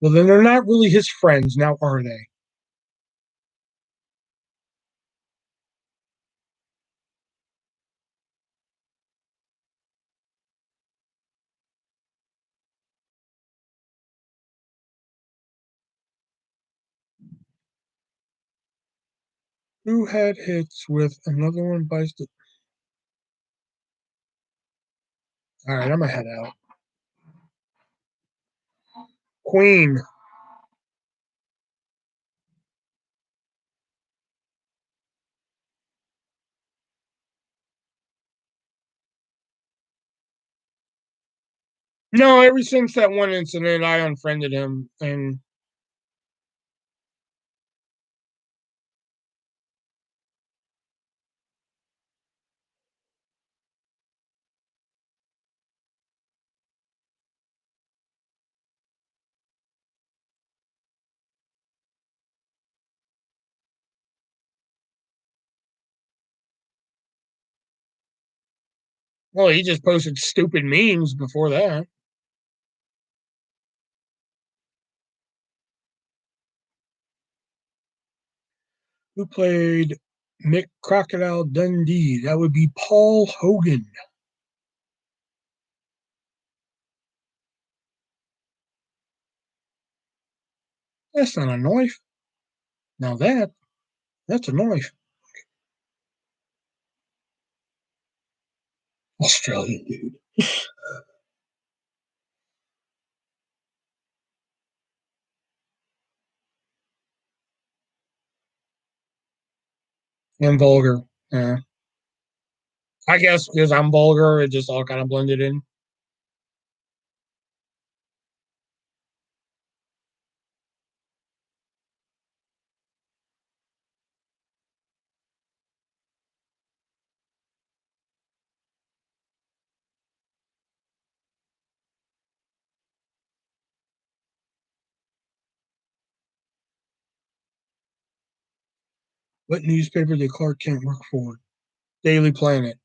Well, then they're not really his friends now, are they? Who had hits with Another One Bites the. All right, I'm gonna head out. Queen. No, ever since that one incident, I unfriended him, and well, he just posted stupid memes before that. Who played Mick Crocodile Dundee? That would be Paul Hogan. That's not a knife. Now that's a knife. Australian dude. And vulgar. Yeah. I guess because I'm vulgar, it just all kind of blended in. What newspaper did Clark Kent work for? Daily Planet.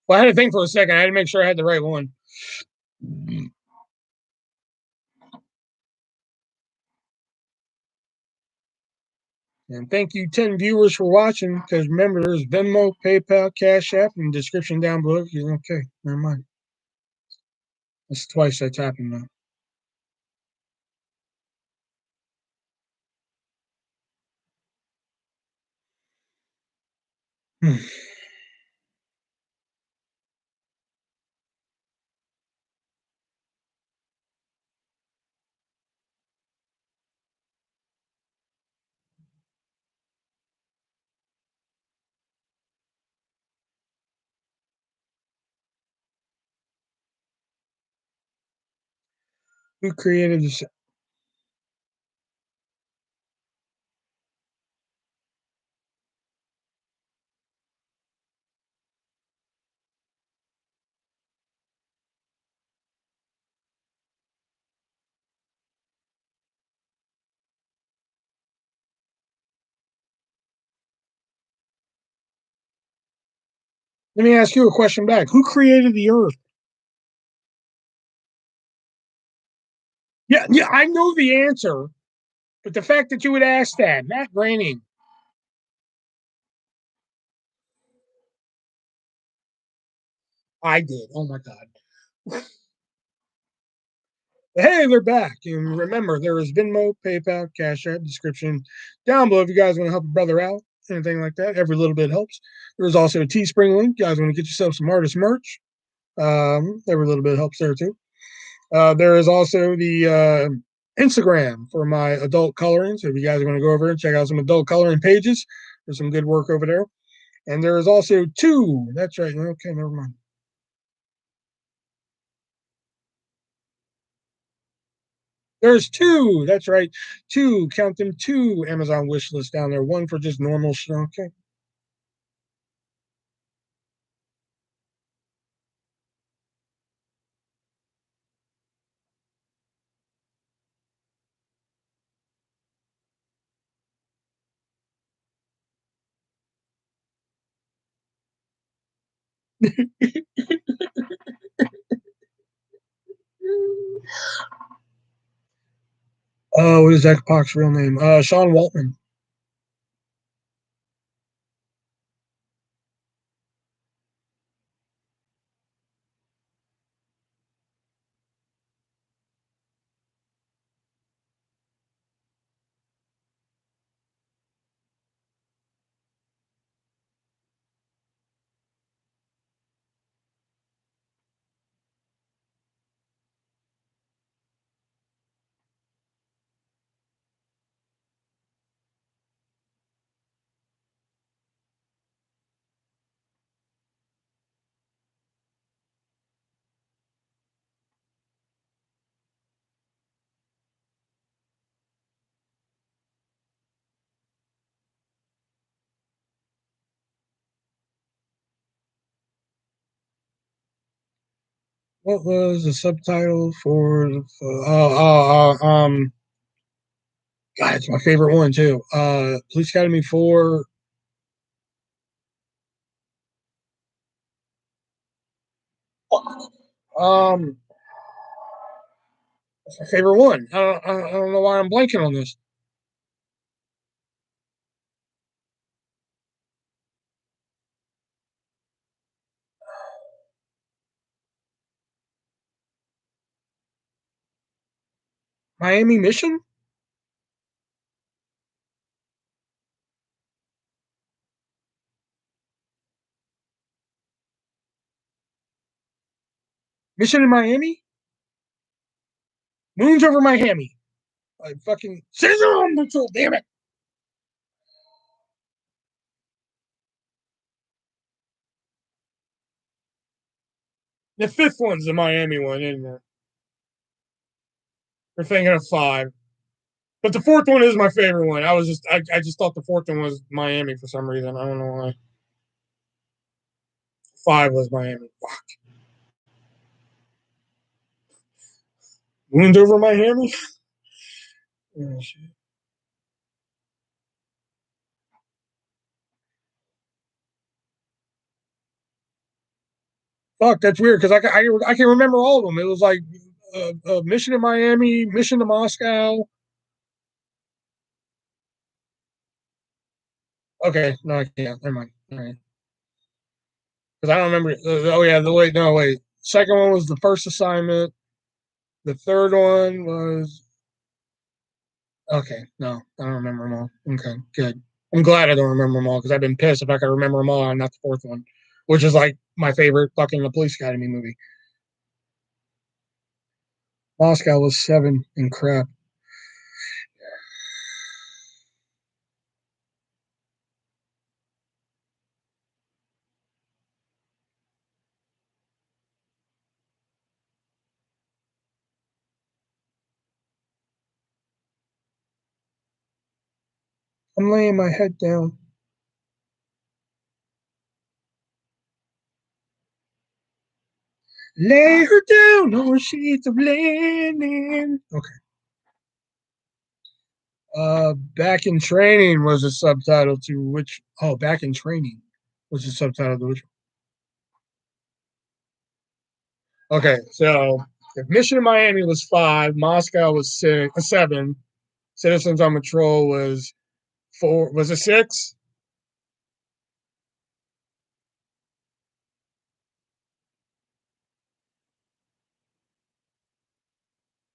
Well, I had to think for a second. I had to make sure I had the right one. And thank you, 10 viewers, for watching. Because remember, there's Venmo, PayPal, Cash App, and description down below. Okay, never mind. That's twice that's happened now. Who created this? Let me ask you a question back. Who created the Earth? Yeah, I know the answer, but the fact that you would ask that, Matt Groening. I did. Oh my God. Hey, they're back. And remember, there is Venmo, PayPal, Cash App, description down below if you guys want to help a brother out, anything like that. Every little bit helps. There's also a Teespring link. You guys want to get yourself some artist merch. Every little bit helps there too. There is also the Instagram for my adult coloring. So if you guys want to go over and check out some adult coloring pages, there's some good work over there. And there is also two. That's right. Okay, never mind. There's two. That's right. Two. Count them. Two Amazon wish lists down there. One for just normal. Okay. What is X Pac's real name? Sean Waltman. What was the subtitle for? God, it's my favorite one too. Police Academy 4. Um, that's my favorite one. I don't know why I'm blanking on this. Miami Mission. Mission in Miami. Moon's over Miami. I fucking Scissor on patrol. Damn it. The fifth one's the Miami one, isn't it? We're thinking of 5. But the fourth one is my favorite one. I just thought the fourth one was Miami for some reason. I don't know why. 5 was Miami. Fuck. Moon's over Miami. Oh, shit. Fuck, that's weird because I can remember all of them. It was like Mission to Miami, Mission to Moscow. Okay, no, I can't. Never mind. All right, because I don't remember. Oh yeah, the wait, no wait. Second one was the first assignment. The third one was okay. No, I don't remember them all. Okay, good. I'm glad I don't remember them all because I've been pissed if I could remember them all and not the fourth one, which is like my favorite fucking The Police Academy movie. Moscow was 7 and crap. I'm laying my head down. Lay her down on sheets of linen. Okay. Back in Training was a subtitle to which? Oh, Back in Training was a subtitle to which? Okay, so if Mission to Miami was 5, Moscow was 7, Citizens on Patrol was 4. Was it 6?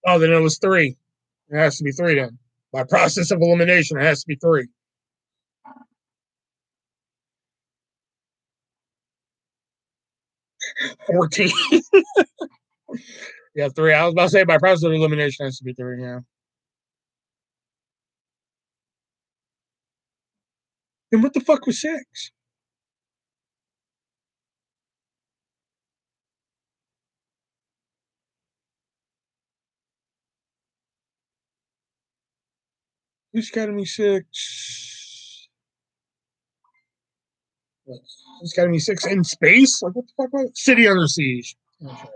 Oh, then it was 3. It has to be 3 then. By process of elimination, it has to be 3. 14. Yeah, 3. I was about to say by process of elimination, it has to be 3. Yeah. And what the fuck was 6? Police Academy 6. Police Academy 6 in space? Like, what the fuck was it? City Under Siege. Okay.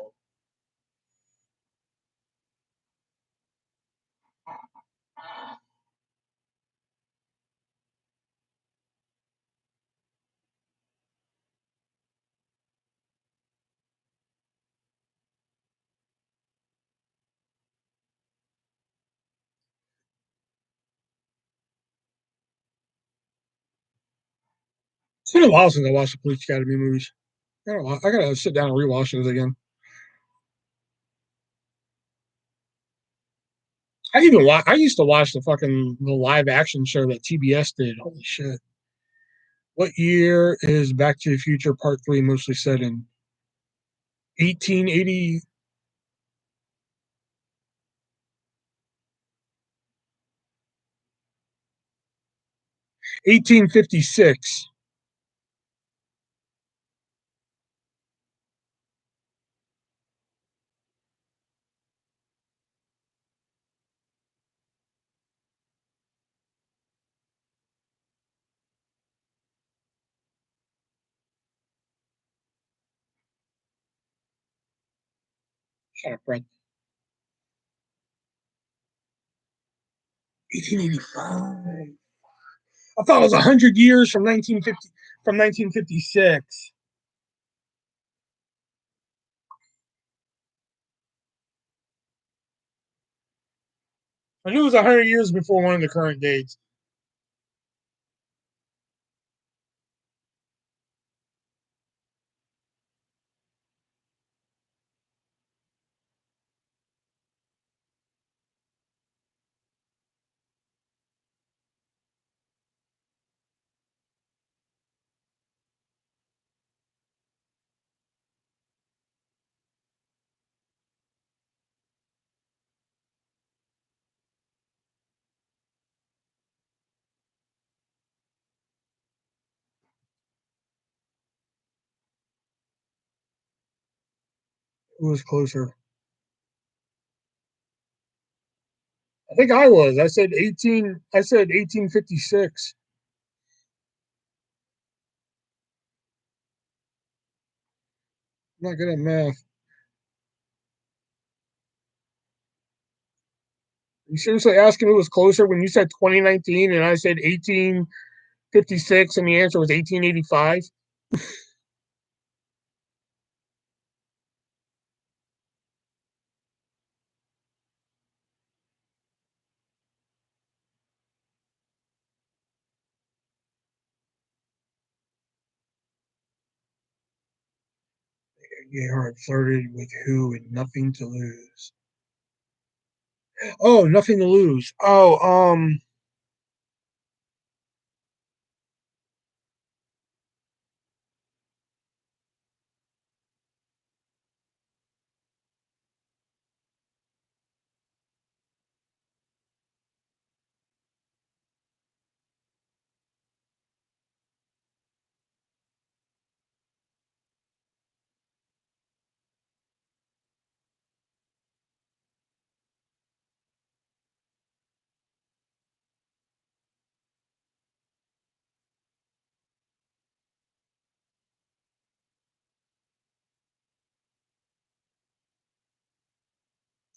It's been a while since I watched the Police Academy movies. I gotta sit down and rewatch those again. I used to watch the live action show that TBS did. Holy shit. What year is Back to the Future Part 3 mostly set in? 1880, 1856. Shut up, Fred. 1885. I thought it was 100 years from 1956. I knew it was 100 years before one of the current dates. Who was closer? I think I was. I said 1856. I'm not good at math. You seriously asking who was closer when you said 2019 and I said 1856 and the answer was 1885? Gayheart flirted with who and nothing to lose. Oh, nothing to lose. Oh,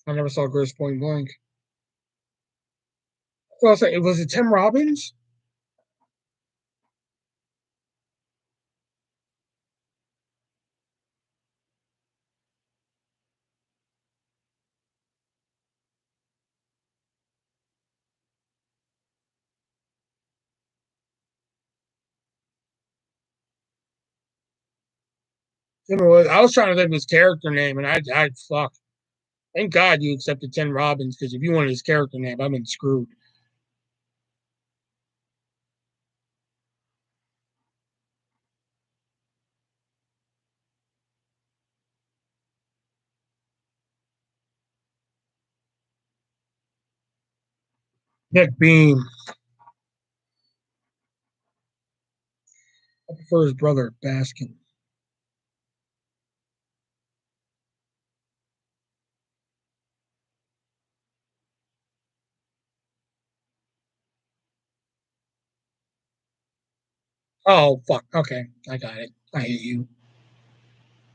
I never saw Grosse Point Blank. So I was like, was it Tim Robbins? I was trying to think of his character name, and I fuck. Thank God you accepted Tim Robbins, because if you wanted his character name, I've been screwed. Nick Beam. I prefer his brother, Baskin. Oh, fuck. Okay, I got it. I hate you.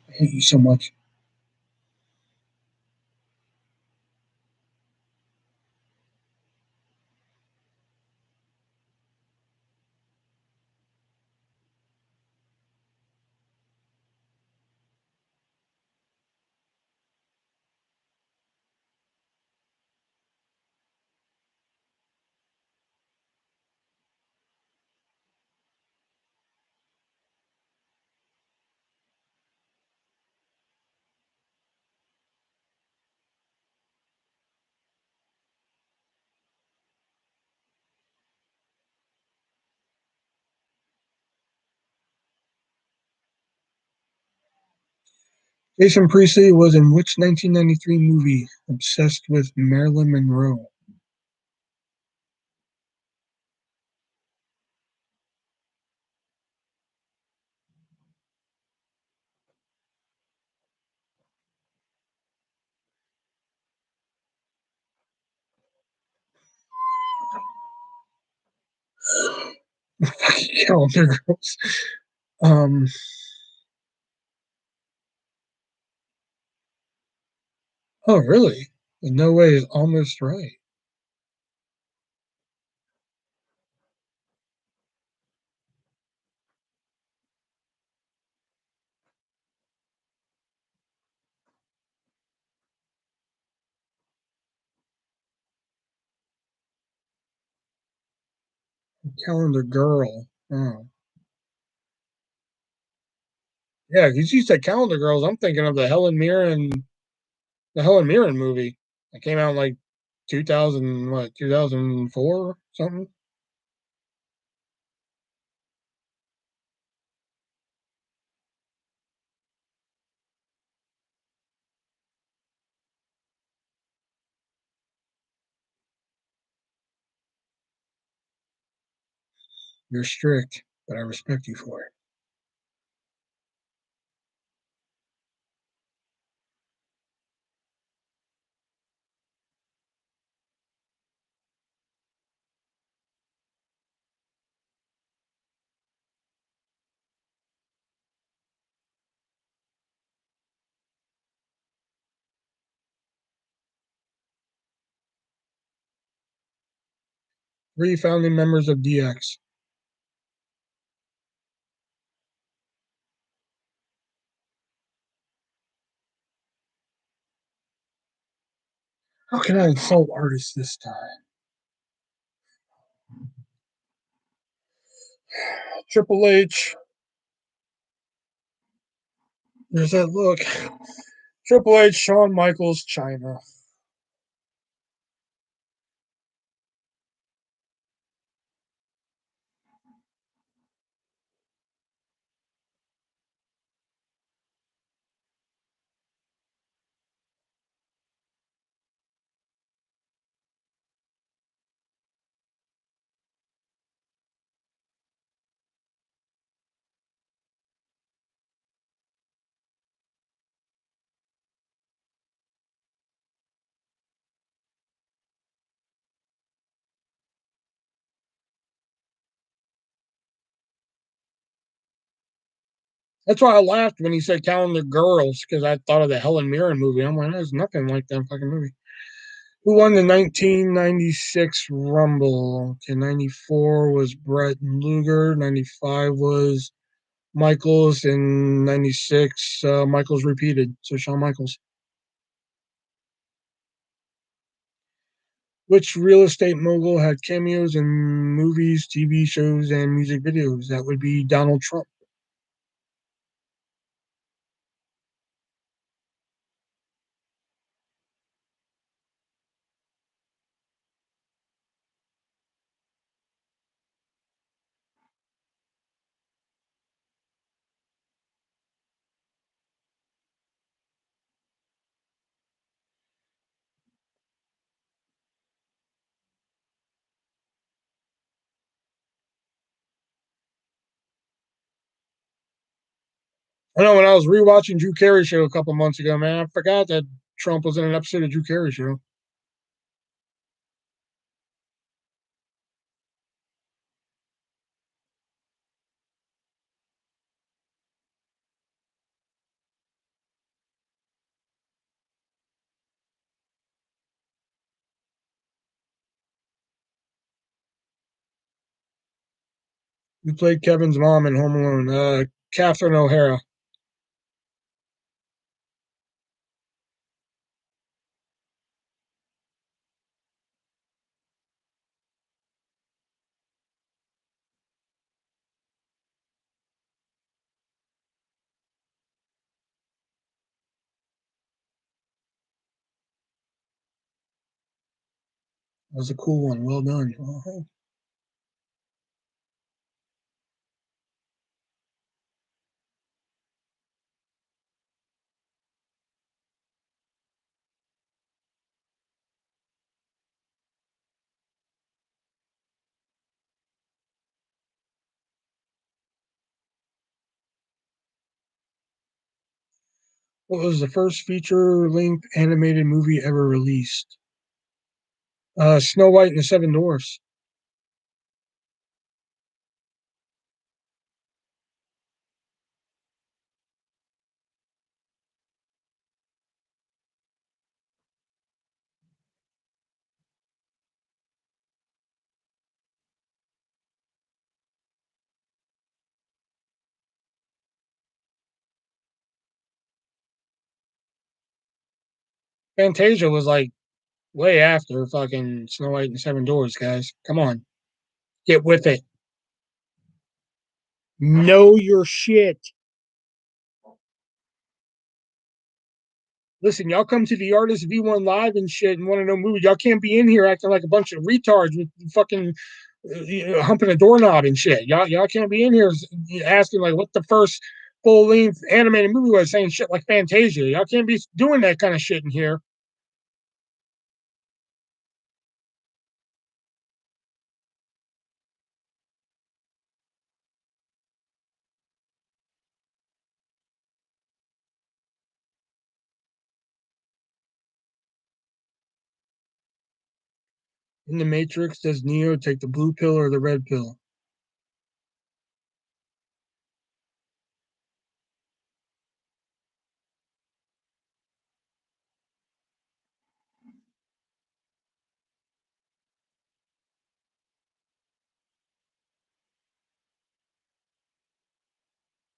I hate you so much. Jason Priestley was in which 1993 movie? Obsessed with Marilyn Monroe. Calendar Girls. Um, Oh, really? No Way is almost right. Calendar Girl. Oh. Yeah, because you said Calendar Girls. I'm thinking of the Helen Mirren movie that came out in like 2000, what, 2004 something. You're strict, but I respect you for it. Three founding members of DX. How can I insult artists this time? Triple H. There's that look. Triple H, Shawn Michaels, China. That's why I laughed when he said Calendar Girls because I thought of the Helen Mirren movie. I'm like, there's nothing like that fucking movie. Who won the 1996 Rumble? Okay, 94 was Brett Luger. 95 was Michaels. And 96, Michaels repeated. So Shawn Michaels. Which real estate mogul had cameos in movies, TV shows, and music videos? That would be Donald Trump. I know when I was rewatching Drew Carey show a couple months ago, man, I forgot that Trump was in an episode of Drew Carey show. Who played Kevin's mom in Home Alone? Catherine O'Hara. That was a cool one. Well done. What was the first feature-length animated movie ever released? Snow White and the Seven Dwarfs. Fantasia was like way after fucking Snow White and Seven Dwarfs, guys. Come on. Get with it. Know your shit. Listen, y'all come to the Artist V1 live and shit and want to know movies. Y'all can't be in here acting like a bunch of retards with fucking humping a doorknob and shit. Y'all can't be in here asking like what the first full length animated movie was, saying shit like Fantasia. Y'all can't be doing that kind of shit in here. In the Matrix, does Neo take the blue pill or the red pill?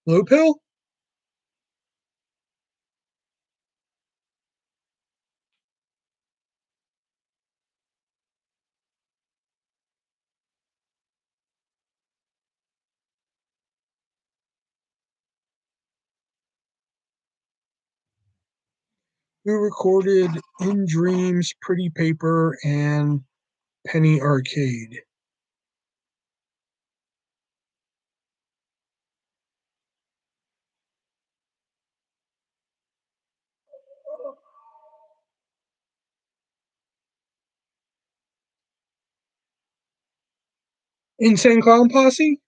Blue pill? Who recorded In Dreams, Pretty Paper, and Penny Arcade? Insane Clown Posse?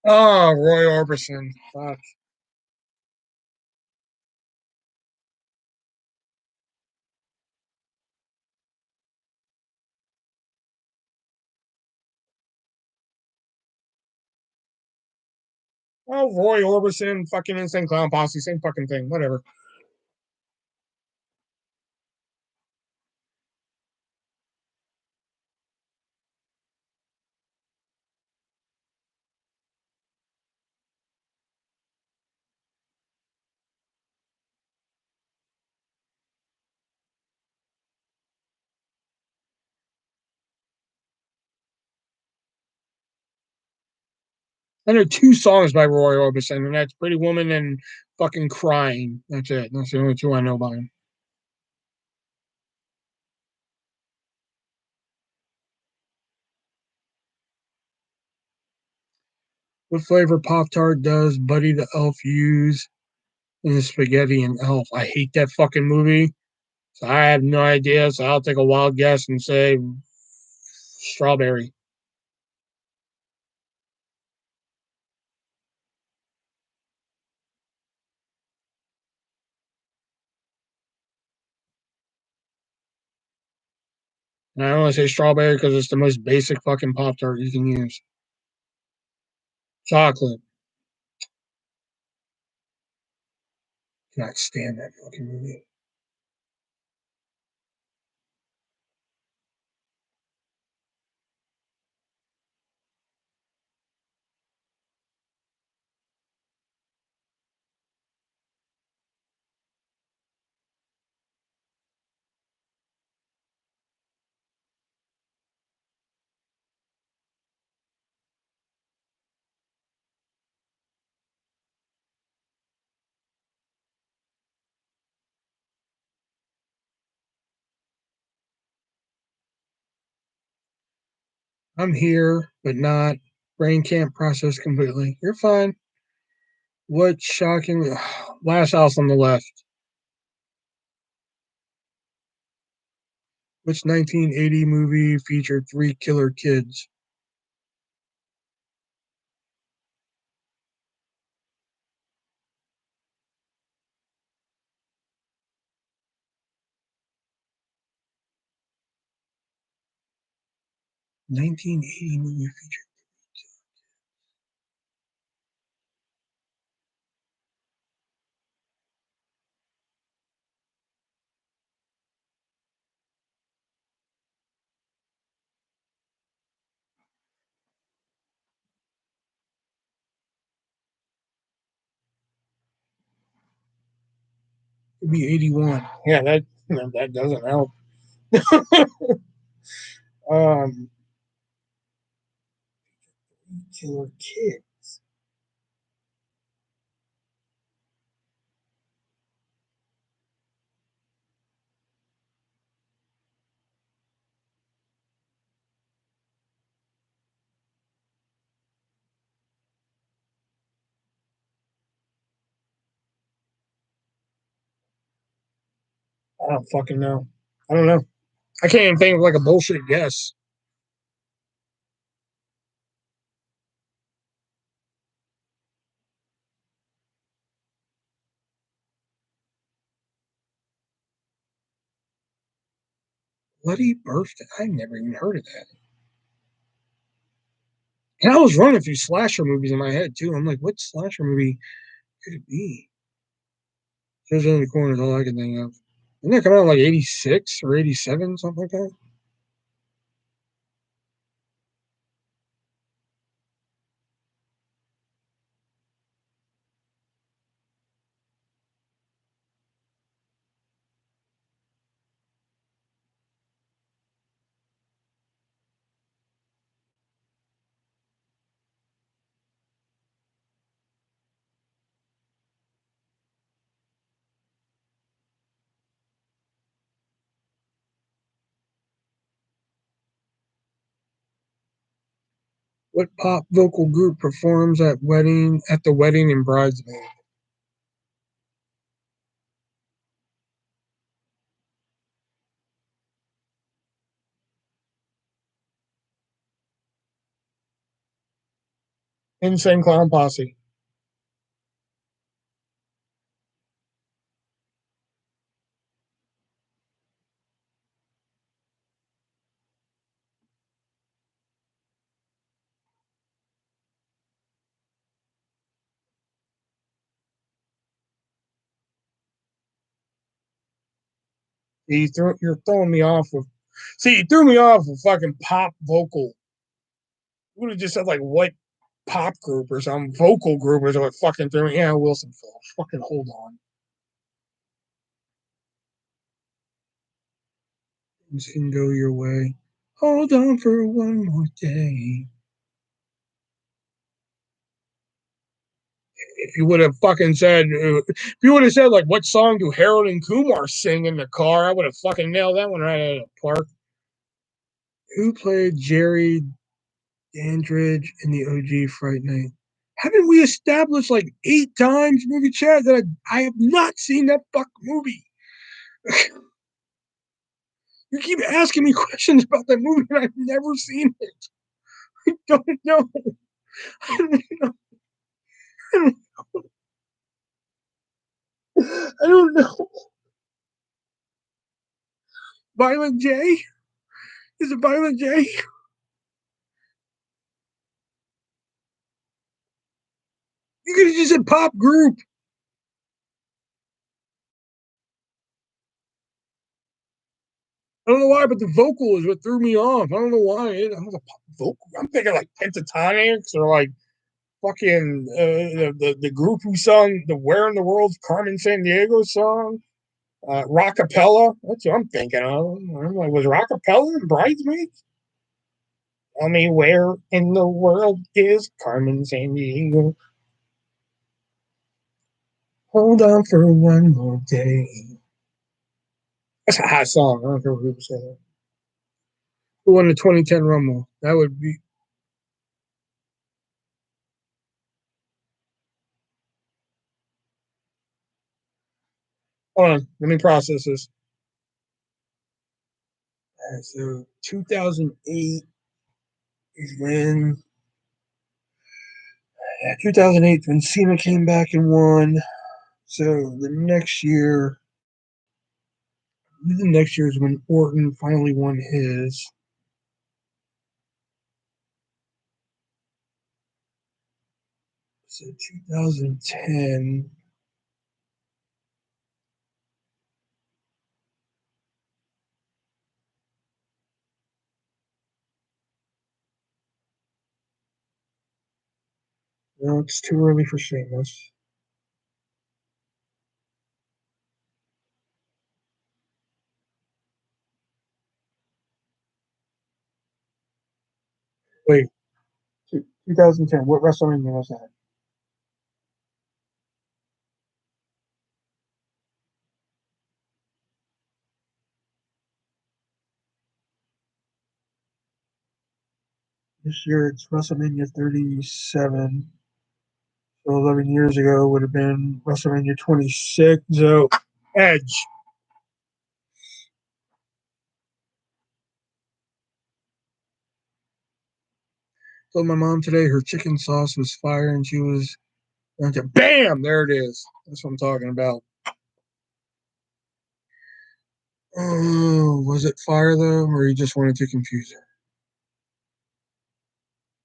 Oh, Roy Orbison. Fuck. Oh, Roy Orbison, fucking Insane Clown Posse, same fucking thing. Whatever. I know two songs by Roy Orbison, and that's Pretty Woman and fucking Crying. That's it. That's the only two I know by him. What flavor Pop Tart does Buddy the Elf use in the Spaghetti and Elf? I hate that fucking movie, so I have no idea. So I'll take a wild guess and say strawberry. And I only say strawberry because it's the most basic fucking Pop Tart you can use. Chocolate. Cannot stand that fucking movie. I'm here, but not. Brain can't process completely. You're fine. What shocking. Last House on the Left. Which 1980 movie featured three killer kids? 1980 movie featured. It'd be 81. Yeah, that doesn't help. Killer Kids. I don't fucking know. I don't know. I can't even think of like a bullshit guess. Bloody Birthday. I never even heard of that. And I was running through slasher movies in my head too. I'm like, what slasher movie could it be? Just in the corner is all I can think of. Didn't that come out in like 86 or 87, something like that? What pop vocal group performs at the wedding and bridesmaid? Insane Clown Posse. You're throwing me off with. See, you threw me off with fucking pop vocal. You would have just said like what pop group or some vocal group or what fucking threw me. Yeah, Wilson Phillips. Fucking hold on. Things can go your way. Hold on for one more day. If you would have fucking said, if you would have said like, what song do Harold and Kumar sing in the car? I would have fucking nailed that one right out of the park. Who played Jerry Dandridge in the OG Fright Night? Haven't we established like 8 times, movie chat, that I have not seen that fuck movie? You keep asking me questions about that movie and I've never seen it. I don't know. I don't know. I don't, I don't know. Violent J? Is it Violent J? You could have just said pop group. I don't know why, but the vocal is what threw me off. I don't know why. It was a pop vocal. I'm thinking like Pentatonics or like fucking the group who sung the "Where in the World's Carmen Sandiego" song. Rockapella. That's what I'm thinking of. I'm like, was Rockapella in Bridesmaids? Tell me where in the world is Carmen Sandiego? Hold on for one more day. That's a hot song. I don't care what people say. Who won the 2010 Rumble? That would be. Hold on. Let me process this. So 2008 is when. Yeah, 2008 when Cena came back and won. So the next year is when Orton finally won his. So 2010. No, it's too early for Sheamus. 2010. What WrestleMania was that? This year it's WrestleMania 37. So 11 years ago would have been WrestleMania 26. So Edge. Told my mom today her chicken sauce was fire, and she was bam, there it is. That's what I'm talking about. Oh, was it fire though, or you just wanted to confuse her?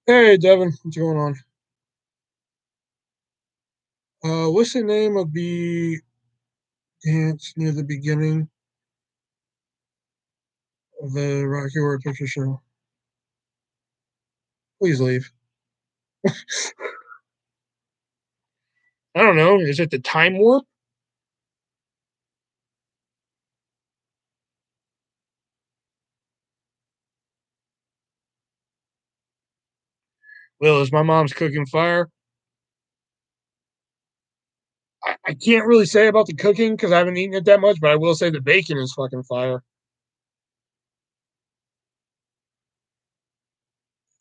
Hey, Devin, what's going on? What's the name of the dance near the beginning of the Rocky Horror Picture Show? Please leave. I don't know. Is it the time warp? Well, is my mom's cooking fire? I can't really say about the cooking because I haven't eaten it that much, but I will say the bacon is fucking fire.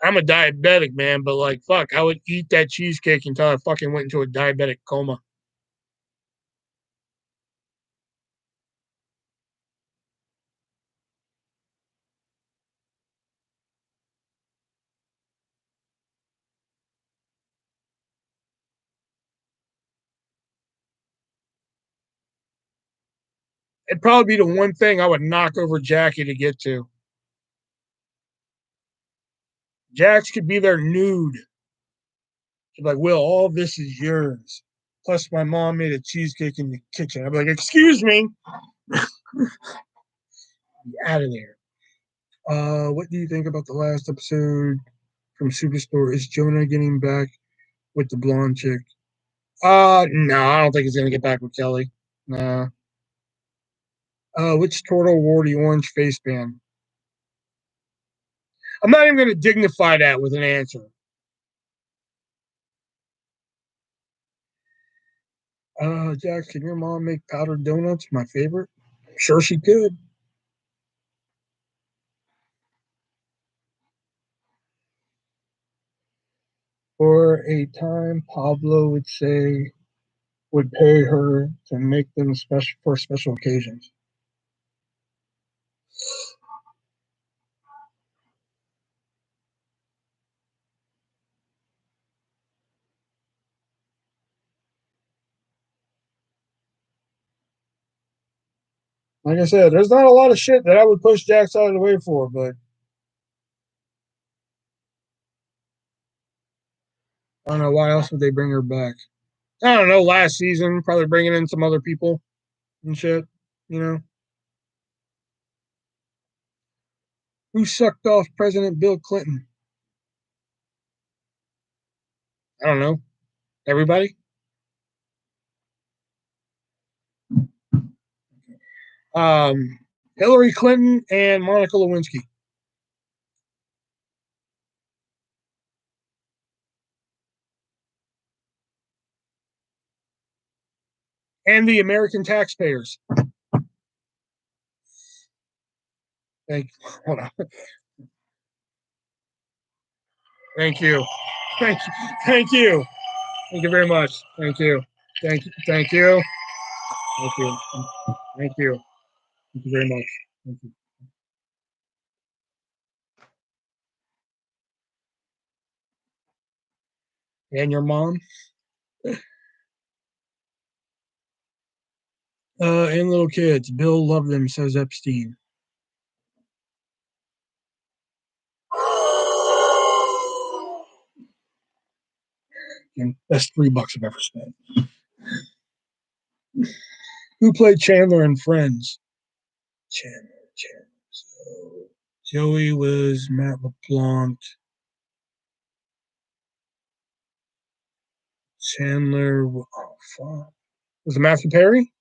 I'm a diabetic, man, but like, fuck, I would eat that cheesecake until I fucking went into a diabetic coma. It'd probably be the one thing I would knock over Jackie to get to. Jax could be there nude. She'd be like, Will, all this is yours. Plus, my mom made a cheesecake in the kitchen. I'd be like, excuse me. Be out of there. What do you think about the last episode from Superstore? Is Jonah getting back with the blonde chick? No, I don't think he's gonna get back with Kelly. Nah. Which turtle wore the orange face band? I'm not even gonna dignify that with an answer. Jax, can your mom make powdered donuts? My favorite. I'm sure she could. For a time, Pablo would pay her to make them special for special occasions. Like I said, there's not a lot of shit that I would push Jax out of the way for, but I don't know why else would they bring her back. I don't know. Last season, probably bringing in some other people and shit. You know, who sucked off President Bill Clinton? I don't know. Everybody. Um, Hillary Clinton and Monica Lewinsky. And the American taxpayers. Hold on. Thank you. Thank you. Thank you. Thank you very much. Thank you. Thank you. Thank you. Thank you. Thank you. Thank you very much. Thank you. And your mom? And little kids. Bill loved them, says Epstein. And that's $3 I've ever spent. Who played Chandler in Friends? Chandler. So Joey was Matt LeBlanc. Chandler. Oh, fuck. Was it Matthew Perry?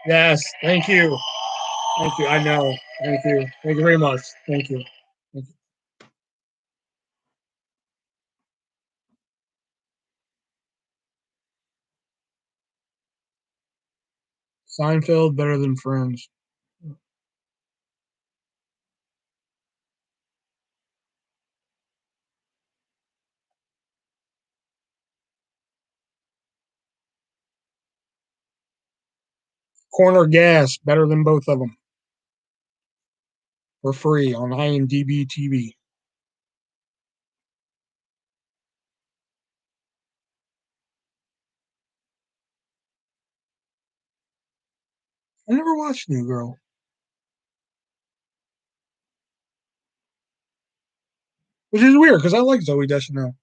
Yes, thank you. Thank you. I know. Thank you. Thank you very much. Thank you. Thank you. Seinfeld better than Friends. Corner Gas better than both of them. For free on IMDb TV. I never watched New Girl, which is weird because I like Zoe Deschanel.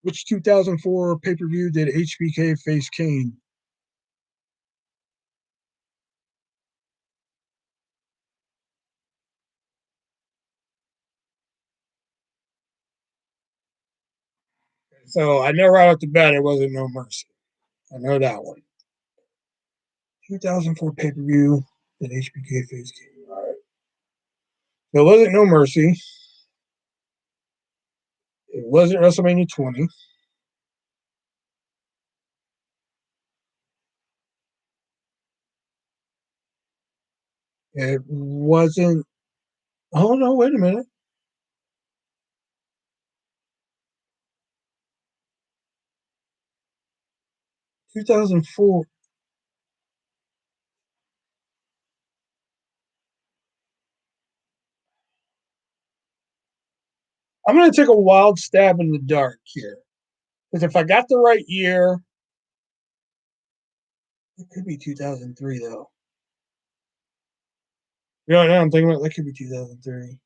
Which 2004 pay-per-view did HBK face Kane? So I know right off the bat it wasn't No Mercy. I know that one. 2004 pay-per-view did HBK face Kane. All right. So it wasn't No Mercy. It wasn't WrestleMania 20. It wasn't. Oh no! Wait a minute. 2004. I'm going to take a wild stab in the dark here. Because if I got the right year, it could be 2003, though. You know, now I'm thinking about that could be 2003. I'm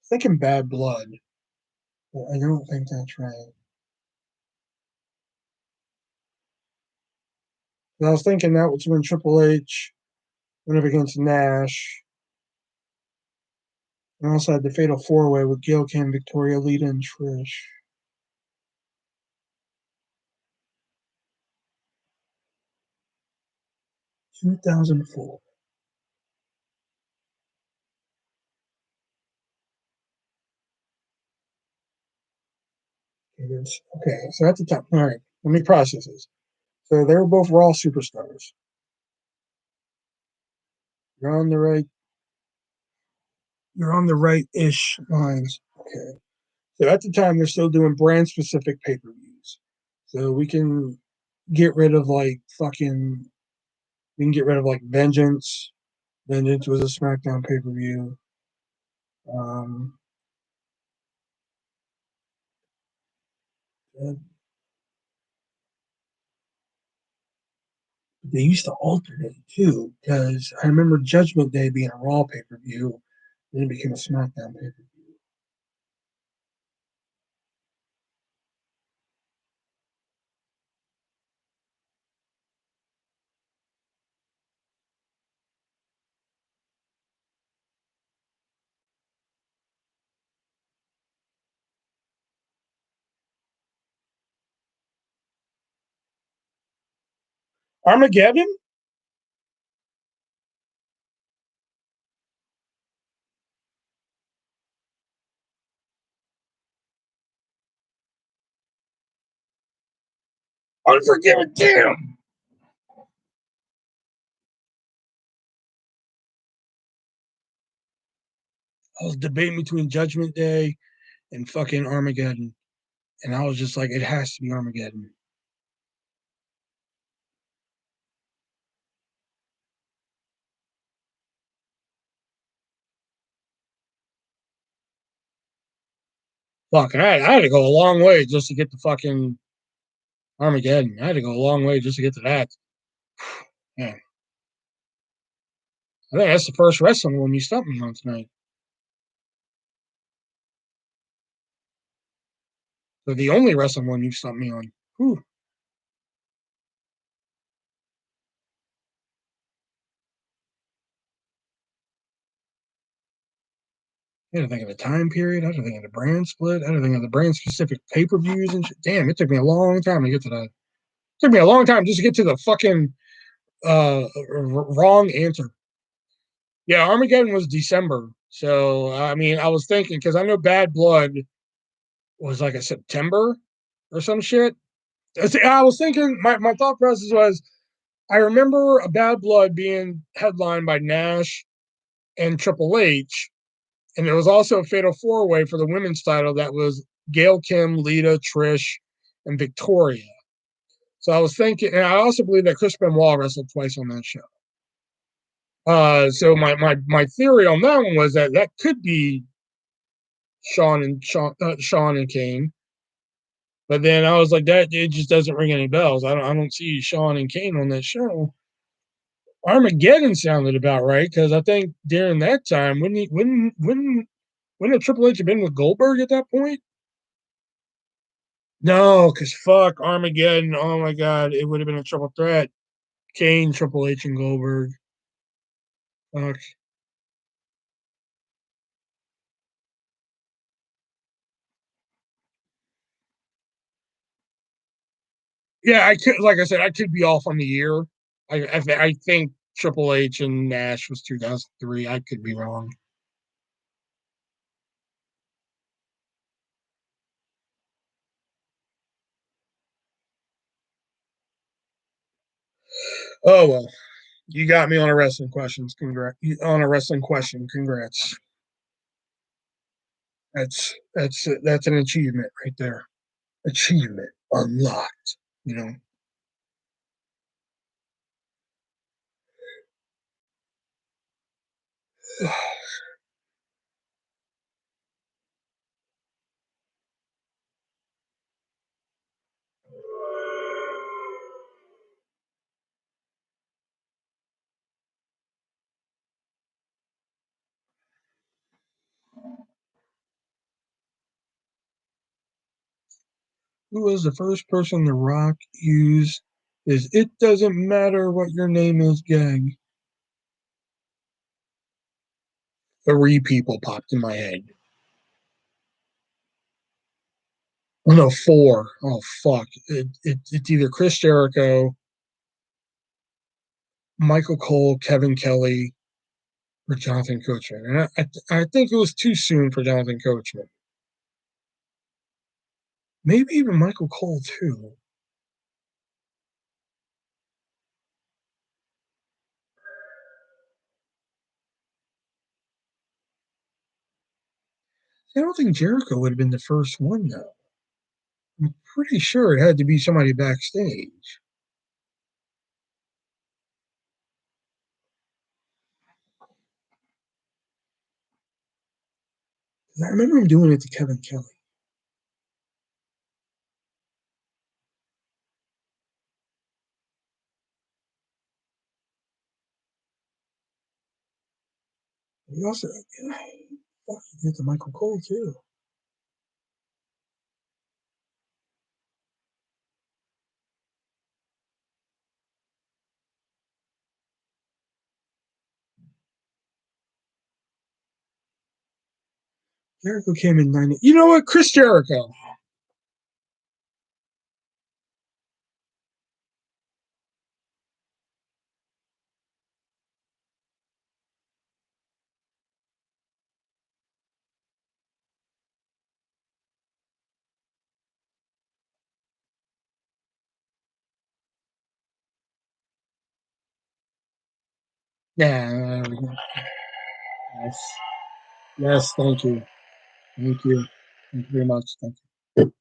thinking Bad Blood, but I don't think that's right. I was thinking that was when Triple H went up against Nash. And also had the Fatal 4-Way with Gail Kim, Victoria, Lita, and Trish. 2004. Okay, so at the top. All right, let me process this. So they were both Raw superstars. You're on the right. You're on the right-ish lines. Okay. So at the time, they're still doing brand-specific pay-per-views. So we can get rid of like fucking. We can get rid of like Vengeance. Vengeance was a SmackDown pay-per-view. Um, uh, they used to alternate too, because I remember Judgment Day being a Raw pay-per-view, then it became a SmackDown pay-per-view. Armageddon? Unforgiven, damn! I was debating between Judgment Day and fucking Armageddon. And I was just like, it has to be Armageddon. Fuck, and I had to go a long way just to get the fucking Armageddon. I had to go a long way just to get to that. Yeah. I think that's the first wrestling one you stumped me on tonight. So the only wrestling one you stumped me on. Whew. I had to think of the time period. I had to think of the brand split. I had to think of the brand specific pay per views and shit. Damn, it took me a long time to get to that. It took me a long time just to get to the fucking Wrong answer. Yeah, Armageddon was December. So I mean, I was thinking because I know Bad Blood was like a September or some shit. I was thinking my thought process was I remember a Bad Blood being headlined by Nash and Triple H, and there was also a Fatal Four Way for the women's title that was Gail Kim, Lita, Trish, and Victoria. So I was thinking, and I also believe that Chris Benoit wrestled twice on that show. So my theory on that one was that could be Sean and Kane, but then I was like, that it just doesn't ring any bells. I don't see Sean and Kane on that show. Armageddon sounded about right because I think during that time when had Triple H been with Goldberg at that point? No, because fuck Armageddon. Oh my god, it would have been a triple threat. Kane, Triple H, and Goldberg. Fuck. Yeah, I could, like I said, I could be off on the year. I think Triple H and Nash was 2003. I could be wrong. Oh well, you got me on a wrestling questions. Congrats on a wrestling question. Congrats. That's an achievement right there. Achievement unlocked. You know. Who was the first person The Rock used his "It doesn't matter what your name is" gag? Three people popped in my head. Oh no, four. Oh fuck! It's either Chris Jericho, Michael Cole, Kevin Kelly, or Jonathan Coachman. And I think it was too soon for Jonathan Coachman. Maybe even Michael Cole too. I don't think Jericho would have been the first one though. I'm pretty sure it had to be somebody backstage. I remember him doing it to Kevin Kelly. He also, yeah, fuck, he did to Michael Cole too. Jericho came in 90. You know what? Chris Jericho. Yeah. Yes. Yes. Thank you. Thank you. Thank you very much. Thank you.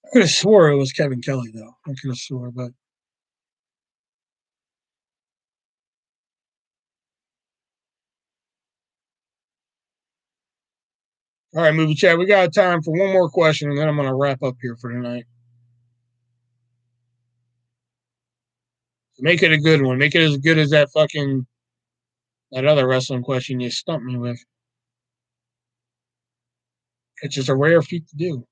I could have swore it was Kevin Kelly though. I could have swore, but all right, movie chat. We got time for one more question, and then I'm going to wrap up here for tonight. Make it a good one. Make it as good as that other wrestling question you stumped me with. It's just a rare feat to do.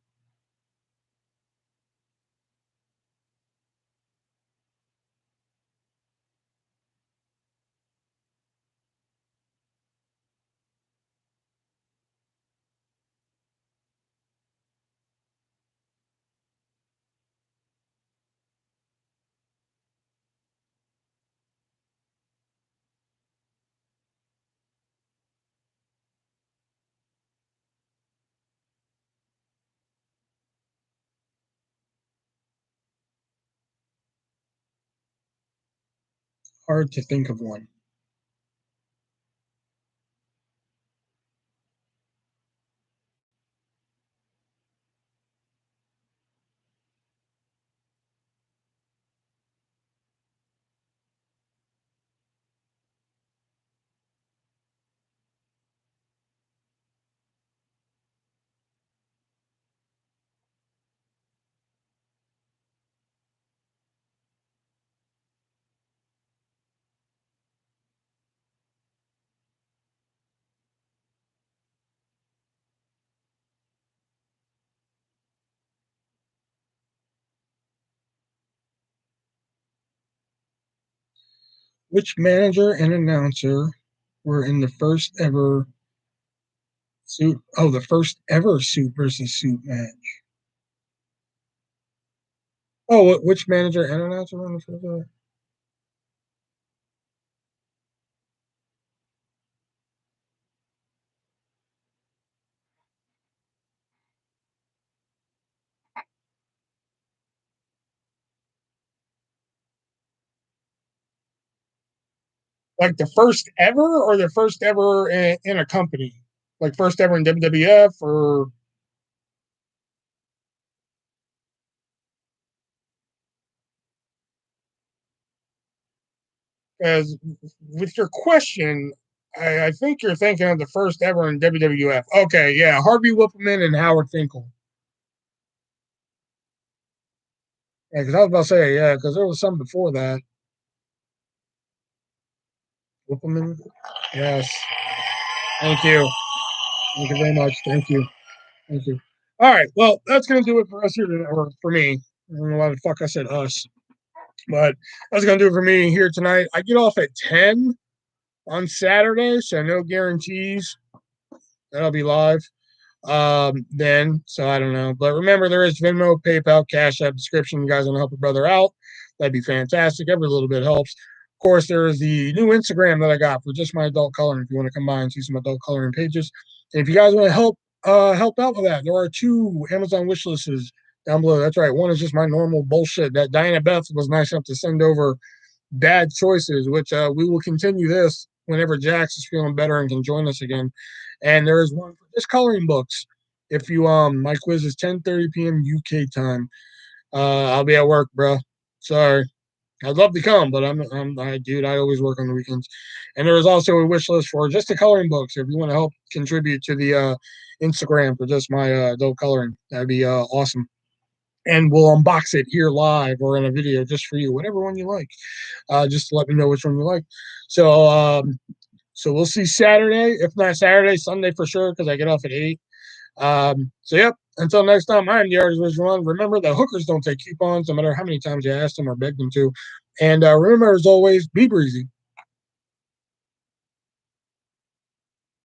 Hard to think of one. Which manager and announcer were in the first ever suit? Oh, the first ever suit versus suit match. Oh, which manager and announcer were in the first ever? Like the first ever, or the first ever in a company? Like first ever in WWF, or as with your question, I think you're thinking of the first ever in WWF. Okay, yeah, Harvey Whippleman and Howard Finkel. Yeah, because I was about to say, yeah, because there was some before that. Whippleman, yes. Thank you. Thank you very much. Thank you. Thank you. All right. Well, that's gonna do it for us here today, or for me. I don't know why the fuck I said us, but that's gonna do it for me here tonight. I get off at 10 on Saturday, so no guarantees that I'll be live then. So I don't know. But remember, there is Venmo, PayPal, Cash App description. You guys want to help a brother out? That'd be fantastic. Every little bit helps. Of course, there is the new Instagram that I got for just my adult coloring. If you want to come by and see some adult coloring pages, and if you guys want to help out with that, there are 2 Amazon wish lists down below. That's right. One is just my normal bullshit that Diana Beth was nice enough to send over bad choices, which we will continue this whenever Jax is feeling better and can join us again. And there is one for just coloring books. If you my quiz is 10:30 p.m. UK time. I'll be at work, bro. Sorry. I'd love to come, but I always work on the weekends. And there is also a wish list for just the coloring books. If you want to help contribute to the Instagram for just my adult coloring, that'd be awesome. And we'll unbox it here live or in a video just for you, whatever one you like. Just to let me know which one you like. So we'll see Saturday, if not Saturday, Sunday for sure, because I get off at 8. So yep. Until next time, I'm the ArtistVersion1. Remember that hookers don't take coupons, no matter how many times you ask them or beg them to. And remember, as always, be breezy.